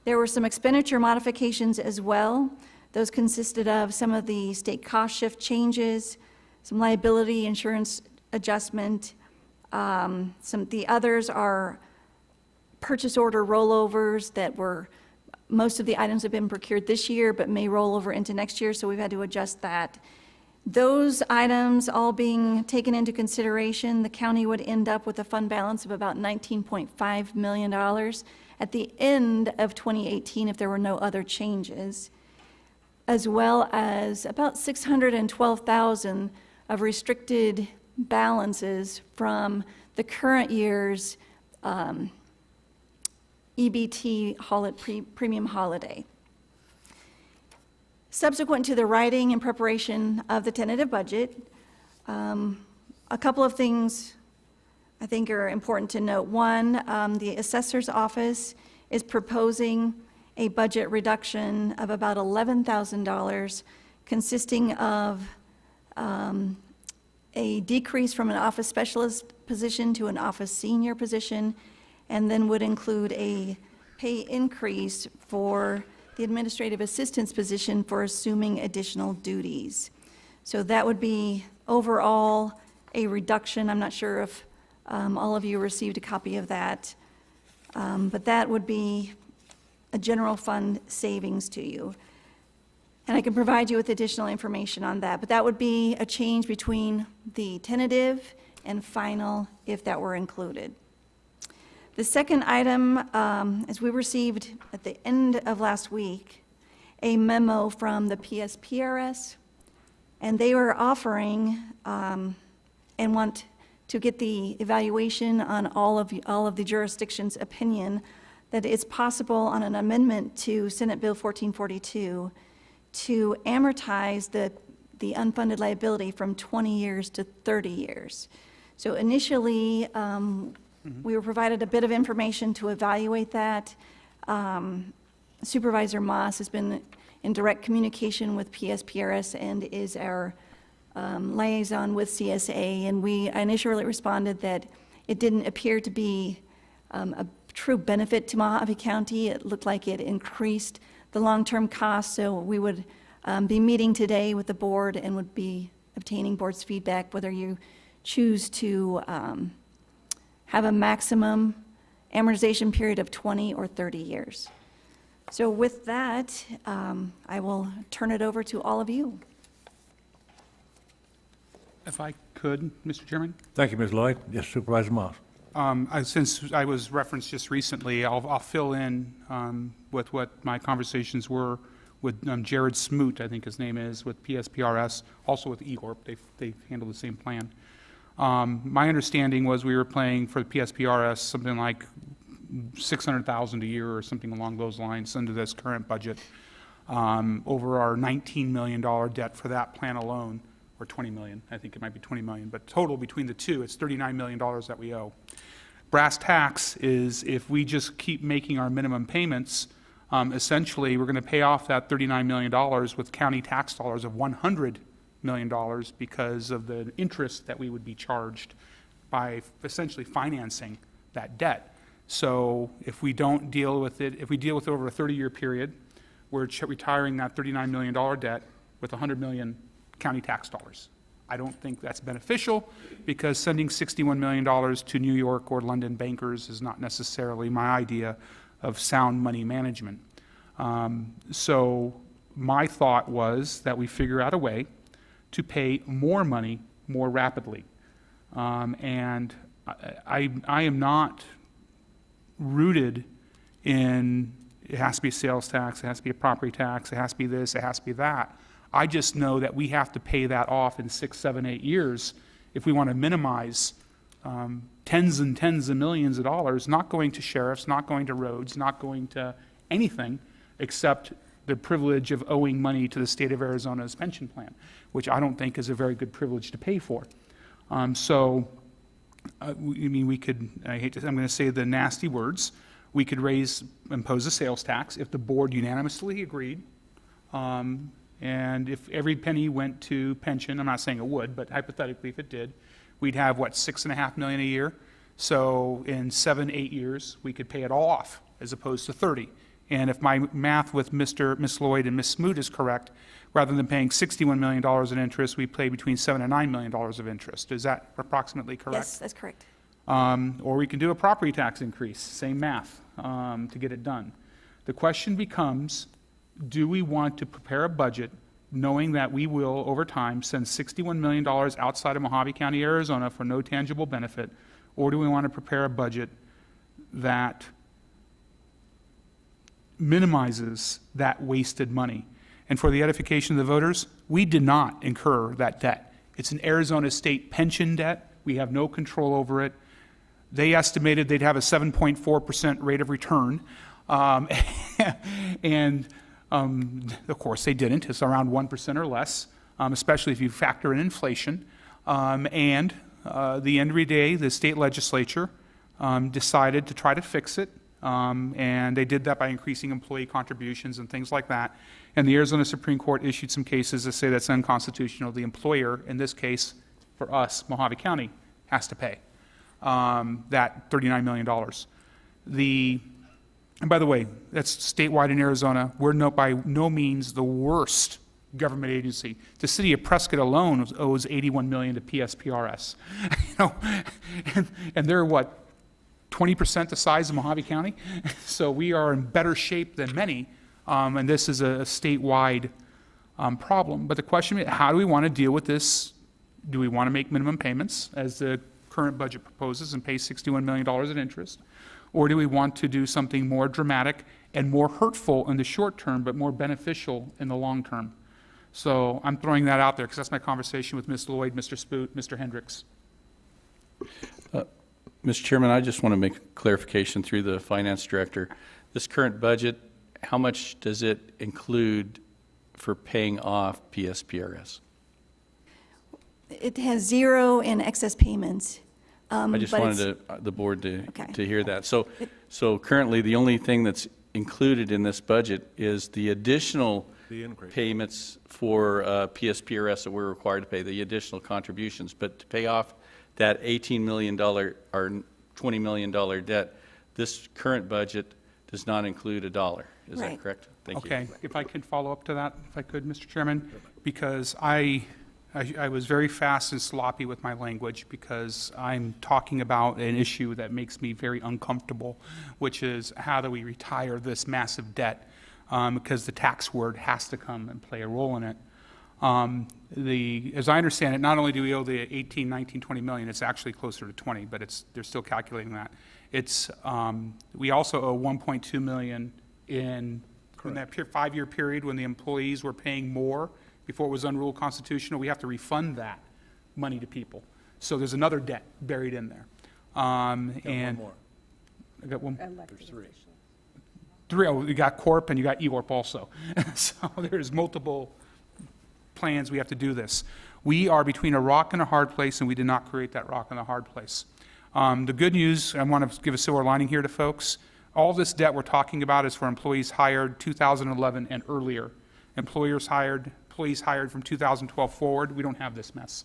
There were some expenditure modifications as well. Those consisted of some of the state cost shift changes, some liability insurance adjustment. The others are purchase order rollovers that were, most of the items have been procured this year but may roll over into next year, so we've had to adjust that. Those items all being taken into consideration, the county would end up with a fund balance of about $19.5 million at the end of 2018 if there were no other changes, as well as about $612,000 of restricted balances from the current year's EBT premium holiday. Subsequent to the writing and preparation of the tentative budget, a couple of things I think are important to note. One, the assessor's office is proposing a budget reduction of about $11,000, consisting of a decrease from an office specialist position to an office senior position, and then would include a pay increase for the administrative assistant's position for assuming additional duties. So that would be overall a reduction. I'm not sure if all of you received a copy of that, but that would be a general fund savings to you. And I can provide you with additional information on that, but that would be a change between the tentative and final if that were included. The second item is we received at the end of last week a memo from the PSPRS, and they were offering and want to get the evaluation on all of the jurisdiction's opinion that it's possible on an amendment to Senate Bill 1442 to amortize the unfunded liability from 20 years to 30 years. So initially, we were provided a bit of information to evaluate that. Supervisor Moss has been in direct communication with PSPRS and is our liaison with CSA, and we initially responded that it didn't appear to be a true benefit to Mohave County. It looked like it increased the long-term costs, so we would be meeting today with the board and would be obtaining board's feedback whether you choose to have a maximum amortization period of 20 or 30 years. So with that, I will turn it over to all of you. If I could, Mr. Chairman? Thank you, Ms. Lloyd. Yes, Supervisor Moss. Since I was referenced just recently, I'll fill in with what my conversations were with Jared Smoot, I think his name is, with PSPRS, also with EGORP. They handle the same plan. My understanding was we were paying for the PSPRS something like $600,000 a year or something along those lines under this current budget over our $19 million debt for that plan alone, or $20 million. I think it might be $20 million, but total between the two, it's $39 million that we owe. Brass tacks is if we just keep making our minimum payments, essentially we're going to pay off that $39 million with county tax dollars of $100 million because of the interest that we would be charged by essentially financing that debt. So if we don't deal with it, if we deal with it over a 30-year period, we're retiring that $39 million debt with $100 million county tax dollars. I don't think that's beneficial because sending $61 million to New York or London bankers is not necessarily my idea of sound money management. So my thought was that we figure out a way to pay more money more rapidly. And I am not rooted in it has to be a sales tax, it has to be a property tax, it has to be this, it has to be that. I just know that we have to pay that off in 6, 7, 8 years if we want to minimize tens and tens of millions of dollars, not going to sheriffs, not going to roads, not going to anything except the privilege of owing money to the state of Arizona's pension plan, which I don't think is a very good privilege to pay for. I mean, we could, I'm going to say the nasty words, we could impose a sales tax if the board unanimously agreed. And if every penny went to pension, I'm not saying it would, but hypothetically if it did, we'd have, what, $6.5 million a year? So in 7, 8 years, we could pay it all off as opposed to 30. And if my math with Ms. Lloyd and Ms. Smoot is correct, rather than paying $61 million in interest, we pay between $7 and $9 million of interest. Is that approximately correct? Yes, that's correct. Or we can do a property tax increase, same math, to get it done. The question becomes, do we want to prepare a budget knowing that we will, over time, send $61 million outside of Mohave County, Arizona for no tangible benefit, or do we want to prepare a budget that minimizes that wasted money? And for the edification of the voters, we did not incur that debt. It's an Arizona state pension debt. We have no control over it. They estimated they'd have a 7.4% rate of return. And of course, they didn't. It's around 1% or less, especially if you factor in inflation. The end of the day, the state legislature decided to try to fix it. And they did that by increasing employee contributions and things like that. And the Arizona Supreme Court issued some cases that say that's unconstitutional. The employer, in this case, for us, Mohave County, has to pay that $39 million. And by the way, that's statewide in Arizona. We're by no means the worst government agency. The city of Prescott alone owes $81 million to PSPRS. And they're what, 20% the size of Mohave County? So we are in better shape than many, and this is a statewide problem. But the question is, how do we want to deal with this? Do we want to make minimum payments, as the current budget proposes, and pay $61 million in interest? Or do we want to do something more dramatic and more hurtful in the short term, but more beneficial in the long term? So I'm throwing that out there because that's my conversation with Ms. Lloyd, Mr. Spoot, Mr. Hendricks. Mr. Chairman, I just want to make a clarification through the finance director. This current budget, how much does it include for paying off PSPRS? It has 0 in excess payments. I just but wanted the board to hear that. So currently, the only thing that's included in this budget is the additional payments for PSPRS that we're required to pay, the additional contributions. But to pay off that $18 million or $20 million debt, this current budget does not include a dollar. Is that correct? Thank you. Okay, if I could follow up to that, if I could, Mr. Chairman, because I was very fast and sloppy with my language because I'm talking about an issue that makes me very uncomfortable, which is how do we retire this massive debt, because the tax word has to come and play a role in it. As I understand it, not only do we owe the 18, 19, 20 million, it's actually closer to 20, but they're still calculating that. We also owe 1.2 million in that 5-year period when the employees were paying more before it was unruled constitutional. We have to refund that money to people. So there's another debt buried in there. And one more. I got one. There's 3. 3. Oh, you got Corp and you got EORP also. So there's multiple plans we have to do this. We are between a rock and a hard place, and we did not create that rock and a hard place. The good news, I want to give a silver lining here to folks. All this debt we're talking about is for employees hired 2011 and earlier. Employees hired from 2012 forward. We don't have this mess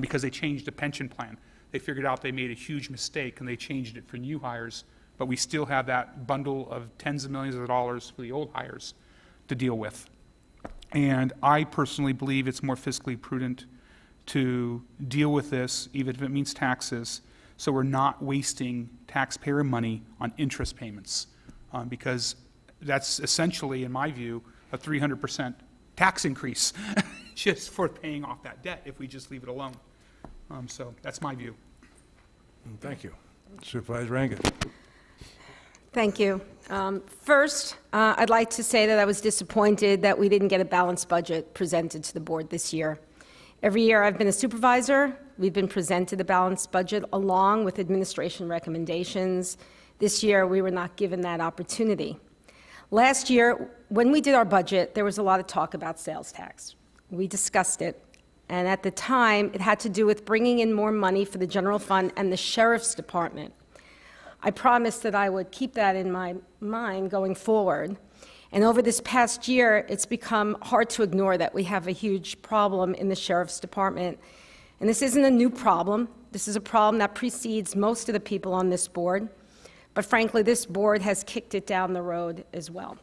because they changed the pension plan. They figured out they made a huge mistake and they changed it for new hires, but we still have that bundle of tens of millions of dollars for the old hires to deal with. And I personally believe it's more fiscally prudent to deal with this, even if it means taxes, so we're not wasting taxpayer money on interest payments, because that's essentially, in my view, a 300% tax increase just for paying off that debt if we just leave it alone. So that's my view. Thank you. Supervisor Angus. Thank you. First, I'd like to say that I was disappointed that we didn't get a balanced budget presented to the board this year. Every year I've been a supervisor, we've been presented a balanced budget along with administration recommendations. This year, we were not given that opportunity. Last year, when we did our budget, there was a lot of talk about sales tax. We discussed it, and at the time, it had to do with bringing in more money for the general fund and the sheriff's department. I promised that I would keep that in my mind going forward. And over this past year, it's become hard to ignore that we have a huge problem in the sheriff's department. And this isn't a new problem. This is a problem that precedes most of the people on this board. But frankly, this board has kicked it down the road as well.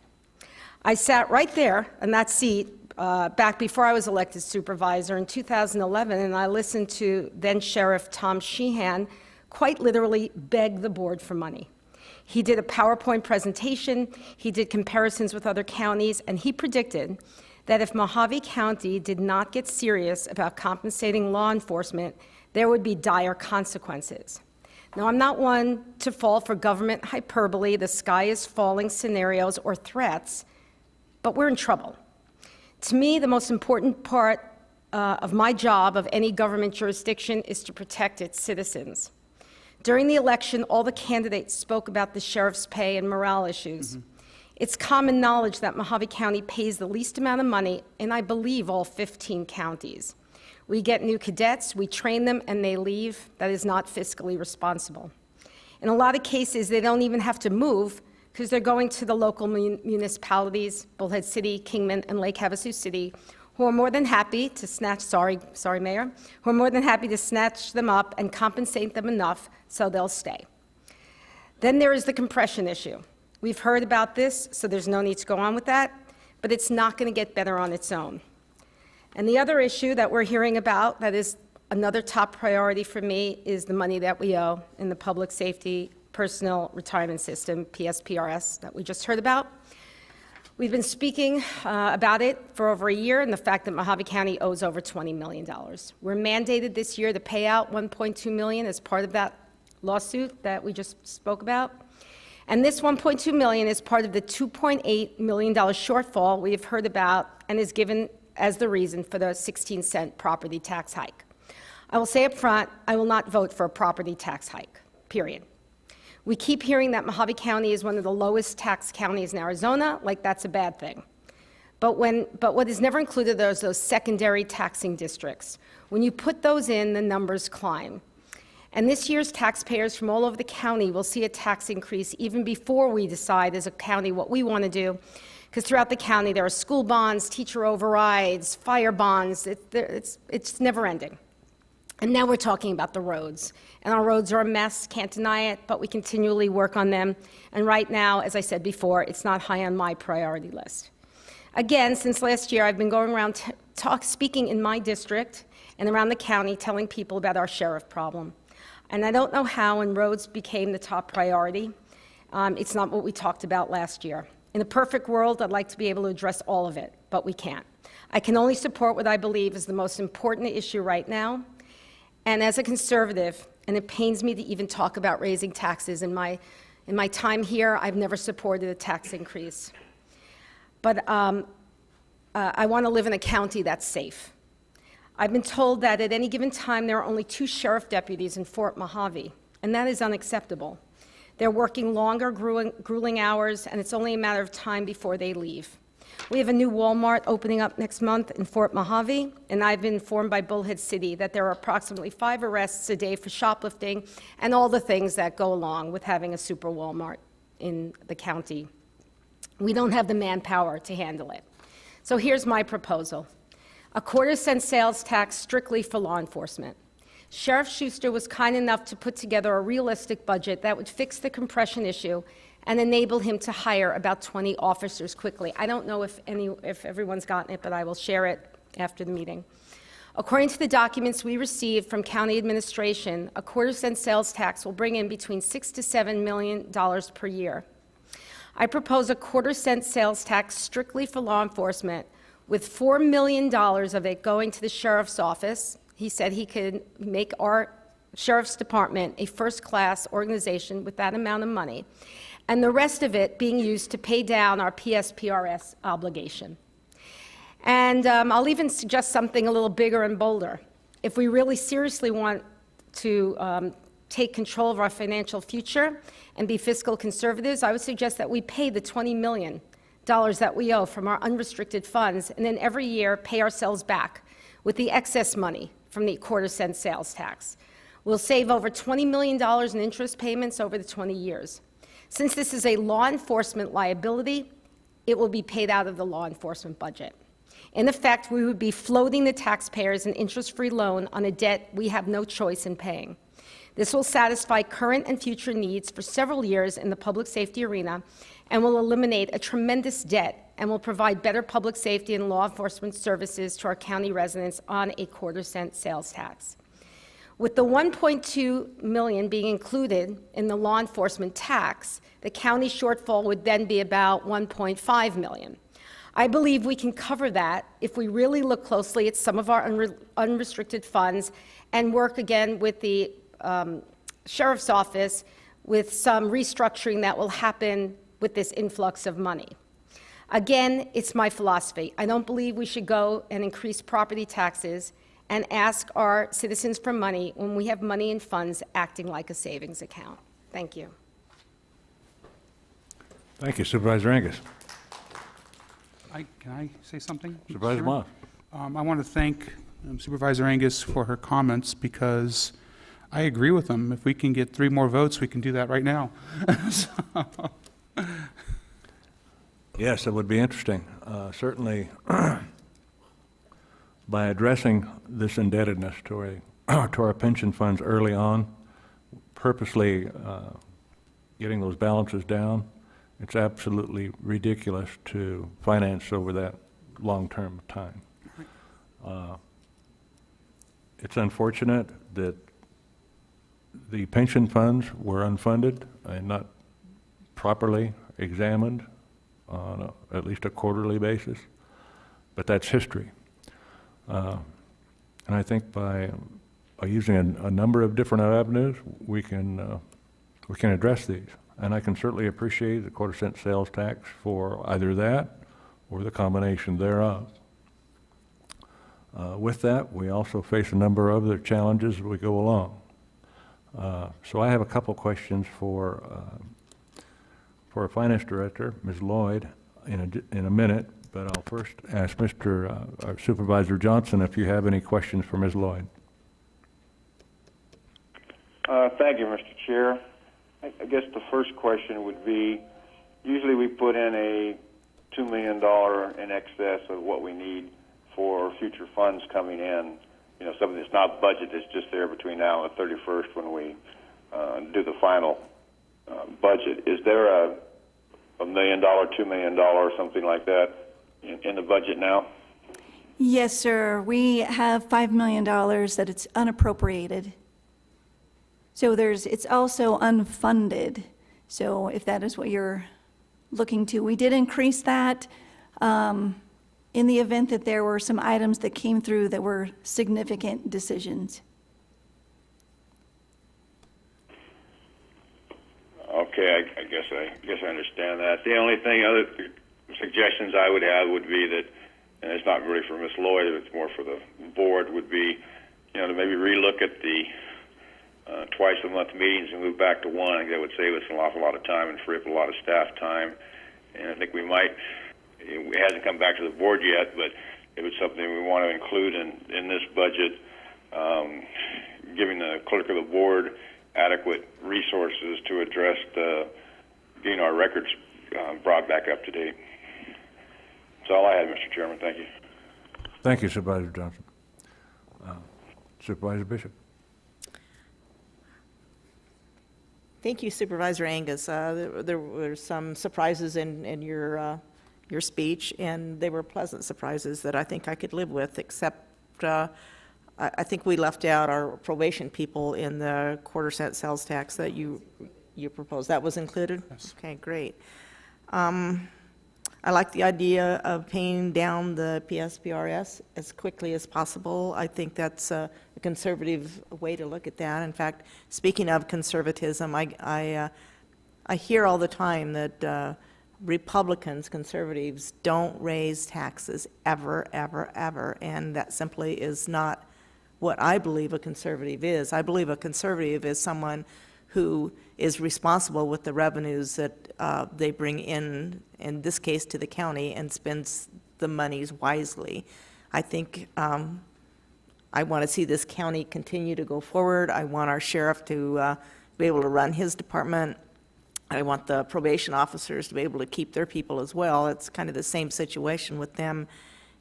I sat right there in that seat back before I was elected supervisor in 2011, and I listened to then Sheriff Tom Sheehan quite literally beg the board for money. He did a PowerPoint presentation, he did comparisons with other counties, and he predicted that if Mohave County did not get serious about compensating law enforcement, there would be dire consequences. Now, I'm not one to fall for government hyperbole, the sky is falling scenarios or threats, but we're in trouble. To me, the most important part of my job of any government jurisdiction is to protect its citizens. During the election, all the candidates spoke about the sheriff's pay and morale issues. It's common knowledge that Mohave County pays the least amount of money in, I believe, all 15 counties. We get new cadets, we train them, and they leave. That is not fiscally responsible. In a lot of cases, they don't even have to move because they're going to the local municipalities, Bullhead City, Kingman, and Lake Havasu City, who are more than happy to snatch, Mayor, who are more than happy to snatch them up and compensate them enough so they'll stay. Then there is the compression issue. We've heard about this, so there's no need to go on with that, but it's not going to get better on its own. And the other issue that we're hearing about that is another top priority for me is the money that we owe in the Public Safety Personnel Retirement System, PSPRS, that we just heard about. We've been speaking about it for over a year and the fact that Mohave County owes over $20 million. We're mandated this year to pay out $1.2 million as part of that lawsuit that we just spoke about. And this $1.2 million is part of the $2.8 million shortfall we have heard about and is given as the reason for the 16-cent property tax hike. I will say up front, I will not vote for a property tax hike, period. We keep hearing that Mohave County is one of the lowest tax counties in Arizona, like that's a bad thing. But what is never included are those secondary taxing districts. When you put those in, the numbers climb. And this year's taxpayers from all over the county will see a tax increase even before we decide as a county what we want to do, because throughout the county there are school bonds, teacher overrides, fire bonds. It's never ending. And now we're talking about the roads. And our roads are a mess, can't deny it, but we continually work on them. And right now, as I said before, it's not high on my priority list. Again, since last year, I've been going around speaking in my district and around the county, telling people about our sheriff problem. And I don't know how when roads became the top priority. It's not what we talked about last year. In a perfect world, I'd like to be able to address all of it, but we can't. I can only support what I believe is the most important issue right now. And as a conservative, and it pains me to even talk about raising taxes, in my time here, I've never supported a tax increase. But I want to live in a county that's safe. I've been told that at any given time there are only 2 sheriff deputies in Fort Mohave, and that is unacceptable. They're working longer, grueling hours, and it's only a matter of time before they leave. We have a new Walmart opening up next month in Fort Mohave, and I've been informed by Bullhead City that there are approximately 5 arrests a day for shoplifting and all the things that go along with having a super Walmart in the county. We don't have the manpower to handle it. So here's my proposal. A 1/4-cent sales tax strictly for law enforcement. Sheriff Schuster was kind enough to put together a realistic budget that would fix the compression issue and enable him to hire about 20 officers quickly. I don't know if everyone's gotten it, but I will share it after the meeting. According to the documents we received from county administration, a 1/4-cent sales tax will bring in between $6 to $7 million per year. I propose a 1/4-cent sales tax strictly for law enforcement, with $4 million of it going to the sheriff's office. He said he could make our sheriff's department a first-class organization with that amount of money, and the rest of it being used to pay down our PSPRS obligation. And I'll even suggest something a little bigger and bolder. If we really seriously want to take control of our financial future and be fiscal conservatives, I would suggest that we pay the $20 million that we owe from our unrestricted funds, and then every year pay ourselves back with the excess money from the 1/4-cent sales tax. We'll save over $20 million in interest payments over the 20 years. Since this is a law enforcement liability, it will be paid out of the law enforcement budget. In effect, we would be floating the taxpayers an interest-free loan on a debt we have no choice in paying. This will satisfy current and future needs for several years in the public safety arena and will eliminate a tremendous debt and will provide better public safety and law enforcement services to our county residents on a 1/4-cent sales tax. With the $1.2 million being included in the law enforcement tax, the county shortfall would then be about $1.5 million. I believe we can cover that if we really look closely at some of our unrestricted funds and work again with the sheriff's office with some restructuring that will happen with this influx of money. Again, it's my philosophy. I don't believe we should go and increase property taxes and ask our citizens for money when we have money in funds acting like a savings account. Thank you. Thank you, Supervisor Angus. Can I say something? Supervisor Moss. I want to thank Supervisor Angus for her comments, because I agree with them. If we can get 3 more votes, we can do that right now. Yes, it would be interesting. Certainly, by addressing this indebtedness to our pension funds early on, purposely getting those balances down, it's absolutely ridiculous to finance over that long-term time. It's unfortunate that the pension funds were unfunded and not properly examined on at least a quarterly basis, but that's history. And I think by using a number of different avenues, we can address these. And I can certainly appreciate the quarter-cent sales tax for either that or the combination thereof. With that, we also face a number of other challenges as we go along. So I have a couple questions for our Finance Director, Ms. Lloyd, in a minute, but I'll first ask our Supervisor Johnson if you have any questions for Ms. Lloyd. Thank you, Mr. Chair. I guess the first question would be, usually we put in a $2 million in excess of what we need for future funds coming in. You know, something that's not budgeted, it's just there between now and the 31st when we do the final budget. Is there a $1 million, $2 million, something like that in the budget now? Yes, sir. We have $5 million that it's unappropriated. So it's also unfunded. So if that is what you're looking to, we did increase that in the event that there were some items that came through that were significant decisions. Okay, I guess I understand that. The only other suggestions I would have would be that, and it's not really for Ms. Lloyd, it's more for the board, would be, to maybe relook at the twice-a-month meetings and move back to one. I think that would save us an awful lot of time and free up a lot of staff time. And I think we might, it hasn't come back to the board yet, but it was something we want to include in this budget, giving the clerk of the board adequate resources to address getting our records brought back up to date. That's all I had, Mr. Chairman. Thank you. Thank you, Supervisor Johnson. Supervisor Bishop. Thank you, Supervisor Angus. There were some surprises in your speech, and they were pleasant surprises that I think I could live with, except I think we left out our probation people in the quarter-cent sales tax that you proposed. That was included? Yes. Okay, great. I like the idea of paying down the PSPRS as quickly as possible. I think that's a conservative way to look at that. In fact, speaking of conservatism, I hear all the time that Republicans, conservatives, don't raise taxes ever, ever, ever, and that simply is not what I believe a conservative is. I believe a conservative is someone who is responsible with the revenues that they bring in this case to the county, and spends the monies wisely. I think I want to see this county continue to go forward. I want our sheriff to be able to run his department. I want the probation officers to be able to keep their people as well. It's kind of the same situation with them.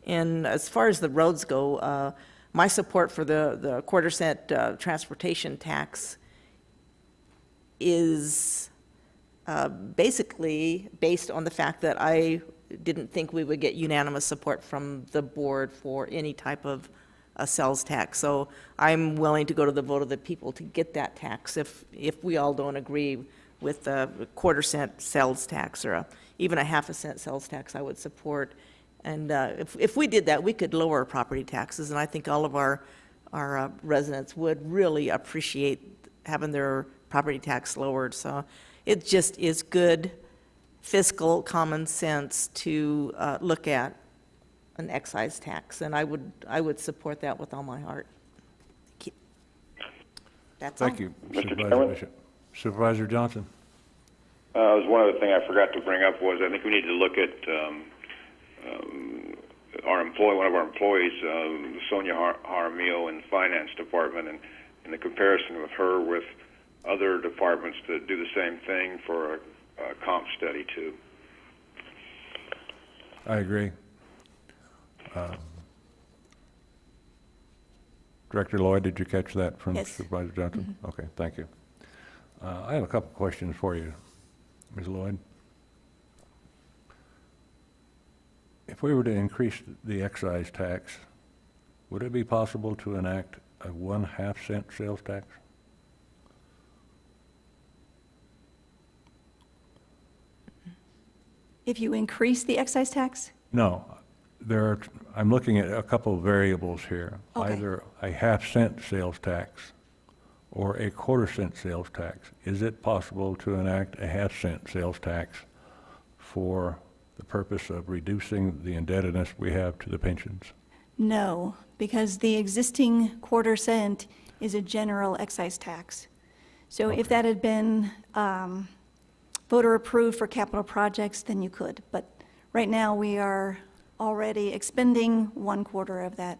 And as far as the roads go, my support for the quarter-cent transportation tax is basically based on the fact that I didn't think we would get unanimous support from the board for any type of a sales tax. So I'm willing to go to the vote of the people to get that tax if we all don't agree with the quarter-cent sales tax, or even a half-a-cent sales tax I would support. And if we did that, we could lower property taxes, and I think all of our residents would really appreciate having their property tax lowered. So it just is good fiscal common sense to look at an excise tax, and I would support that with all my heart. That's all. Thank you, Supervisor Bishop. Supervisor Johnson. One other thing I forgot to bring up was I think we need to look at one of our employees, Sonia Jaramillo in the finance department, and in the comparison of her with other departments that do the same thing for a comp study too. I agree. Director Lloyd, did you catch that from Yes. Supervisor Johnson? Mm-hmm. Okay, thank you. I have a couple questions for you, Ms. Lloyd. If we were to increase the excise tax, would it be possible to enact a 1/2 cent sales tax? If you increase the excise tax? No. I'm looking at a couple of variables here. Okay. Either a 1/2 cent sales tax or a quarter-cent sales tax? Is it possible to enact a half-cent sales tax for the purpose of reducing the indebtedness we have to the pensions? No, because the existing quarter cent is a general excise tax. So if that had been voter approved for capital projects, then you could. But right now, we are already expending 1/4 of that.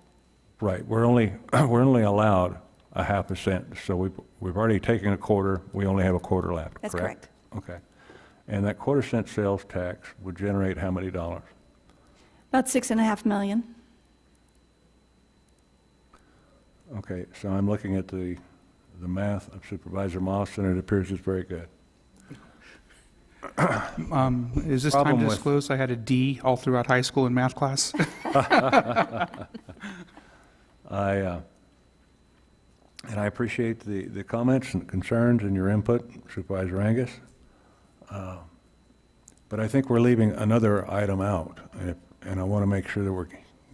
Right, we're only allowed a half a cent, so we've already taken a quarter, we only have a quarter left, That's correct? correct. Okay. And that quarter-cent sales tax would generate how many dollars? About $6.5 million. Okay, so I'm looking at the math of Supervisor Moss, and it appears it's very good. Is this Problem time to with- disclose I had a D all throughout high school in math class? And I appreciate the comments and concerns and your input, Supervisor Angus. But I think we're leaving another item out, and I want to make sure that we're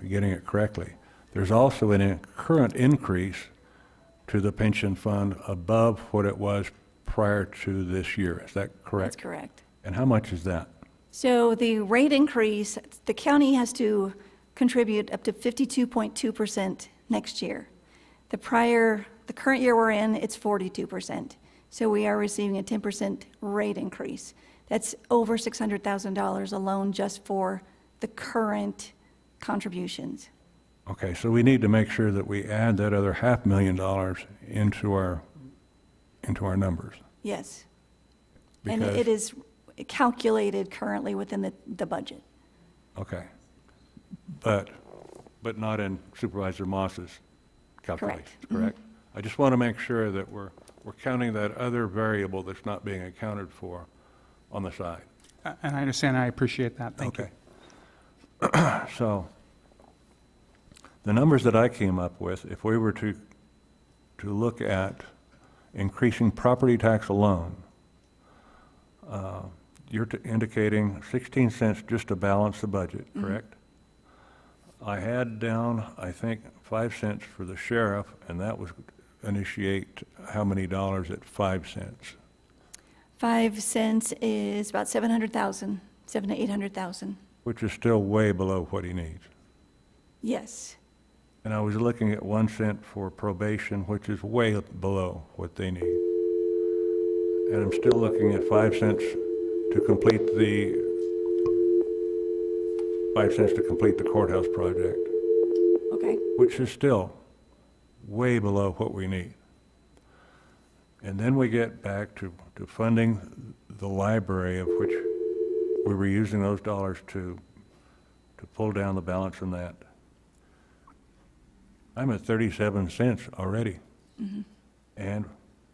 getting it correctly. There's also a current increase to the pension fund above what it was prior to this year. Is that correct? That's correct. And how much is that? So the rate increase, the county has to contribute up to 52.2% next year. The current year we're in, it's 42%. So we are receiving a 10% rate increase. That's over $600,000 alone just for the current contributions. Okay, so we need to make sure that we add that other $500,000 into our numbers. Yes. And Because- it is calculated currently within the budget. Okay. But not in Supervisor Moss's calculations, correct? I just want to make sure that we're counting that other variable that's not being accounted for on the side. And I understand, I appreciate that, thank you. Okay. So, the numbers that I came up with, if we were to look at increasing property tax alone, you're indicating 16 cents just to balance the budget, correct? I had down, I think, 5 cents for the sheriff, and that was initiate how many dollars at 5 cents? 5 cents is about $700,000, $700,000 to $800,000. Which is still way below what he needs. Yes. And I was looking at 1 cent for probation, which is way below what they need. And I'm still looking at 5 cents to complete the 5 cents to complete the courthouse project. Okay. Which is still way below what we need. And then we get back to funding the library, of which we were using those dollars to pull down the balance on that. I'm at 37 cents already. And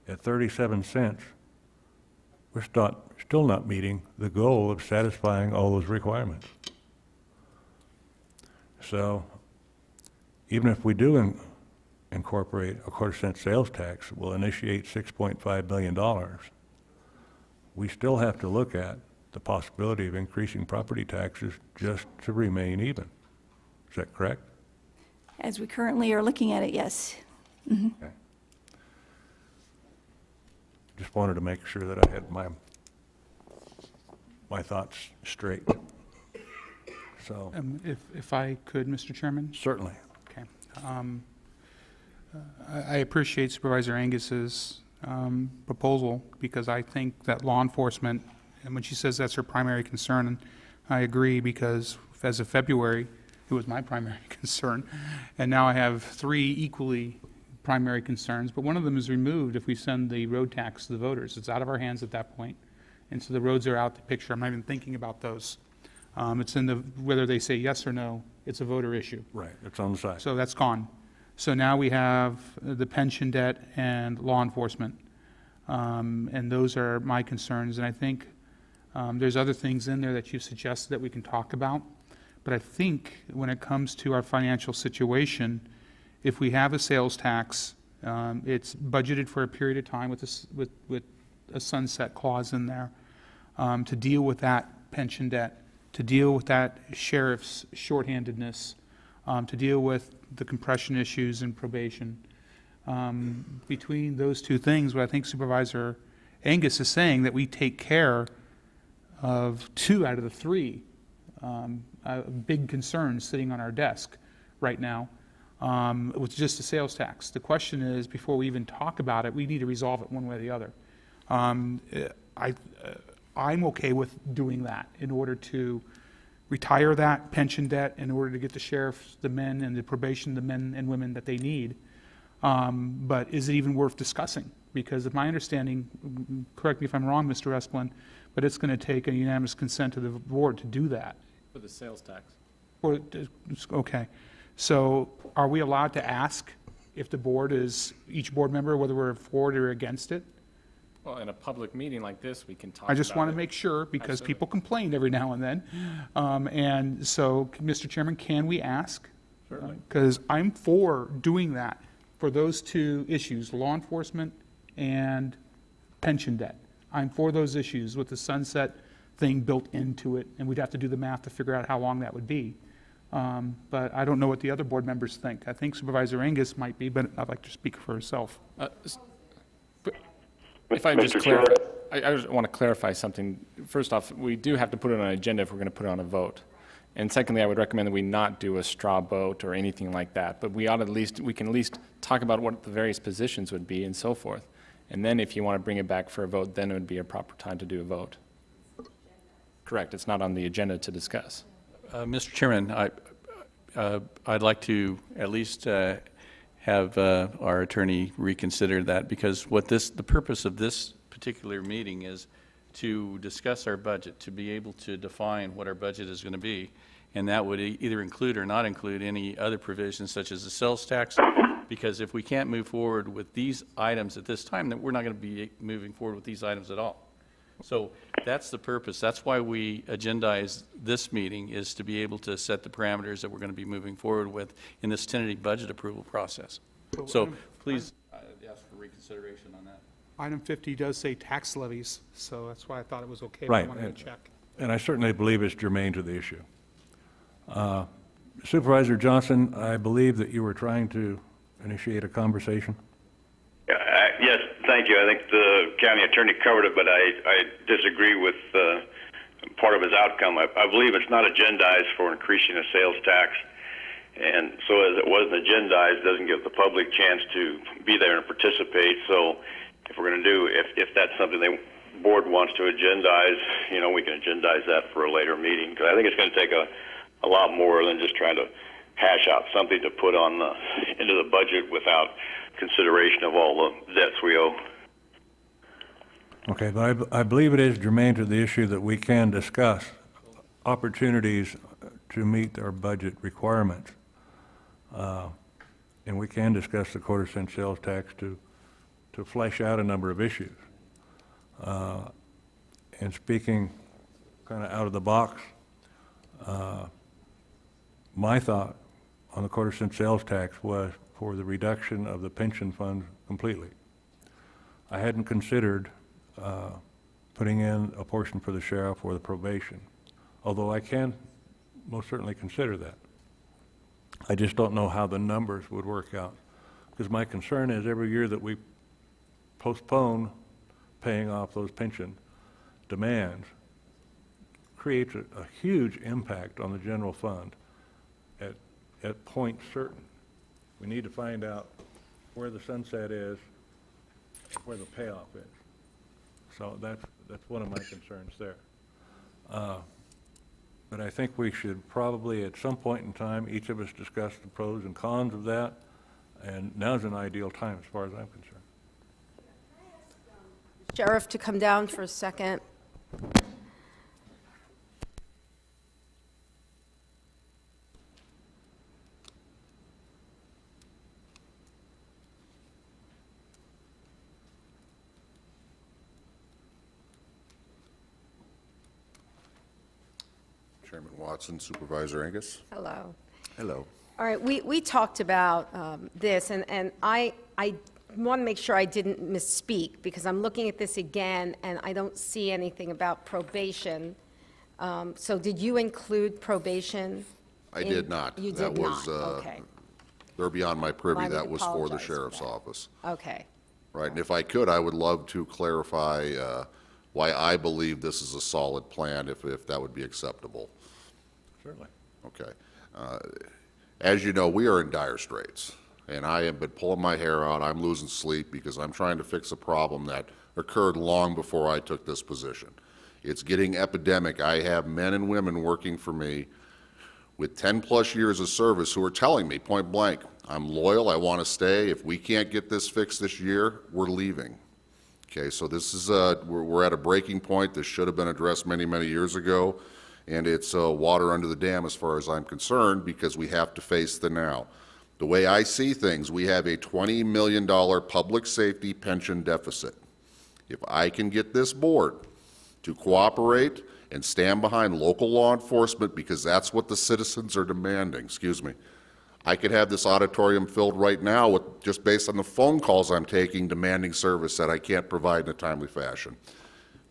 at 37 cents, we're still not meeting the goal of satisfying all those requirements. So even if we do incorporate a quarter-cent sales tax, we'll initiate $6.5 billion. We still have to look at the possibility of increasing property taxes just to remain even. Is that correct? As we currently are looking at it, yes. Okay. Just wanted to make sure that I had my thoughts straight. So, If I could, Mr. Chairman? certainly. Okay. I appreciate Supervisor Angus's proposal, because I think that law enforcement, and when she says that's her primary concern, and I agree, because as of February, it was my primary concern, and now I have 3 equally primary concerns, but one of them is removed if we send the road tax to the voters. It's out of our hands at that point, and so the roads are out the picture. I'm not even thinking about those. It's in whether they say yes or no, it's a voter issue. Right, it's on the side. So that's gone. So now we have the pension debt and law enforcement. And those are my concerns. And I think there's other things in there that you suggested that we can talk about. But I think when it comes to our financial situation, if we have a sales tax, it's budgeted for a period of time with a sunset clause in there to deal with that pension debt, to deal with that sheriff's shorthandedness, to deal with the compression issues and probation. Between those two things, what I think Supervisor Angus is saying, that we take care of 2 out of the 3 big concerns sitting on our desk right now with just the sales tax. The question is, before we even talk about it, we need to resolve it one way or the other. I'm okay with doing that in order to retire that pension debt, in order to get the sheriffs, the men, and the probation, the men and women that they need. But is it even worth discussing? Because of my understanding, correct me if I'm wrong, Mr. Esplin, but it's going to take a unanimous consent to the board to do that. For the sales tax. Okay. So are we allowed to ask if the board is, each board member, whether we're for it or against it? Well, in a public meeting like this, we can talk about it. I just want to make sure, because people complain every now and then. And so, Mr. Chairman, can we ask? Certainly. Because I'm for doing that for those 2 issues, law enforcement and pension debt. I'm for those issues with the sunset thing built into it, and we'd have to do the math to figure out how long that would be. But I don't know what the other board members think. I think Supervisor Angus might be, but I'd like to speak for herself. If I just clarify, I just want to clarify something. First off, we do have to put it on an agenda if we're going to put it on a vote. And secondly, I would recommend that we not do a straw vote or anything like that. But we ought at least, we can at least talk about what the various positions would be and so forth. And then if you want to bring it back for a vote, then it would be a proper time to do a vote. Correct. It's not on the agenda to discuss. Mr. Chairman, I'd like to at least have our attorney reconsider that, because the purpose of this particular meeting is to discuss our budget, to be able to define what our budget is going to be, and that would either include or not include any other provisions such as the sales tax, because if we can't move forward with these items at this time, then we're not going to be moving forward with these items at all. So that's the purpose. That's why we agendize this meeting, is to be able to set the parameters that we're going to be moving forward with in this tentative budget approval process. So please ask for reconsideration on that. Item 50 does say tax levies, so that's why I thought it was okay. Right. I wanted to check. And I certainly believe it's germane to the issue. Supervisor Johnson, I believe that you were trying to initiate a conversation. Yes, thank you. I think the county attorney covered it, but I disagree with part of his outcome. I believe it's not agendized for increasing the sales tax, and so as it wasn't agendized, it doesn't give the public chance to be there and participate. So if we're going to do, if that's something the board wants to agendize, we can agendize that for a later meeting, because I think it's going to take a lot more than just trying to hash out something to put on into the budget without consideration of all the debts we owe. Okay, but I believe it is germane to the issue that we can discuss opportunities to meet our budget requirements. And we can discuss the quarter-cent sales tax to flesh out a number of issues. And speaking kind of out of the box, my thought on the quarter-cent sales tax was for the reduction of the pension fund completely. I hadn't considered putting in a portion for the sheriff or the probation, although I can most certainly consider that. I just don't know how the numbers would work out, because my concern is every year that we postpone paying off those pension demands creates a huge impact on the general fund at point certain. We need to find out where the sunset is, where the payoff is. So that's one of my concerns there. But I think we should probably, at some point in time, each of us discuss the pros and cons of that, and now's an ideal time as far as I'm concerned. Sheriff to come down for a second. Chairman Watson, Supervisor Angus. Hello. Hello. All right, we talked about this, and I want to make sure I didn't misspeak, because I'm looking at this again, and I don't see anything about probation. So did you include probation? I did not. You That did was, not, okay. They're beyond my privy. I That was for the apologize for sheriff's that. office. Okay. Right, and if I could, I would love to clarify why I believe this is a solid plan, if that would be acceptable. Certainly. Okay. As you know, we are in dire straits, and I have been pulling my hair out. I'm losing sleep because I'm trying to fix a problem that occurred long before I took this position. It's getting epidemic. I have men and women working for me with 10-plus years of service who are telling me point blank, I'm loyal, I want to stay. If we can't get this fixed this year, we're leaving. Okay, so this is, we're at a breaking point. This should have been addressed many, many years ago, and it's water under the dam as far as I'm concerned, because we have to face the now. The way I see things, we have a $20 million public safety pension deficit. If I can get this board to cooperate and stand behind local law enforcement, because that's what the citizens are demanding, I could have this auditorium filled right now with, just based on the phone calls I'm taking, demanding service that I can't provide in a timely fashion.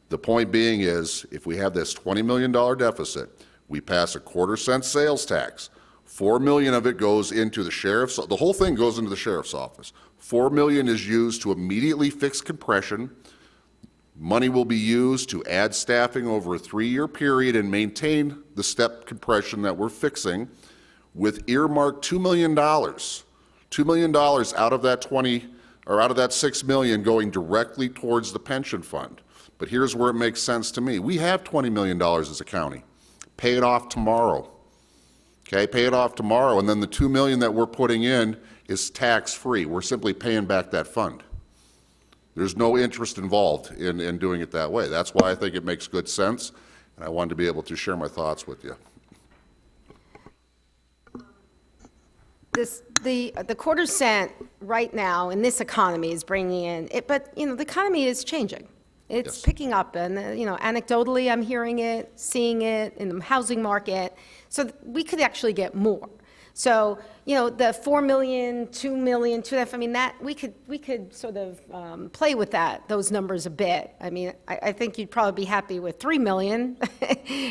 The point being is, if we have this $20 million deficit, we pass a 1/4-cent sales tax. $4 million of it goes into the sheriff's, the whole thing goes into the sheriff's office. $4 million is used to immediately fix compression. Money will be used to add staffing over a 3-year period and maintain the step compression that we're fixing, with earmarked $2 million. $2 million out of that $6 million going directly towards the pension fund. But here's where it makes sense to me. We have $20 million as a county. Pay it off tomorrow. Okay, pay it off tomorrow, and then the $2 million that we're putting in is tax-free. We're simply paying back that fund. There's no interest involved in doing it that way. That's why I think it makes good sense, and I wanted to be able to share my thoughts with you. The 1/4 cent right now in this economy is bringing in, but the economy is changing. It's picking up, and anecdotally I'm hearing it, seeing it in the housing market, so we could actually get more. So, the 4 million, 2 million, 2.5, I mean, that we could sort of play with those numbers a bit. I mean, I think you'd probably be happy with 3 million.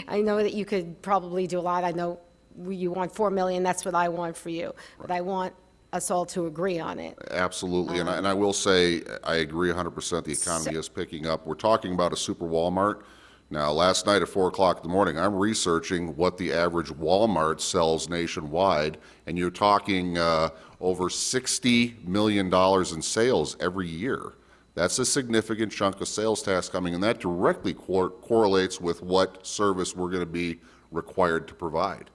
I know that you could probably do a lot. I know you want 4 million, that's what I want for you. But I want us all to agree on it. Absolutely, and I will say, I agree 100%, the economy is picking up. We're talking about a super Walmart. Now, last night at 4 o'clock in the morning, I'm researching what the average Walmart sells nationwide, and you're talking over $60 million in sales every year. That's a significant chunk of sales tax coming, and that directly correlates with what service we're going to be required to provide.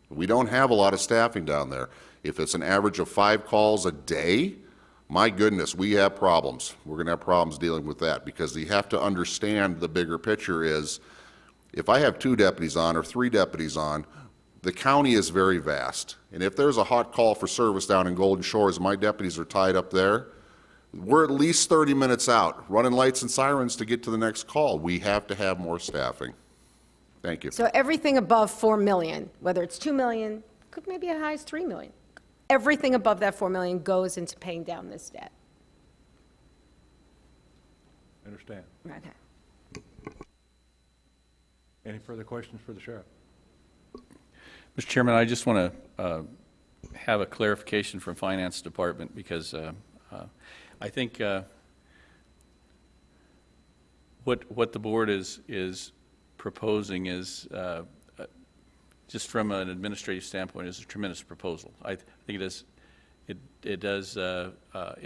We don't have a lot of staffing down there. If it's an average of 5 calls a day, my goodness, we have problems. We're going to have problems dealing with that, because you have to understand the bigger picture is, if I have 2 deputies on or 3 deputies on, the county is very vast. And if there's a hot call for service down in Golden Shores, my deputies are tied up there, we're at least 30 minutes out, running lights and sirens to get to the next call. We have to have more staffing. Thank you. So everything above 4 million, whether it's 2 million, could maybe as high as 3 million. Everything above that 4 million goes into paying down this debt. Understand. Okay. Any further questions for the sheriff? Mr. Chairman, I just want to have a clarification from Finance Department, because I think what the board is proposing is, just from an administrative standpoint, is a tremendous proposal. I think it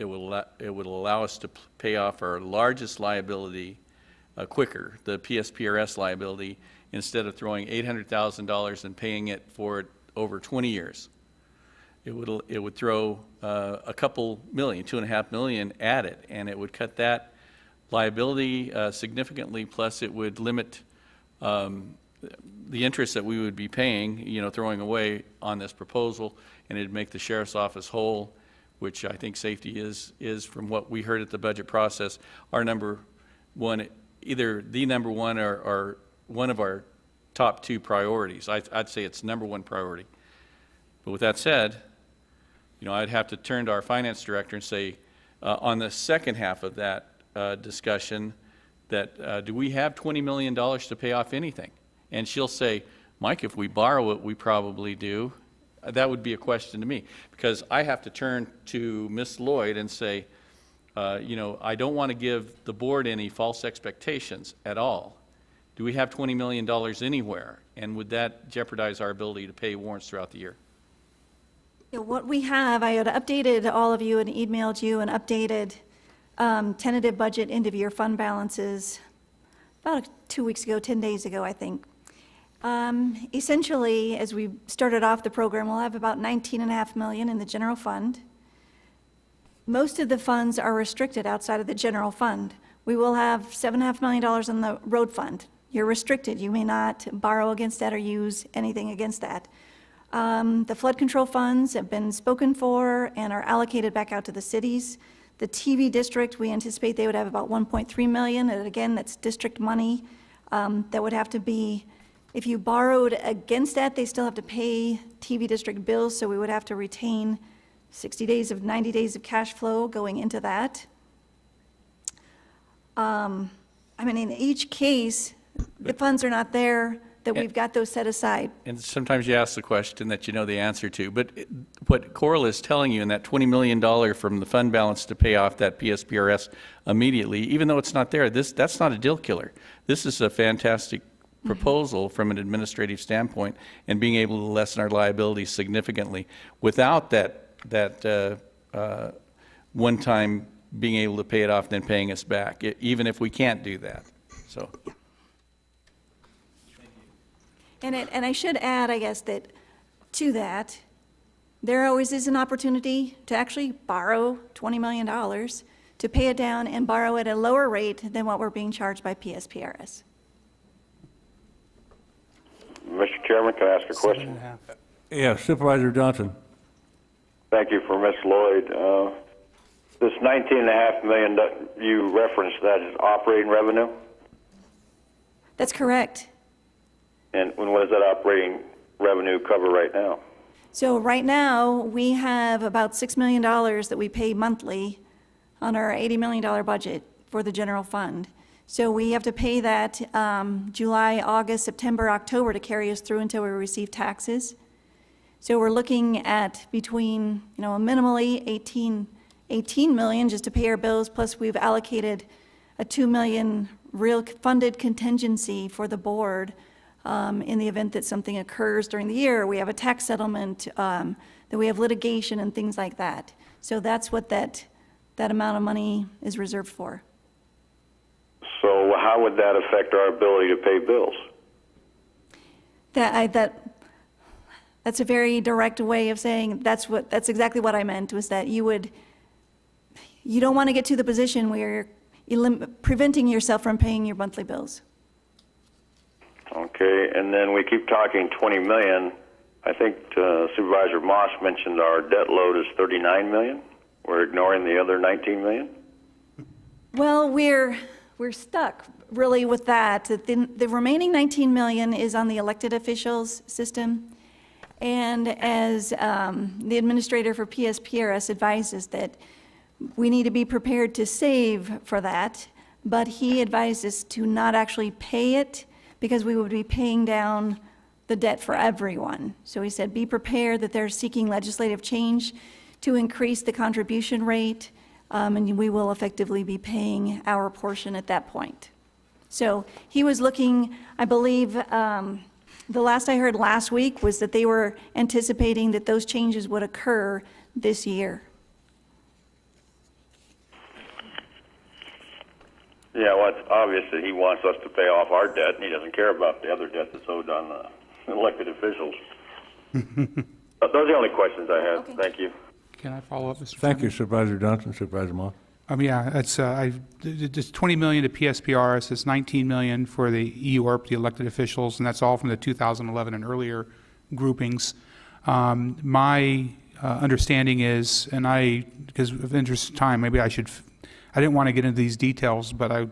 would allow us to pay off our largest liability quicker, the PSPRS liability, instead of throwing $800,000 and paying it for over 20 years. It would throw a couple million, $2.5 million at it, and it would cut that liability significantly. Plus, it would limit the interest that we would be paying, throwing away on this proposal, and it'd make the sheriff's office whole, which I think safety is from what we heard at the budget process, our number one, either the number one or one of our top 2 priorities. I'd say it's number 1 priority. But with that said, I'd have to turn to our finance director and say, on the second half of that discussion, that do we have $20 million to pay off anything? And she'll say, Mike, if we borrow it, we probably do. That would be a question to me, because I have to turn to Ms. Lloyd and say, I don't want to give the board any false expectations at all. Do we have $20 million anywhere? And would that jeopardize our ability to pay warrants throughout the year? Yeah, what we have, I had updated all of you and emailed you an updated tentative budget end-of-year fund balances about 2 weeks ago, 10 days ago, I think. Essentially, as we started off the program, we'll have about $19.5 million in the general fund. Most of the funds are restricted outside of the general fund. We will have $7.5 million in the road fund. You're restricted. You may not borrow against that or use anything against that. The flood control funds have been spoken for and are allocated back out to the cities. The TV district, we anticipate they would have about $1.3 million, and again, that's district money. That would have to be, if you borrowed against that, they still have to pay TV district bills, so we would have to retain 90 days of cash flow going into that. In each case, the funds are not there, that we've got those set aside. And sometimes you ask the question that you know the answer to, but what Coral is telling you in that $20 million from the fund balance to pay off that PSPRS immediately, even though it's not there, that's not a deal killer. This is a fantastic proposal from an administrative standpoint, and being able to lessen our liability significantly without that one time being able to pay it off and then paying us back, even if we can't do that. So. And I should add, I guess, that to that, there always is an opportunity to actually borrow $20 million to pay it down and borrow at a lower rate than what we're being charged by PSPRS. Mr. Chairman, can I ask a question? Yeah, Supervisor Johnson. Thank you for Ms. Lloyd. This $19.5 million that you referenced, that is operating revenue? That's correct. And what does that operating revenue cover right now? So right now, we have about $6 million that we pay monthly on our $80 million budget for the general fund. So we have to pay that July, August, September, October to carry us through until we receive taxes. So we're looking at between, minimally 18 million just to pay our bills, plus we've allocated a $2 million real funded contingency for the board in the event that something occurs during the year. We have a tax settlement, that we have litigation and things like that. So that's what that amount of money is reserved for. So how would that affect our ability to pay bills? That's a very direct way of saying that's exactly what I meant, was that you don't want to get to the position where you're preventing yourself from paying your monthly bills. Okay, and then we keep talking 20 million. I think Supervisor Moss mentioned our debt load is 39 million. We're ignoring the other 19 million? Well, we're stuck really with that. The remaining 19 million is on the elected officials system. And as the administrator for PSPRS advises that we need to be prepared to save for that, but he advised us to not actually pay it because we would be paying down the debt for everyone. So he said, be prepared that they're seeking legislative change to increase the contribution rate, and we will effectively be paying our portion at that point. So he was looking, I believe, the last I heard last week was that they were anticipating that those changes would occur this year. Yeah, well, it's obvious that he wants us to pay off our debt, and he doesn't care about the other debt that's owed on the elected officials. Those are the only questions I have. Okay. Thank you. Can I follow up, Mr. Thank Chairman? you, Supervisor Johnson. Supervisor Moss. Yeah, it's just 20 million to PSPRS. It's 19 million for the EURP, the elected officials, and that's all from the 2011 and earlier groupings. My understanding is, and because of interest of time, maybe I didn't want to get into these details, but I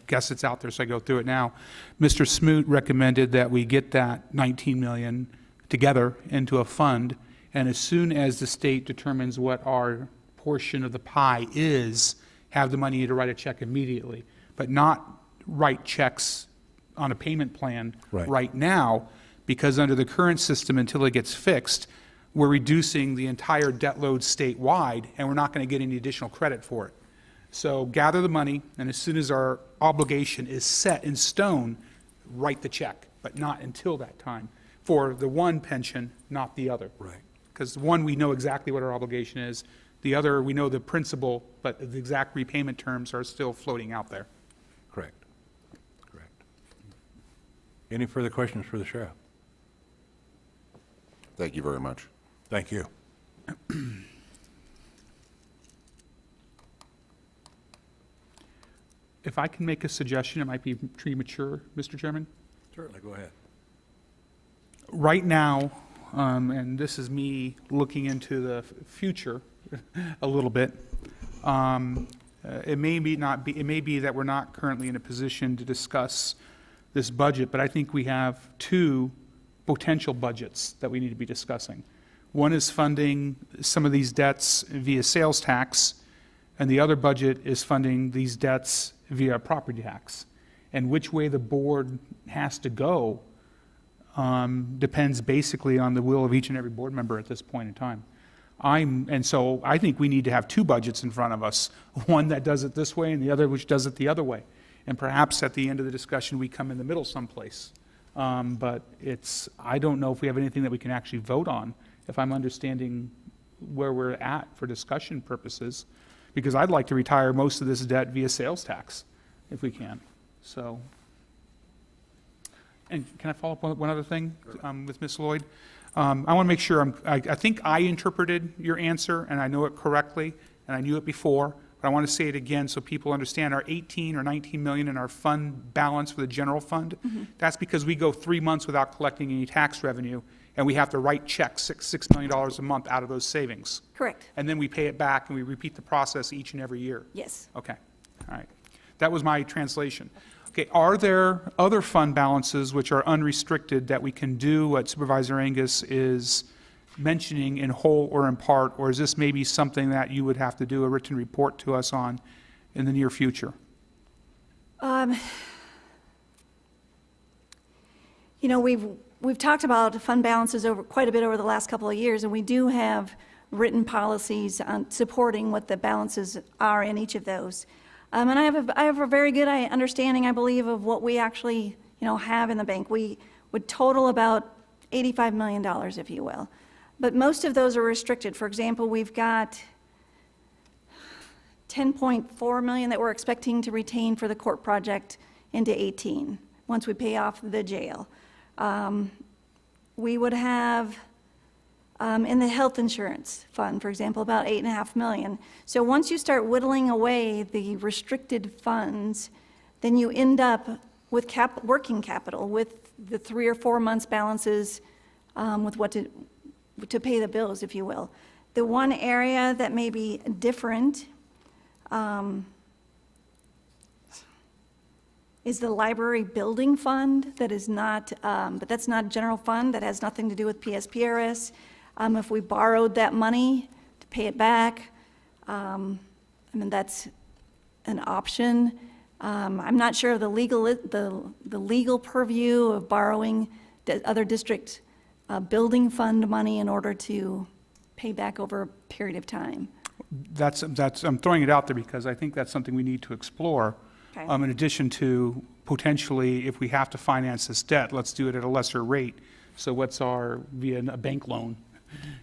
guess it's out there, so I go through it now. Mr. Smoot recommended that we get that 19 million together into a fund, and as soon as the state determines what our portion of the pie is, have the money to write a check immediately, but not write checks on a payment plan right now, because under the current system, until it gets fixed, we're reducing the entire debt load statewide, and we're not going to get any additional credit for it. So gather the money, and as soon as our obligation is set in stone, write the check, but not until that time, for the one pension, not the other. Right. Because one, we know exactly what our obligation is. The other, we know the principal, but the exact repayment terms are still floating out there. Correct. Correct. Any further questions for the sheriff? Thank you very much. Thank you. If I can make a suggestion, it might be premature, Mr. Chairman. Certainly, go ahead. Right now, and this is me looking into the future a little bit, it may be that we're not currently in a position to discuss this budget, but I think we have two potential budgets that we need to be discussing. One is funding some of these debts via sales tax, and the other budget is funding these debts via property tax. And which way the board has to go depends basically on the will of each and every board member at this point in time. And so I think we need to have two budgets in front of us, one that does it this way and the other which does it the other way. And perhaps at the end of the discussion, we come in the middle someplace. But I don't know if we have anything that we can actually vote on, if I'm understanding where we're at for discussion purposes, because I'd like to retire most of this debt via sales tax, if we can. So, and can I follow up on one other thing with Ms. Lloyd? I want to make sure, I think I interpreted your answer, and I know it correctly, and I knew it before, but I want to say it again so people understand our 18 or 19 million in our fund balance for the general fund. Mm-hmm. That's because we go 3 months without collecting any tax revenue, and we have to write checks, $6 million a month out of those savings. Correct. And then we pay it back, and we repeat the process each and every year. Yes. Okay, all right. That was my translation. Okay, are there other fund balances which are unrestricted that we can do what Supervisor Angus is mentioning in whole or in part, or is this maybe something that you would have to do a written report to us on in the near future? You know, we've talked about fund balances over quite a bit over the last couple of years, and we do have written policies on supporting what the balances are in each of those. And I have a very good understanding, I believe, of what we actually, have in the bank. We would total about $85 million, if you will. But most of those are restricted. For example, we've got $10.4 million that we're expecting to retain for the court project into 18, once we pay off the jail. We would have, in the health insurance fund, for example, about $8.5 million. So once you start whittling away the restricted funds, then you end up with working capital, with the 3 or 4 months balances, with what to pay the bills, if you will. The one area that may be different is the library building fund. That is not, but that's not general fund. That has nothing to do with PSPRS. If we borrowed that money to pay it back, that's an option. I'm not sure of the legal purview of borrowing other district building fund money in order to pay back over a period of time. I'm throwing it out there because I think that's something we need to explore. Okay. In addition to potentially, if we have to finance this debt, let's do it at a lesser rate. So what's via a bank loan?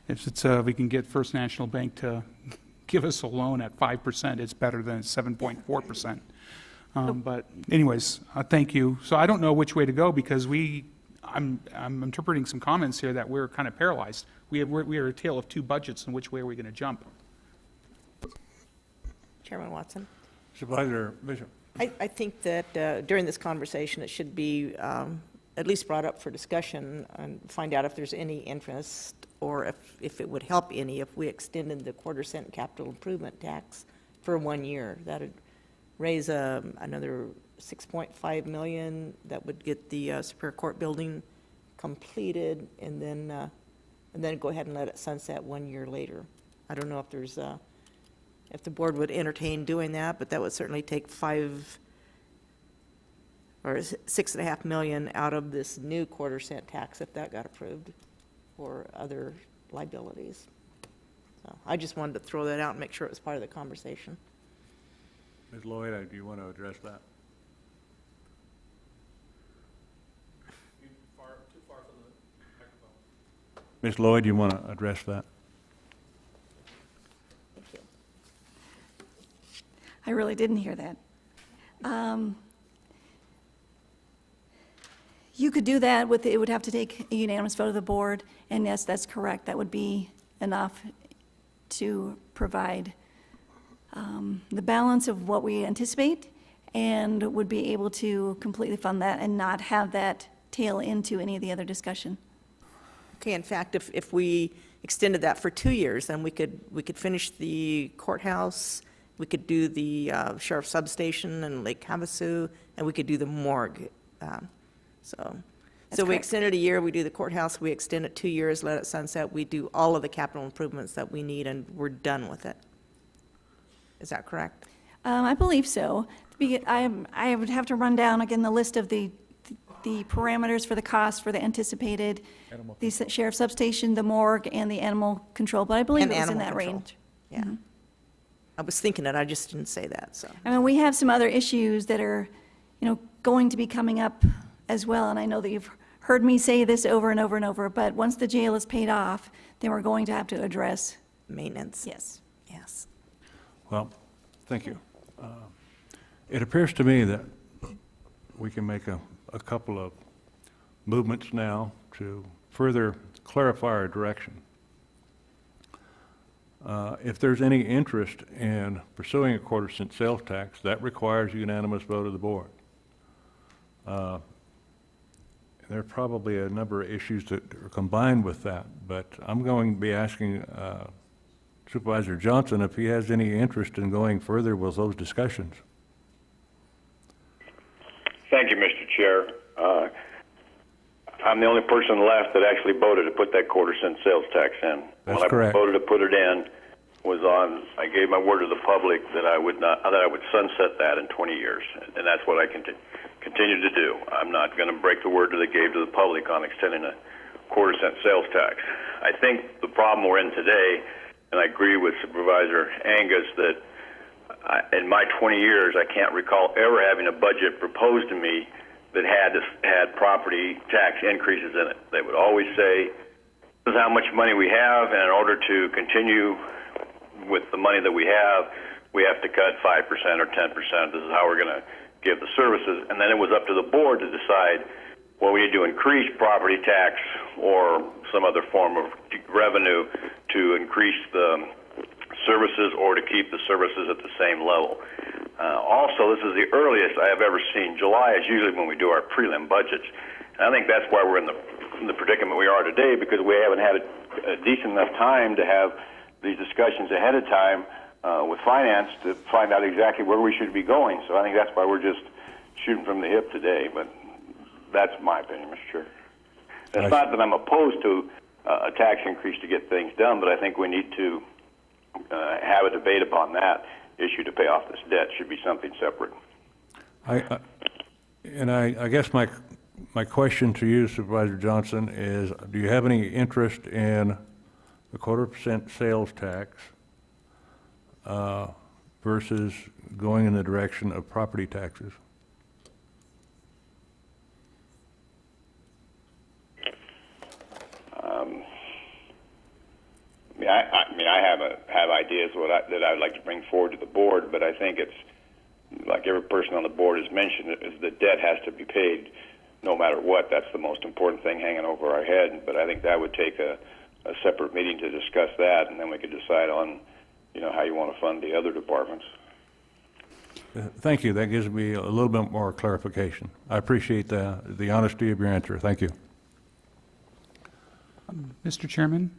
If we can get First National Bank to give us a loan at 5%, it's better than 7.4%. But anyways, thank you. So I don't know which way to go because I'm interpreting some comments here that we're kind of paralyzed. We are a tale of two budgets, and which way are we going to jump? Chairman Watson? Supervisor Bishop. I think that during this conversation, it should be at least brought up for discussion and find out if there's any interest or if it would help any if we extended the quarter-cent capital improvement tax for 1 year. That would raise another $6.5 million. That would get the Superior Court building completed, and then go ahead and let it sunset 1 year later. I don't know if there's if the board would entertain doing that, but that would certainly take $6.5 million out of this new quarter-cent tax if that got approved, or other liabilities. So I just wanted to throw that out and make sure it was part of the conversation. Ms. Lloyd, do you want to address that? Ms. Lloyd, you want to address that? I really didn't hear that. You could do that with, it would have to take a unanimous vote of the board, and yes, that's correct. That would be enough to provide the balance of what we anticipate and would be able to completely fund that and not have that tail into any of the other discussion. Okay, in fact, if we extended that for 2 years, then we could finish the courthouse, we could do the sheriff's substation in Lake Havasu, and we could do the morgue. So we correct. extend it a year, we do the courthouse, we extend it 2 years, let it sunset, we do all of the capital improvements that we need, and we're done with it. Is that correct? I believe so. I would have to run down again the list of the parameters for the cost for the anticipated, the sheriff's substation, the morgue, and the animal control, but I believe And it was in animal that control. range. Yeah. I was thinking it, I just didn't say that, so. I mean, we have some other issues that are, going to be coming up as well, and I know that you've heard me say this over and over and over, but once the jail is paid off, then we're going to have to address. Maintenance. Yes. Yes. Well, thank you. It appears to me that we can make a couple of movements now to further clarify our direction. If there's any interest in pursuing a quarter-cent sales tax, that requires a unanimous vote of the board. There are probably a number of issues that are combined with that, but I'm going to be asking Supervisor Johnson if he has any interest in going further with those discussions. Thank you, Mr. Chair. I'm the only person left that actually voted to put that quarter-cent sales tax in. That's when correct. I voted to put it in I gave my word to the public that I would sunset that in 20 years, and that's what I continue to do. I'm not going to break the word that I gave to the public on extending a quarter-cent sales tax. I think the problem we're in today, and I agree with Supervisor Angus that in my 20 years, I can't recall ever having a budget proposed to me that had property tax increases in it. They would always say, this is how much money we have, and in order to continue with the money that we have to cut 5% or 10%. This is how we're going to give the services. And then it was up to the board to decide, well, we need to increase property tax or some other form of revenue to increase the services or to keep the services at the same level. Also, this is the earliest I have ever seen. July is usually when we do our prelim budgets. And I think that's why we're in the predicament we are today, because we haven't had a decent enough time to have these discussions ahead of time with finance to find out exactly where we should be going. So I think that's why we're just shooting from the hip today. But that's my opinion, Mr. Chair. It's not that I'm opposed to a tax increase to get things done, but I think we need to have a debate upon that issue to pay off this debt. Should be something separate. I guess my question to you, Supervisor Johnson, is do you have any interest in the quarter-cent sales tax versus going in the direction of property taxes? I have ideas that I would like to bring forward to the board, but I think it's like every person on the board has mentioned, is the debt has to be paid no matter what. That's the most important thing hanging over our head. But I think that would take a separate meeting to discuss that, and then we could decide on, how you want to fund the other departments. Thank you. That gives me a little bit more clarification. I appreciate the honesty of your answer. Thank you. Mr. Chairman,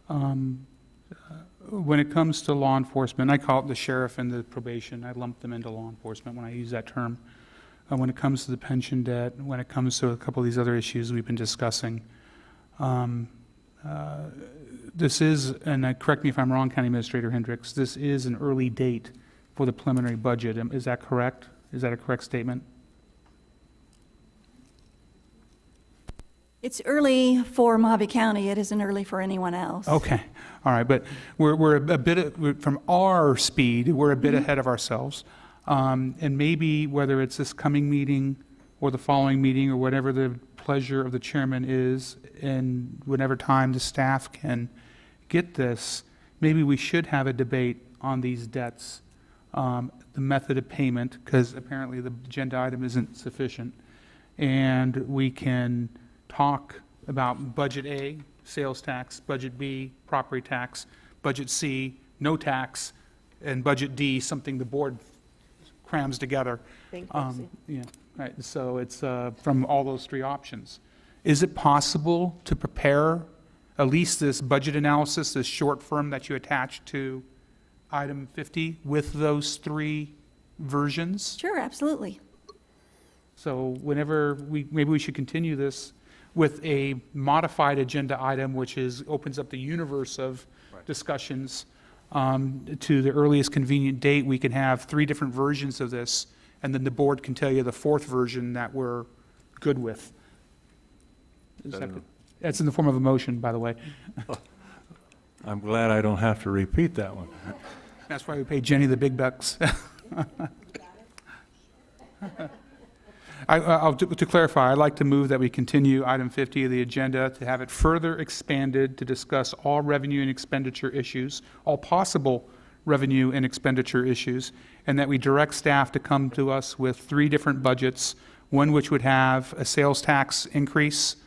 when it comes to law enforcement, I call it the sheriff and the probation. I lump them into law enforcement when I use that term. When it comes to the pension debt, when it comes to a couple of these other issues we've been discussing, this is, and correct me if I'm wrong, County Administrator Hendricks, this is an early date for the preliminary budget. Is that correct? Is that a correct statement? It's early for Mohave County. It isn't early for anyone else. Okay, all right, but we're a bit, from our speed, we're a bit ahead of ourselves. And maybe whether it's this coming meeting or the following meeting or whatever the pleasure of the chairman is, and whenever time the staff can get this, maybe we should have a debate on these debts, the method of payment, because apparently the agenda item isn't sufficient. And we can talk about budget A, sales tax, budget B, property tax, budget C, no tax, and budget D, something the board crams together. Yeah, right. So it's from all those three options. Is it possible to prepare at least this budget analysis, this short form that you attach to item 50 with those three versions? Sure, absolutely. So whenever maybe we should continue this with a modified agenda item, which opens up the universe of discussions to the earliest convenient date. We can have three different versions of this, and then the board can tell you the fourth version that we're good with. That's in the form of a motion, by the way. I'm glad I don't have to repeat that one. That's why we pay Jenny the big bucks. To clarify, I'd like to move that we continue item 50 of the agenda to have it further expanded to discuss all revenue and expenditure issues, all possible revenue and expenditure issues, and that we direct staff to come to us with three different budgets, one which would have a sales tax increase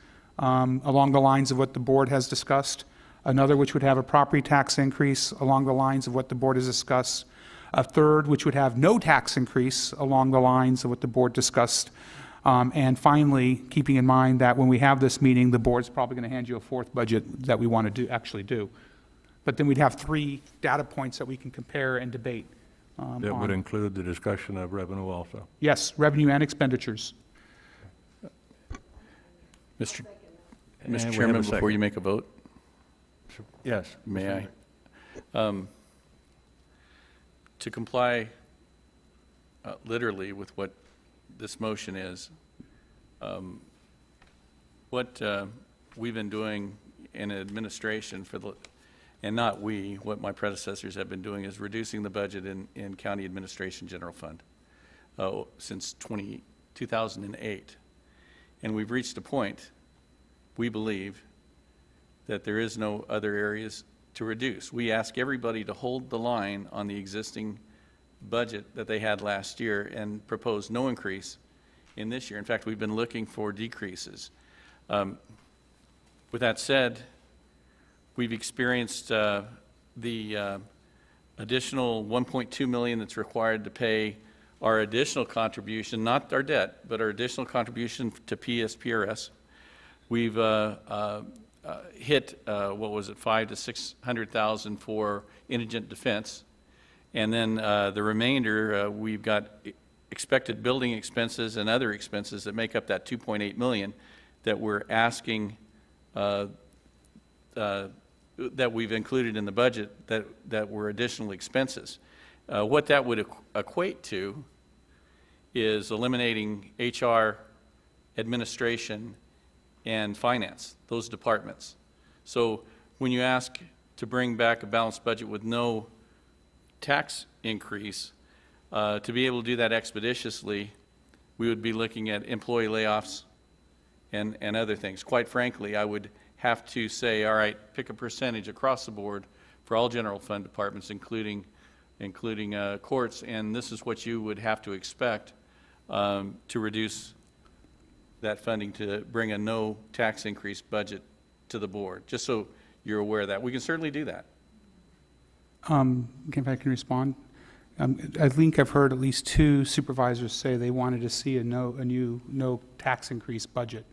along the lines of what the board has discussed, another which would have a property tax increase along the lines of what the board has discussed, a third which would have no tax increase along the lines of what the board discussed. And finally, keeping in mind that when we have this meeting, the board's probably going to hand you a fourth budget that we want to actually do. But then we'd have three data points that we can compare and debate. That would include the discussion of revenue also. Yes, revenue and expenditures. Mr. Chairman, before you make a vote? Yes. May I? To comply literally with what this motion is, what we've been doing in administration and not we, what my predecessors have been doing is reducing the budget in County Administration General Fund since 2008. And we've reached a point, we believe, that there is no other areas to reduce. We ask everybody to hold the line on the existing budget that they had last year and propose no increase in this year. In fact, we've been looking for decreases. With that said, we've experienced the additional $1.2 million that's required to pay our additional contribution, not our debt, but our additional contribution to PSPRS. We've hit, what was it, $500,000 to $600,000 for indigent defense. And then the remainder, we've got expected building expenses and other expenses that make up that $2.8 million that we're asking, that we've included in the budget that were additional expenses. What that would equate to is eliminating HR, administration, and finance, those departments. So when you ask to bring back a balanced budget with no tax increase, to be able to do that expeditiously, we would be looking at employee layoffs and other things. Quite frankly, I would have to say, all right, pick a percentage across the board for all general fund departments, including courts, and this is what you would have to expect to reduce that funding to bring a no tax increase budget to the board, just so you're aware of that. We can certainly do that. If I can respond. I think I've heard at least two supervisors say they wanted to see a new no tax increase budget.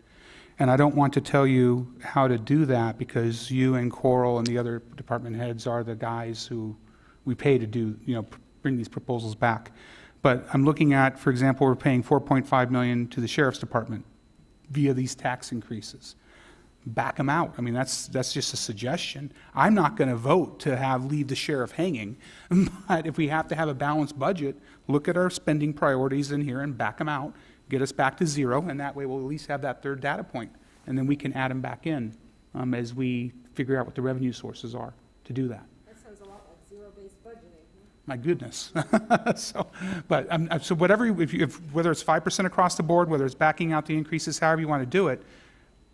And I don't want to tell you how to do that because you and Coral and the other department heads are the guys who we pay to do, bring these proposals back. But I'm looking at, for example, we're paying $4.5 million to the Sheriff's Department via these tax increases. Back them out. I mean, that's just a suggestion. I'm not going to vote to leave the sheriff hanging, but if we have to have a balanced budget, look at our spending priorities in here and back them out, get us back to zero, and that way we'll at least have that third data point. and then we can add them back in as we figure out what the revenue sources are to do that. That sounds a lot like zero-based budgeting. My goodness. So, but, so whatever, whether it's 5% across the board, whether it's backing out the increases, however you want to do it,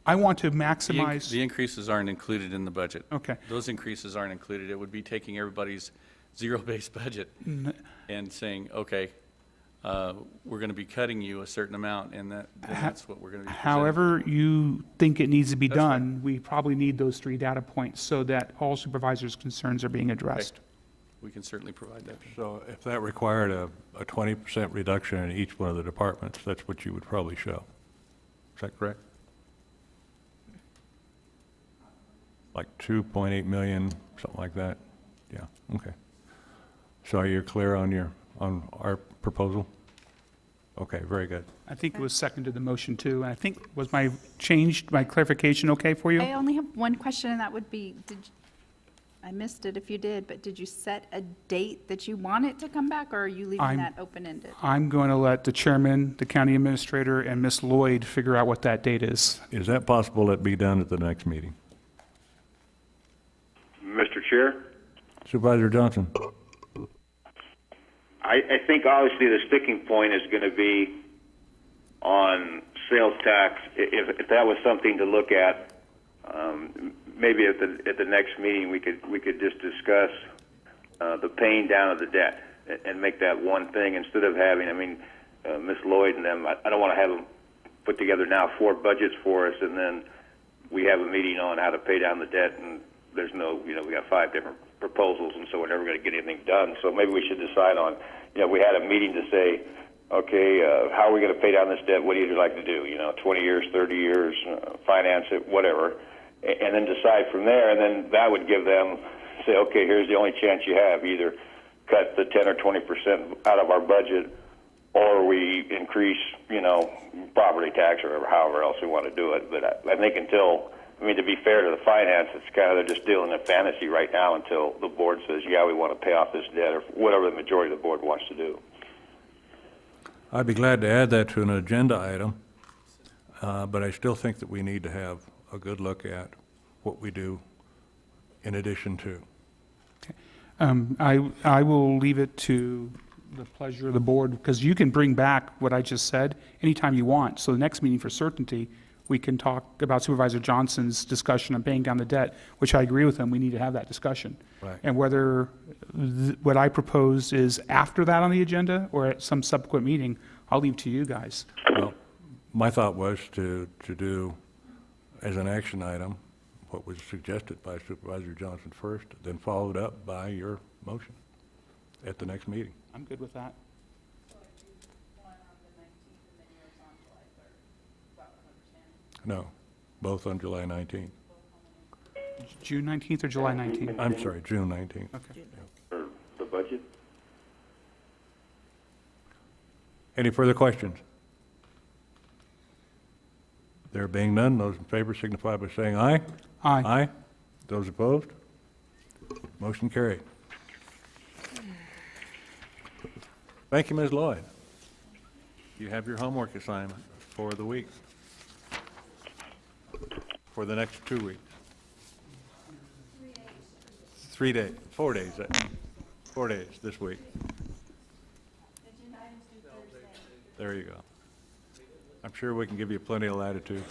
I want to maximize. The increases aren't included in the budget. Okay. Those increases aren't included. It would be taking everybody's zero-based budget and saying, okay, we're going to be cutting you a certain amount, and that's what we're going to be presenting. However you think it needs to be That's done, we probably need those 3 data points so that all supervisors' concerns are being addressed. We can certainly provide that. So if that required a 20% reduction in each one of the departments, that's what you would probably show. Is that correct? Like 2.8 million, something like that? Yeah, okay. So are you clear on our proposal? Okay, very good. I think it was seconded the motion too, and I think, was my clarification okay for you? I only have one question, and that would be, I missed it if you did, but did you set a date that you want it to come back, or are you leaving that open-ended? I'm going to let the chairman, the county administrator, and Ms. Lloyd figure out what that date is. Is that possible that be done at the next meeting? Mr. Chair? Supervisor Johnson? I think obviously the sticking point is going to be on sales tax. If that was something to look at, maybe at the next meeting we could just discuss the paying down of the debt and make that one thing instead of having. I mean, Ms. Lloyd and them. I don't want to have them put together now 4 budgets for us, and then we have a meeting on how to pay down the debt, and there's no, we got 5 different proposals, and so we're never going to get anything done. So maybe we should decide on, we had a meeting to say, okay, how are we going to pay down this debt? What do you like to do? 20 years, 30 years, finance it, whatever, and then decide from there. And then that would give them, say, okay, here's the only chance you have. Either cut the 10 or 20% out of our budget, or we increase, property tax or however else we want to do it. But I think to be fair to the finance, it's kind of they're just dealing in fantasy right now until the board says, yeah, we want to pay off this debt, or whatever the majority of the board wants to do. I'd be glad to add that to an agenda item, but I still think that we need to have a good look at what we do in addition to. I will leave it to the pleasure of the board, because you can bring back what I just said anytime you want. So the next meeting, for certainty, we can talk about Supervisor Johnson's discussion on paying down the debt, which I agree with him. We need to have that discussion. Right. And whether what I propose is after that on the agenda or at some subsequent meeting, I'll leave to you guys. Well, my thought was to do as an action item what was suggested by Supervisor Johnson first, then followed up by your motion at the next meeting. I'm good with that. No, both on July 19th. June 19th or July 19th? I'm sorry, June 19th. Okay. For the budget? Any further questions? There being none, those in favor signify by saying aye. Aye. Aye. Those opposed? Motion carried. Thank you, Ms. Lloyd. You have your homework assignment for the week, for the next 2 weeks. 3 days, 4 days, 4 days this week. There you go. I'm sure we can give you plenty of latitude.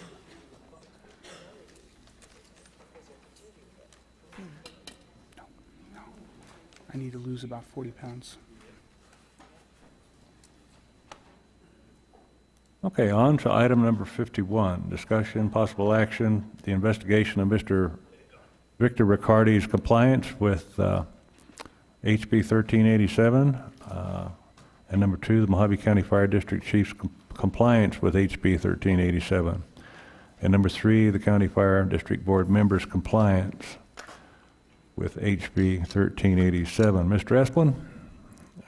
I need to lose about 40 pounds. Okay, on to item number 51, discussion, possible action, the investigation of Mr. Victor Riccardi's compliance with HB 1387, and number 2, the Mohave County Fire District Chief's compliance with HB 1387, and number 3, the County Fire District Board members' compliance with HB 1387. Mr. Esplin,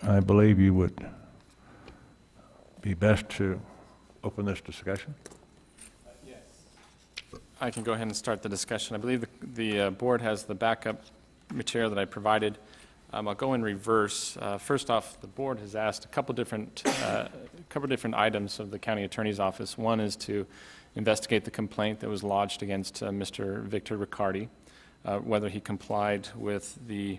I believe you would be best to open this discussion. Yes. I can go ahead and start the discussion. I believe the board has the backup material that I provided. I'll go in reverse. First off, the board has asked a couple different items of the county attorney's office. One is to investigate the complaint that was lodged against Mr. Victor Riccardi, whether he complied with the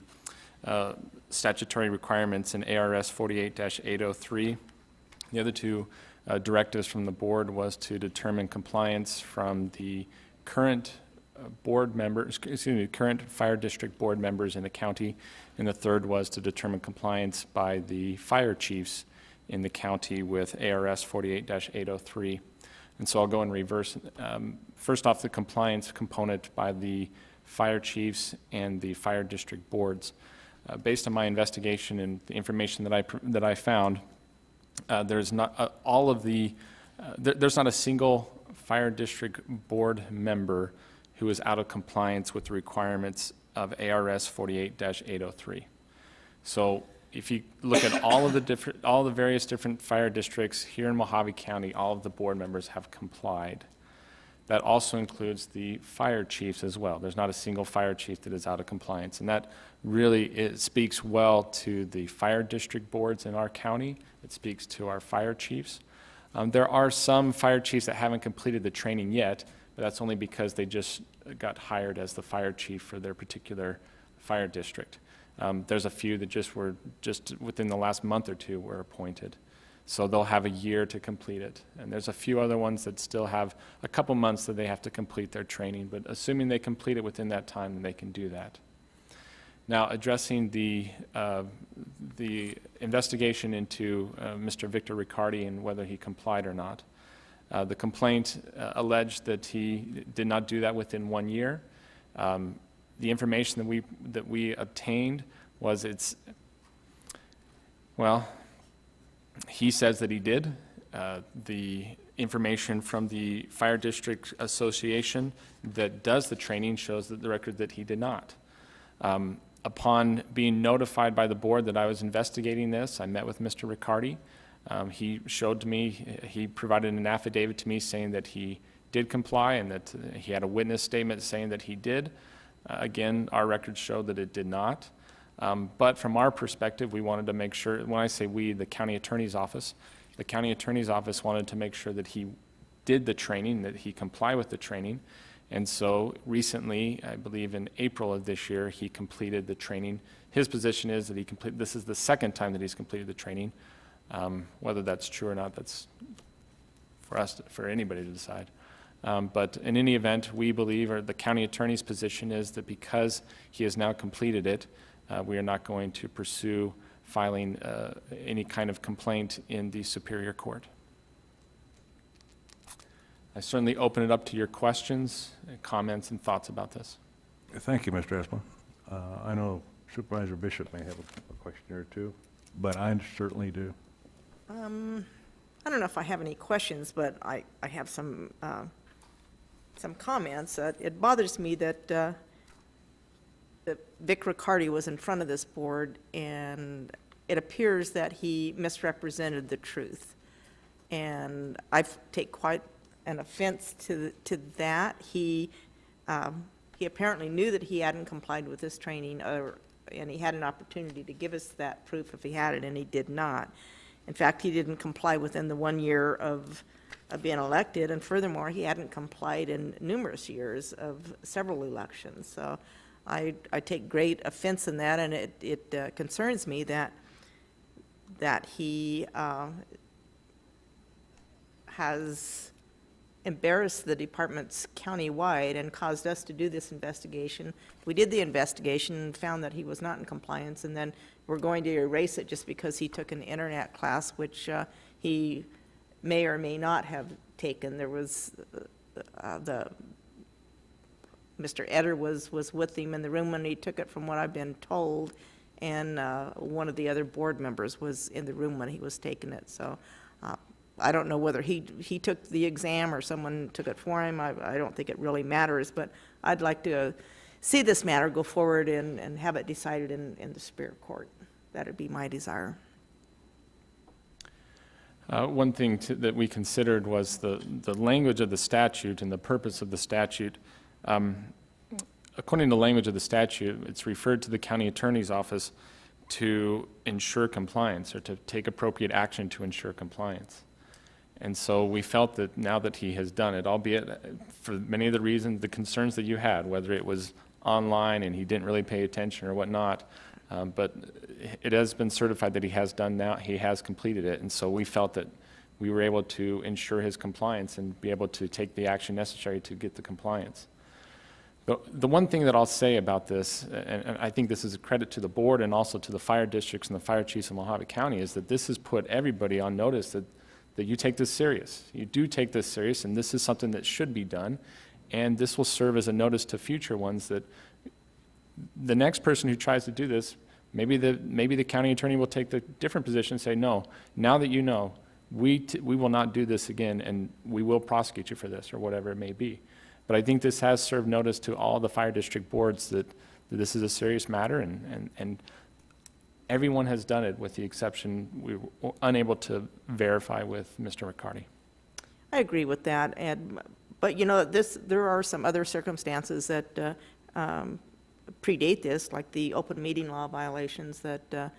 statutory requirements in ARS 48-803. The other two directives from the board was to determine compliance from the current board members, current fire district board members in the county, and the third was to determine compliance by the fire chiefs in the county with ARS 48-803. And so I'll go in reverse. First off, the compliance component by the fire chiefs and the fire district boards. Based on my investigation and the information that I found, there's not there's not a single fire district board member who is out of compliance with the requirements of ARS 48-803. So if you look at all the various different fire districts here in Mohave County, all of the board members have complied. That also includes the fire chiefs as well. There's not a single fire chief that is out of compliance, and that really speaks well to the fire district boards in our county. It speaks to our fire chiefs. There are some fire chiefs that haven't completed the training yet, but that's only because they just got hired as the fire chief for their particular fire district. There's a few that just within the last month or two were appointed. So they'll have a year to complete it. And there's a few other ones that still have a couple months that they have to complete their training, but assuming they complete it within that time, then they can do that. Now, addressing the investigation into Mr. Victor Riccardi and whether he complied or not. The complaint alleged that he did not do that within 1 year. The information that we obtained was he says that he did. The information from the Fire District Association that does the training shows that the record that he did not. Upon being notified by the board that I was investigating this, I met with Mr. Riccardi. He showed to me, he provided an affidavit to me saying that he did comply and that he had a witness statement saying that he did. Again, our records show that it did not. But from our perspective, we wanted to make sure, when I say we, the county attorney's office wanted to make sure that he did the training, that he complied with the training. And so recently, I believe in April of this year, he completed the training. His position is that this is the second time that he's completed the training. Whether that's true or not, that's for anybody to decide. But in any event, we believe, or the county attorney's position is that because he has now completed it, we are not going to pursue filing any kind of complaint in the Superior Court. I certainly open it up to your questions, comments, and thoughts about this. Thank you, Mr. Esplin. I know Supervisor Bishop may have a question or two, but I certainly do. I don't know if I have any questions, but I have some comments. It bothers me that Vic Riccardi was in front of this board, and it appears that he misrepresented the truth. And I take quite an offense to that. He apparently knew that he hadn't complied with this training, and he had an opportunity to give us that proof if he had it, and he did not. In fact, he didn't comply within the 1 year of being elected, and furthermore, he hadn't complied in numerous years of several elections. So I take great offense in that, and it concerns me that he has embarrassed the departments countywide and caused us to do this investigation. We did the investigation and found that he was not in compliance, and then we're going to erase it just because he took an internet class, which he may or may not have taken. There was Mr. Eder was with him in the room when he took it, from what I've been told, and one of the other board members was in the room when he was taking it. So I don't know whether he took the exam or someone took it for him. I don't think it really matters, but I'd like to see this matter go forward and have it decided in the Superior Court. That would be my desire. One thing that we considered was the language of the statute and the purpose of the statute. According to the language of the statute, it's referred to the county attorney's office to ensure compliance or to take appropriate action to ensure compliance. And so we felt that now that he has done it, albeit for many of the reasons, the concerns that you had, whether it was online and he didn't really pay attention or whatnot, but it has been certified that he has done now, he has completed it. And so we felt that we were able to ensure his compliance and be able to take the action necessary to get the compliance. The one thing that I'll say about this, and I think this is a credit to the board and also to the fire districts and the fire chiefs of Mohave County, is that this has put everybody on notice that you take this serious. You do take this serious, and this is something that should be done. And this will serve as a notice to future ones that the next person who tries to do this, maybe the county attorney will take the different position and say, no, now that you know, we will not do this again, and we will prosecute you for this, or whatever it may be. But I think this has served notice to all the fire district boards that this is a serious matter, and everyone has done it, with the exception we were unable to verify with Mr. McCarty. I agree with that, but you know, there are some other circumstances that predate this, like the open meeting law violations that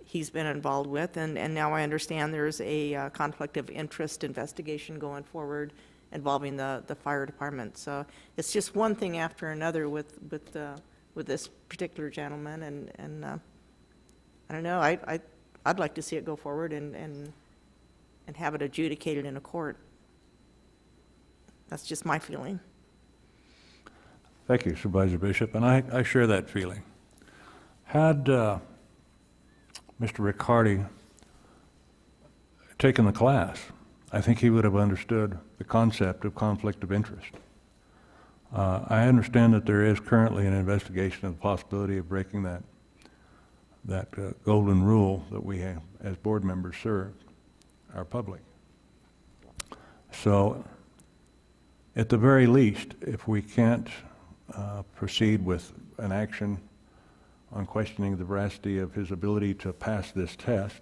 he's been involved with, and now I understand there's a conflict of interest investigation going forward involving the fire department. So it's just one thing after another with this particular gentleman, and I don't know. I'd like to see it go forward and have it adjudicated in a court. That's just my feeling. Thank you, Supervisor Bishop, and I share that feeling. Had Mr. Riccardi taken the class, I think he would have understood the concept of conflict of interest. I understand that there is currently an investigation of the possibility of breaking that golden rule that we have as board members serve our public. So, at the very least, if we can't proceed with an action on questioning the veracity of his ability to pass this test,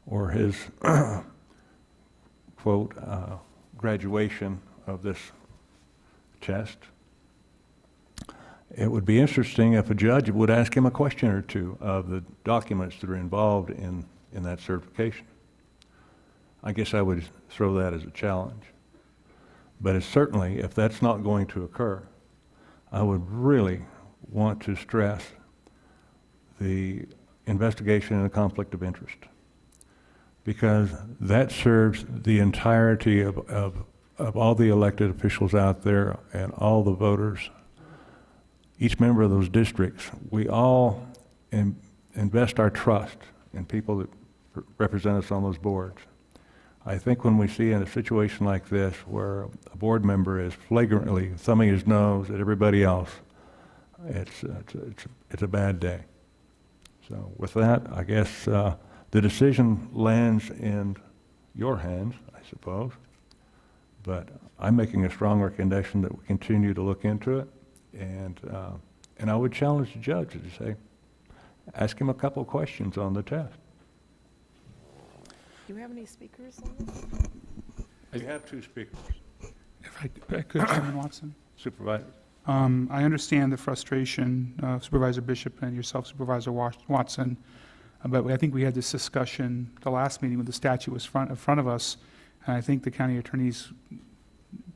or his quote, graduation of this test, it would be interesting if a judge would ask him a question or two of the documents that are involved in that certification. I guess I would throw that as a challenge. But it's certainly, if that's not going to occur, I would really want to stress the investigation and the conflict of interest, because that serves the entirety of all the elected officials out there and all the voters. Each member of those districts, we all invest our trust in people that represent us on those boards. I think when we see in a situation like this where a board member is flagrantly thumbing his nose at everybody else, it's a bad day. So with that, I guess the decision lands in your hands, I suppose, but I'm making a strong recommendation that we continue to look into it, and I would challenge the judge to say, ask him a couple of questions on the test. Do you have any speakers on this? We have two speakers. If I could, Chairman Watson. Supervisor. I understand the frustration, Supervisor Bishop and yourself, Supervisor Watson, but I think we had this discussion the last meeting when the statute was in front of us, and I think the county attorney's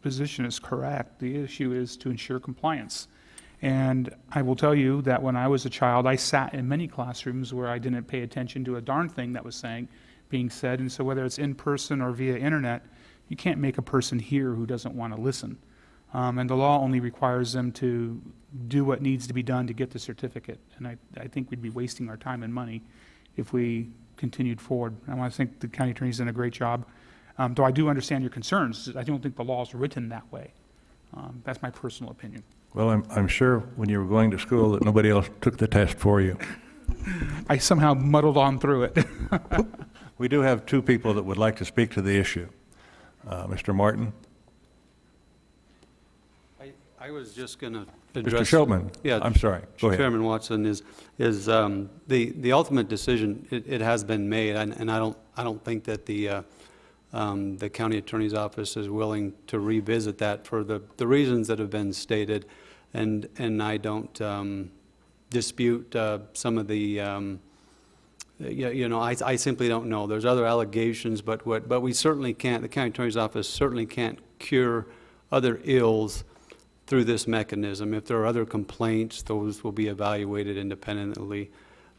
position is correct. The issue is to ensure compliance. And I will tell you that when I was a child, I sat in many classrooms where I didn't pay attention to a darn thing that was being said, and so whether it's in person or via internet, you can't make a person hear who doesn't want to listen. And the law only requires them to do what needs to be done to get the certificate. And I think we'd be wasting our time and money if we continued forward. I want to think the county attorney's done a great job. Though I do understand your concerns, I don't think the law is written that way. That's my personal opinion. Well, I'm sure when you were going to school that nobody else took the test for you. I somehow muddled on through it. We do have two people that would like to speak to the issue. Mr. Martin. I was just going to address... Mr. Shulman, yeah, I'm sorry, go ahead. Chairman Watson, is the ultimate decision, it has been made, and I don't think that the county attorney's office is willing to revisit that for the reasons that have been stated, and I don't dispute some of the I simply don't know. There's other allegations, but we certainly can't, the county attorney's office certainly can't cure other ills through this mechanism. If there are other complaints, those will be evaluated independently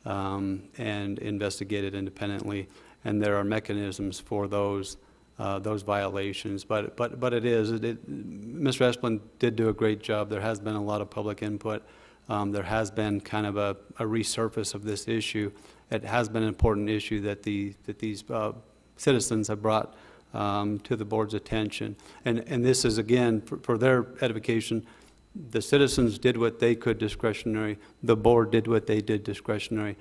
and investigated independently, and there are mechanisms for those violations. But Mr. Esplin did do a great job. There has been a lot of public input. There has been kind of a resurface of this issue. It has been an important issue that these citizens have brought to the board's attention. And this is, again, for their edification, the citizens did what they could discretionary, the board did what they did discretionary,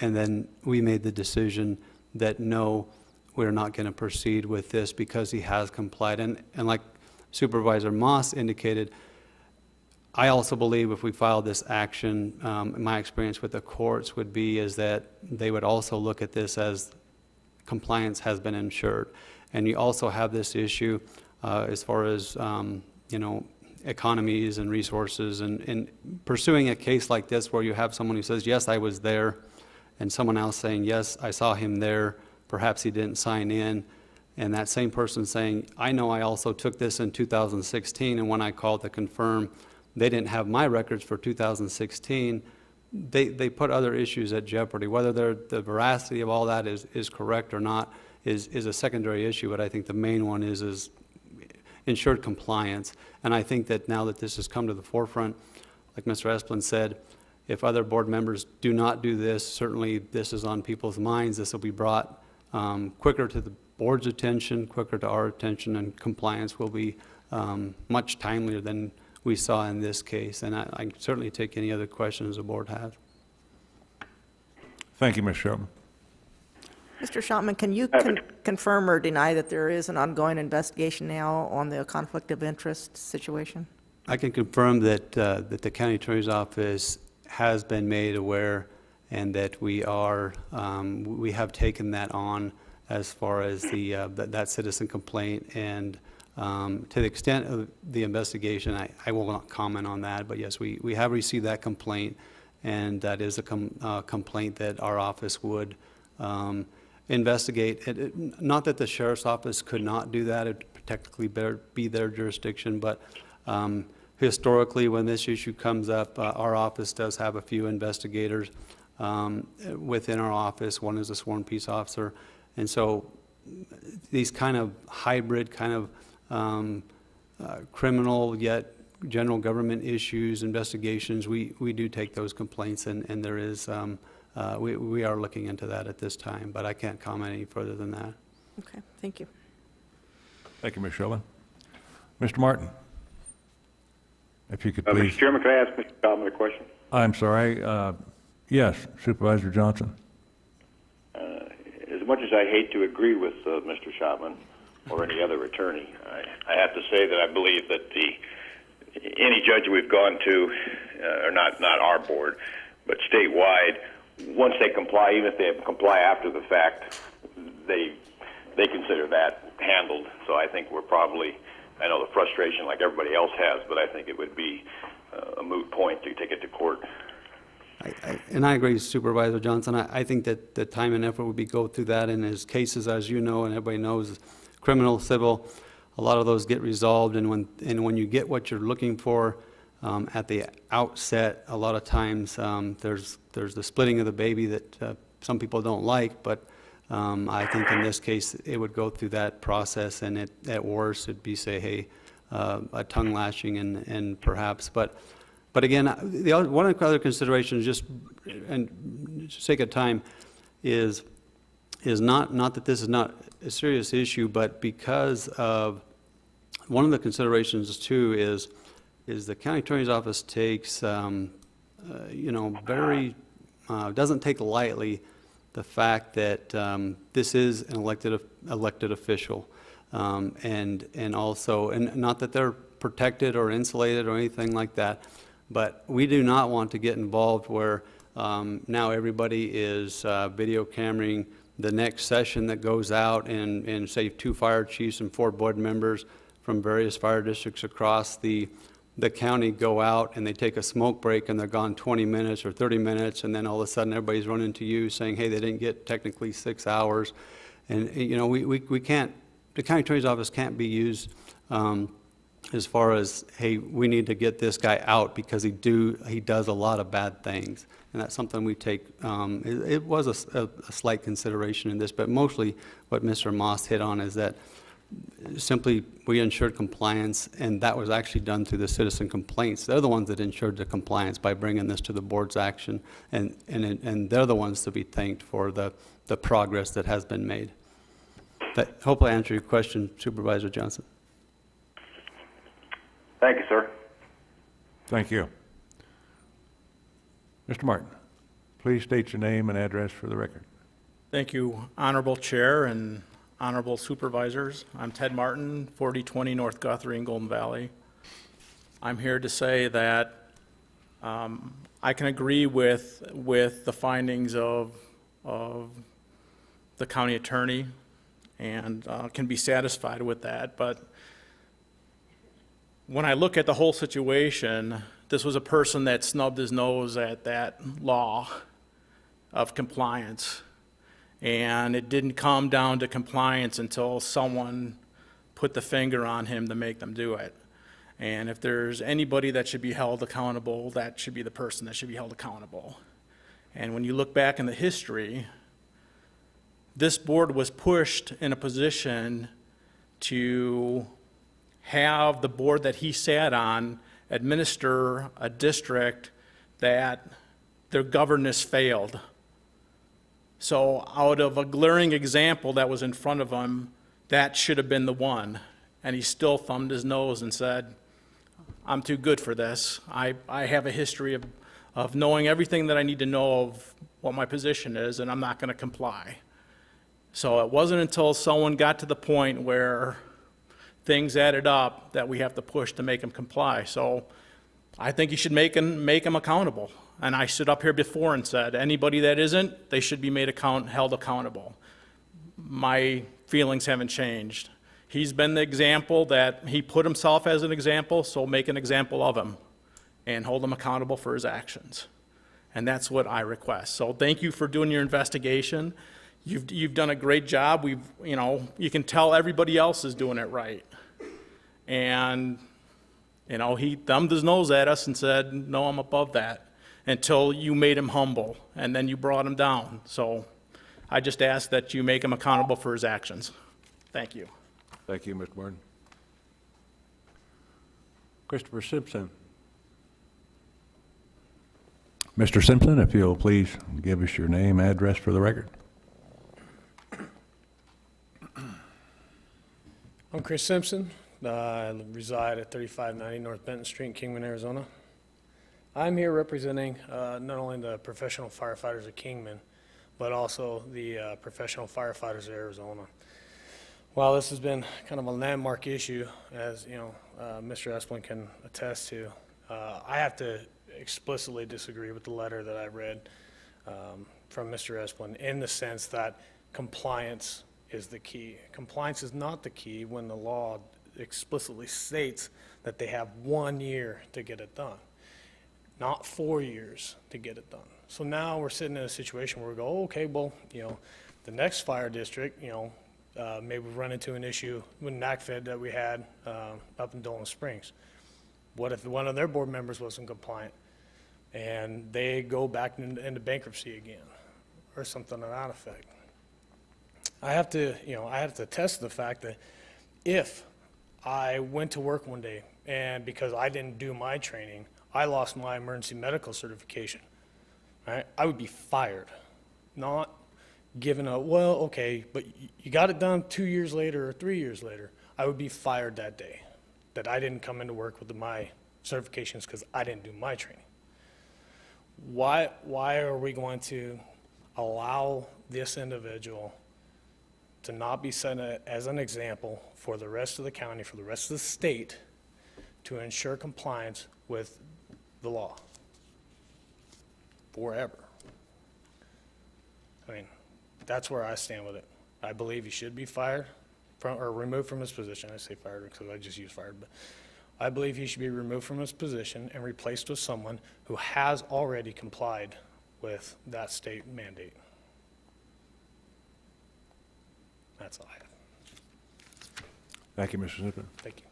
and then we made the decision that no, we're not going to proceed with this because he has complied. And like Supervisor Moss indicated, I also believe if we filed this action, my experience with the courts would be is that they would also look at this as compliance has been ensured. And you also have this issue as far as, economies and resources, and pursuing a case like this where you have someone who says, yes, I was there, and someone else saying, yes, I saw him there, perhaps he didn't sign in, and that same person saying, I know I also took this in 2016, and when I called to confirm, they didn't have my records for 2016, they put other issues at jeopardy. Whether the veracity of all that is correct or not is a secondary issue, but I think the main one is ensured compliance. And I think that now that this has come to the forefront, like Mr. Esplin said, if other board members do not do this, certainly this is on people's minds. This will be brought quicker to the board's attention, quicker to our attention, and compliance will be much timelier than we saw in this case. And I can certainly take any other questions the board has. Thank you, Ms. Shelton. Mr. Schottman, can you confirm or deny that there is an ongoing investigation now on the conflict of interest situation? I can confirm that the county attorney's office has been made aware, and that we have taken that on as far as that citizen complaint. And to the extent of the investigation, I will not comment on that. But yes, we have received that complaint, and that is a complaint that our office would investigate. Not that the sheriff's office could not do that; it would technically be their jurisdiction. But historically, when this issue comes up, our office does have a few investigators within our office. One is a sworn peace officer, and so these kind of hybrid, kind of criminal yet general government issues, investigations, we do take those complaints, and there is. We are looking into that at this time, but I can't comment any further than that. Okay, thank you. Thank you, Ms. Shelton. Mr. Martin, if you could please. Mr. Chairman, can I ask Mr. Cobbin a question? I'm sorry. Yes, Supervisor Johnson. As much as I hate to agree with Mr. Schottman or any other attorney, I have to say that I believe that any judge we've gone to, or not our board, but statewide, once they comply, even if they comply after the fact, they consider that handled. So I think we're probably, I know the frustration like everybody else has, but I think it would be a moot point to take it to court. And I agree, Supervisor Johnson. I think that the time and effort would be go through that, and his cases, as you know, and everybody knows, criminal, civil, a lot of those get resolved, and when you get what you're looking for at the outset, a lot of times there's the splitting of the baby that some people don't like, but I think in this case it would go through that process, and at worst it'd be, say, hey, a tongue lashing and perhaps, but again, one of the other considerations, just and for sake of time, is not that this is not a serious issue, but because of one of the considerations too is the county attorney's office takes doesn't take lightly the fact that this is an elected official, and also, and not that they're protected or insulated or anything like that, but we do not want to get involved where now everybody is video cameraing the next session that goes out, and say 2 fire chiefs and 4 board members from various fire districts across the the county go out and they take a smoke break and they're gone 20 minutes or 30 minutes, and then all of a sudden everybody's running to you saying, hey, they didn't get technically 6 hours. And, you know, we can't, the county attorney's office can't be used as far as, hey, we need to get this guy out because he does a lot of bad things. And that's something we take, it was a slight consideration in this, but mostly what Mr. Moss hit on is that simply we ensured compliance, and that was actually done through the citizen complaints. They're the ones that ensured the compliance by bringing this to the board's action, and they're the ones to be thanked for the progress that has been made. That hopefully answer your question, Supervisor Johnson. Thank you, sir. Thank you. Mr. Martin, please state your name and address for the record. Thank you, Honorable Chair and Honorable Supervisors. I'm Ted Martin, 4020 North Guthrie in Golden Valley. I'm here to say that I can agree with the findings of the county attorney and can be satisfied with that. But when I look at the whole situation, this was a person that snubbed his nose at that law of compliance. And it didn't come down to compliance until someone put the finger on him to make them do it. And if there's anybody that should be held accountable, that should be the person that should be held accountable. And when you look back in the history, this board was pushed in a position to have the board that he sat on administer a district that their governance failed. So out of a glaring example that was in front of him, that should have been the one. And he still thumbed his nose and said, I'm too good for this. I have a history of knowing everything that I need to know of what my position is, and I'm not going to comply. So it wasn't until someone got to the point where things added up that we have to push to make him comply. So I think you should make him accountable. And I stood up here before and said, anybody that isn't, they should be held accountable. My feelings haven't changed. He's been the example that he put himself as an example, so make an example of him and hold him accountable for his actions. And that's what I request. So thank you for doing your investigation. You've done a great job. You can tell everybody else is doing it right. And, he thumbed his nose at us and said, no, I'm above that, until you made him humble, and then you brought him down. So I just ask that you make him accountable for his actions. Thank you. Thank you, Mr. Martin. Christopher Simpson. Mr. Simpson, if you'll please give us your name, address for the record. I'm Chris Simpson. I reside at 3590 North Benton Street in Kingman, Arizona. I'm here representing not only the professional firefighters of Kingman, but also the professional firefighters of Arizona. While this has been kind of a landmark issue, as Mr. Esplin can attest to, I have to explicitly disagree with the letter that I read from Mr. Esplin, in the sense that compliance is the key. Compliance is not the key when the law explicitly states that they have 1 year to get it done, not 4 years to get it done. So now we're sitting in a situation where we go, okay, well, the next fire district, maybe we run into an issue with NACFED that we had up in Dolan Springs. What if one of their board members wasn't compliant and they go back into bankruptcy again, or something to that effect? I have to attest to the fact that if I went to work one day and because I didn't do my training, I lost my emergency medical certification, right? I would be fired, not given a, well, okay, but you got it done 2 years later or 3 years later. I would be fired that day, that I didn't come into work with my certifications because I didn't do my training. Why are we going to allow this individual to not be set as an example for the rest of the county, for the rest of the state, to ensure compliance with the law forever? I mean, that's where I stand with it. I believe he should be fired or removed from his position. I say fired because I just use fired, but I believe he should be removed from his position and replaced with someone who has already complied with that state mandate. That's all I have. Thank you, Mr. Zippin. Thank you.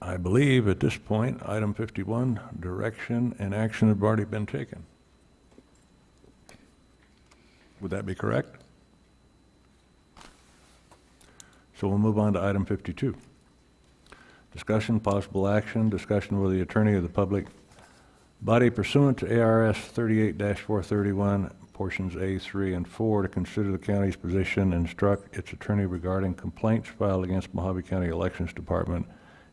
I believe at this point, item 51, direction and action have already been taken. Would that be correct? So we'll move on to item 52. Discussion, possible action, discussion with the attorney of the public body pursuant to ARS 38-431, portions A, 3, and 4, to consider the county's position and instruct its attorney regarding complaints filed against Mohave County Elections Department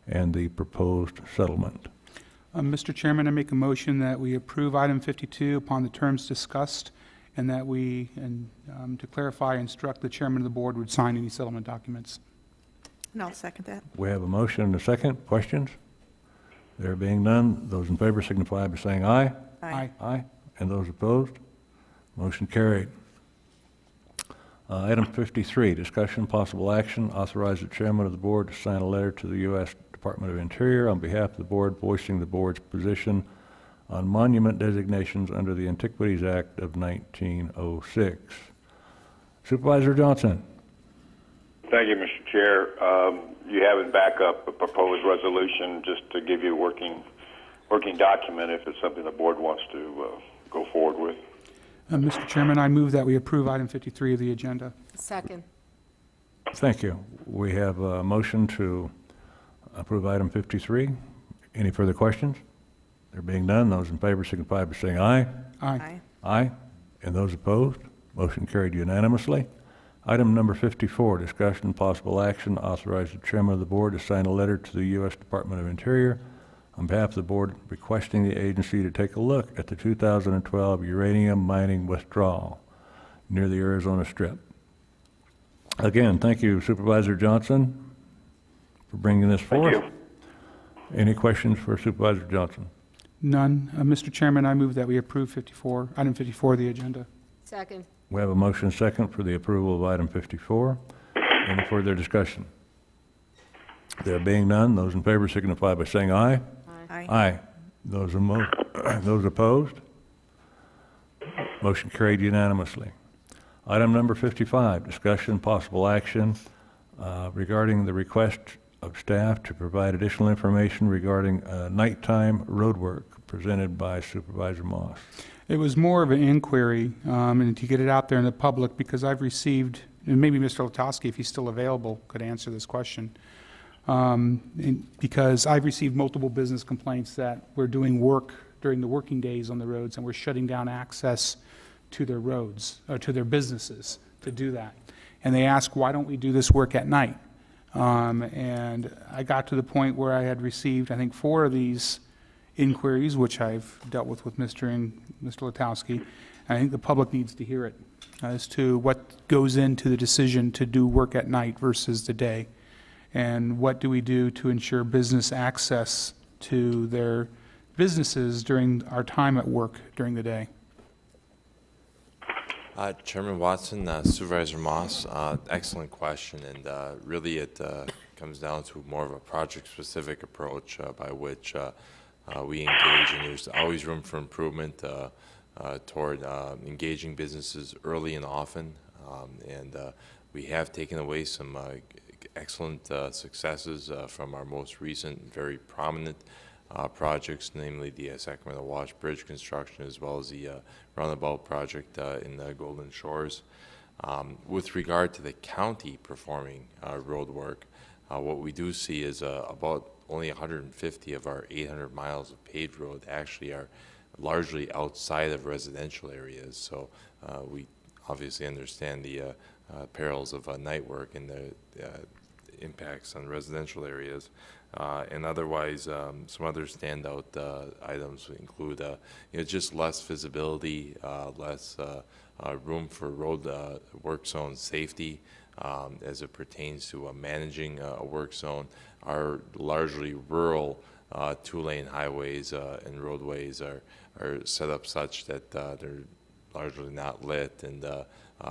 and the proposed settlement. Mr. Chairman, I make a motion that we approve item 52 upon the terms discussed, and that we, to clarify, instruct the chairman of the board would sign any settlement documents. And I'll second that. We have a motion and a second. Questions? There being none, those in favor signify by saying aye. Aye. Aye. And those opposed? Motion carried. Item 53, discussion, possible action, authorize the chairman of the board to sign a letter to the U.S. Department of Interior on behalf of the board, voicing the board's position on monument designations under the Antiquities Act of 1906. Supervisor Johnson. Thank you, Mr. Chair. You have in backup a proposed resolution just to give you a working document if it's something the board wants to go forward with. Mr. Chairman, I move that we approve item 53 of the agenda. Second. Thank you. We have a motion to approve item 53. Any further questions? There being none, those in favor signify by saying aye. Aye. Aye. And those opposed? Motion carried unanimously. Item number 54, discussion and possible action, authorize the chairman of the board to sign a letter to the U.S. Department of Interior on behalf of the board requesting the agency to take a look at the 2012 uranium mining withdrawal near the Arizona Strip. Again, thank you, Supervisor Johnson, for bringing this forth. Thank you. Any questions for Supervisor Johnson? None. Mr. Chairman, I move that we approve item 54 of the agenda. Second. We have a motion second for the approval of item 54. Any further discussion? There being none, those in favor signify by saying aye. Aye. Aye. Those opposed? Motion carried unanimously. Item number 55, discussion possible action regarding the request of staff to provide additional information regarding nighttime road work presented by Supervisor Moss. It was more of an inquiry, and to get it out there in the public, because I've received, and maybe Mr. Latowski, if he's still available, could answer this question. Because I've received multiple business complaints that we're doing work during the working days on the roads, and we're shutting down access to their roads, or to their businesses to do that. And they ask, why don't we do this work at night? And I got to the point where I had received, I think, 4 of these inquiries, which I've dealt with Mr. Latowski. I think the public needs to hear it as to what goes into the decision to do work at night versus the day. And what do we do to ensure business access to their businesses during our time at work during the day? Chairman Watson, Supervisor Moss, excellent question, and really it comes down to more of a project-specific approach by which we engage, and there's always room for improvement toward engaging businesses early and often, and we have taken away some excellent successes from our most recent, very prominent projects, namely the Sacramento Wash Bridge construction, as well as the roundabout project in the Golden Shores. With regard to the county performing road work, what we do see is about only 150 of our 800 miles of paved road actually are largely outside of residential areas. So we obviously understand the perils of night work and the impacts on residential areas. And otherwise, some other standout items include just less visibility, less room for road work zone safety as it pertains to managing a work zone. Our largely rural 2-lane highways and roadways are set up such that they're largely not lit, and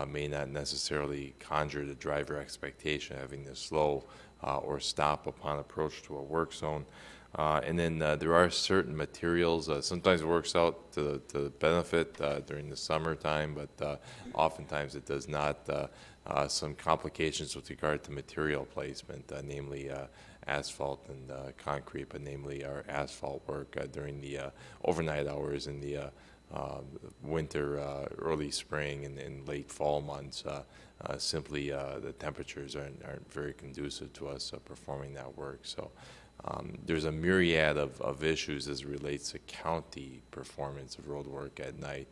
may not necessarily conjure the driver expectation of having to slow or stop upon approach to a work zone. And then there are certain materials, sometimes it works out to the benefit during the summertime, but oftentimes it does not. Some complications with regard to material placement, namely asphalt and concrete, but namely our asphalt work during the overnight hours in the winter, early spring, and late fall months. Simply the temperatures aren't very conducive to us performing that work. So there's a myriad of issues as it relates to county performance of road work at night.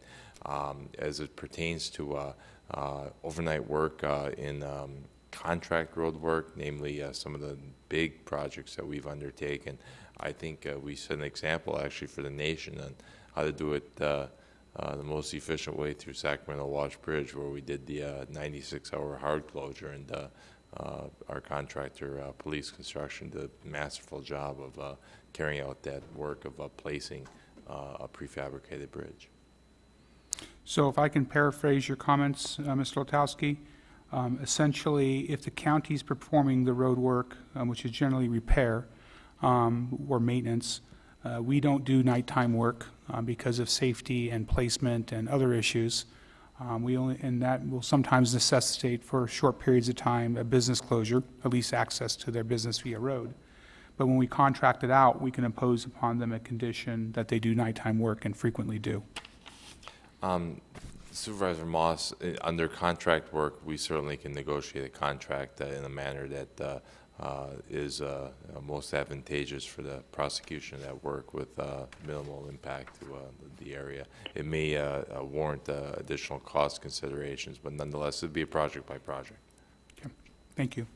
As it pertains to overnight work in contract road work, namely some of the big projects that we've undertaken, I think we set an example actually for the nation on how to do it the most efficient way through Sacramento Wash Bridge, where we did the 96-hour hard closure, and our contractor, Police Construction, did a masterful job of carrying out that work of placing a prefabricated bridge. So if I can paraphrase your comments, Mr. Lotowski, essentially, if the county's performing the road work, which is generally repair or maintenance, we don't do nighttime work because of safety and placement and other issues. And that will sometimes necessitate for short periods of time a business closure, at least access to their business via road. But when we contract it out, we can impose upon them a condition that they do nighttime work, and frequently do. Supervisor Moss, under contract work, we certainly can negotiate a contract in a manner that is most advantageous for the prosecution of that work with minimal impact to the area. It may warrant additional cost considerations, but nonetheless, it'd be a project by project. Okay. Thank you.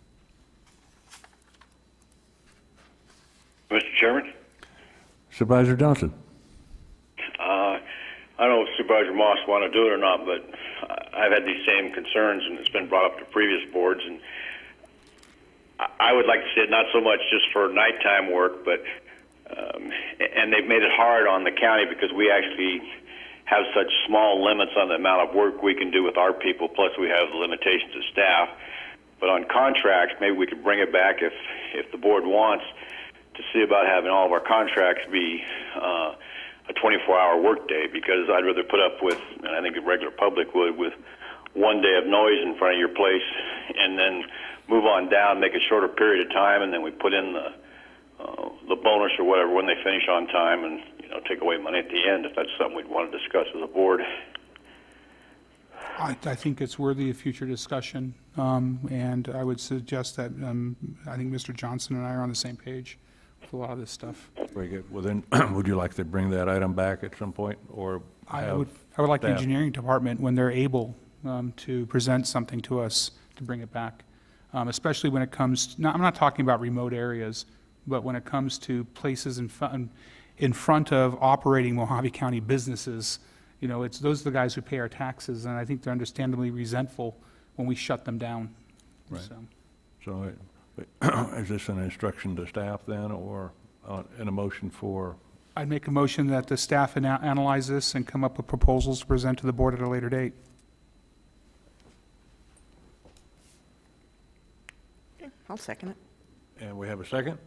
Mr. Chairman? Supervisor Johnson. I don't know if Supervisor Moss want to do it or not, but I've had these same concerns, and it's been brought up to previous boards, and I would like to see it not so much just for nighttime work, but and they've made it hard on the county because we actually have such small limits on the amount of work we can do with our people, plus we have the limitations of staff. But on contracts, maybe we could bring it back if the board wants to see about having all of our contracts be a 24-hour workday, because I'd rather put up with, and I think the regular public would, with one day of noise in front of your place and then move on down, make a shorter period of time, and then we put in the bonus or whatever when they finish on time, and take away money at the end, if that's something we'd want to discuss as a board. I think it's worthy of future discussion, and I would suggest that I think Mr. Johnson and I are on the same page with a lot of this stuff. Very good. Well, then, would you like to bring that item back at some point, or I would like the engineering department, when they're able to present something to us, to bring it back, especially when it comes, I'm not talking about remote areas, but when it comes to places in front of operating Mohave County businesses. Those are the guys who pay our taxes, and I think they're understandably resentful when we shut them down. Right. So is this an instruction to staff then, or in a motion for? I'd make a motion that the staff analyze this and come up with proposals to present to the board at a later date. Okay, I'll second it. And we have a second.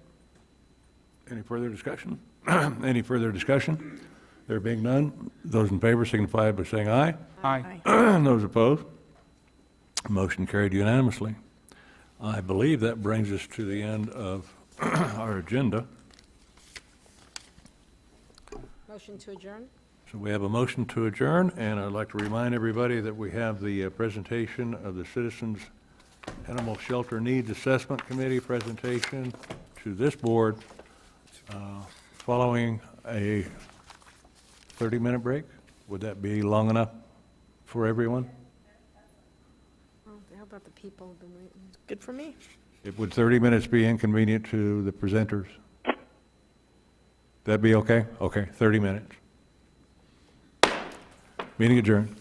Any further discussion? Any further discussion? There being none, those in favor signify by saying aye. Aye. Those opposed? Motion carried unanimously. I believe that brings us to the end of our agenda. Motion to adjourn? So we have a motion to adjourn, and I'd like to remind everybody that we have the presentation of the Citizens Animal Shelter Needs Assessment Committee presentation to this board following a 30-minute break. Would that be long enough for everyone? Well, how about the people who've been waiting? Good for me. Would 30 minutes be inconvenient to the presenters? That'd be okay? Okay, 30 minutes. Meeting adjourned.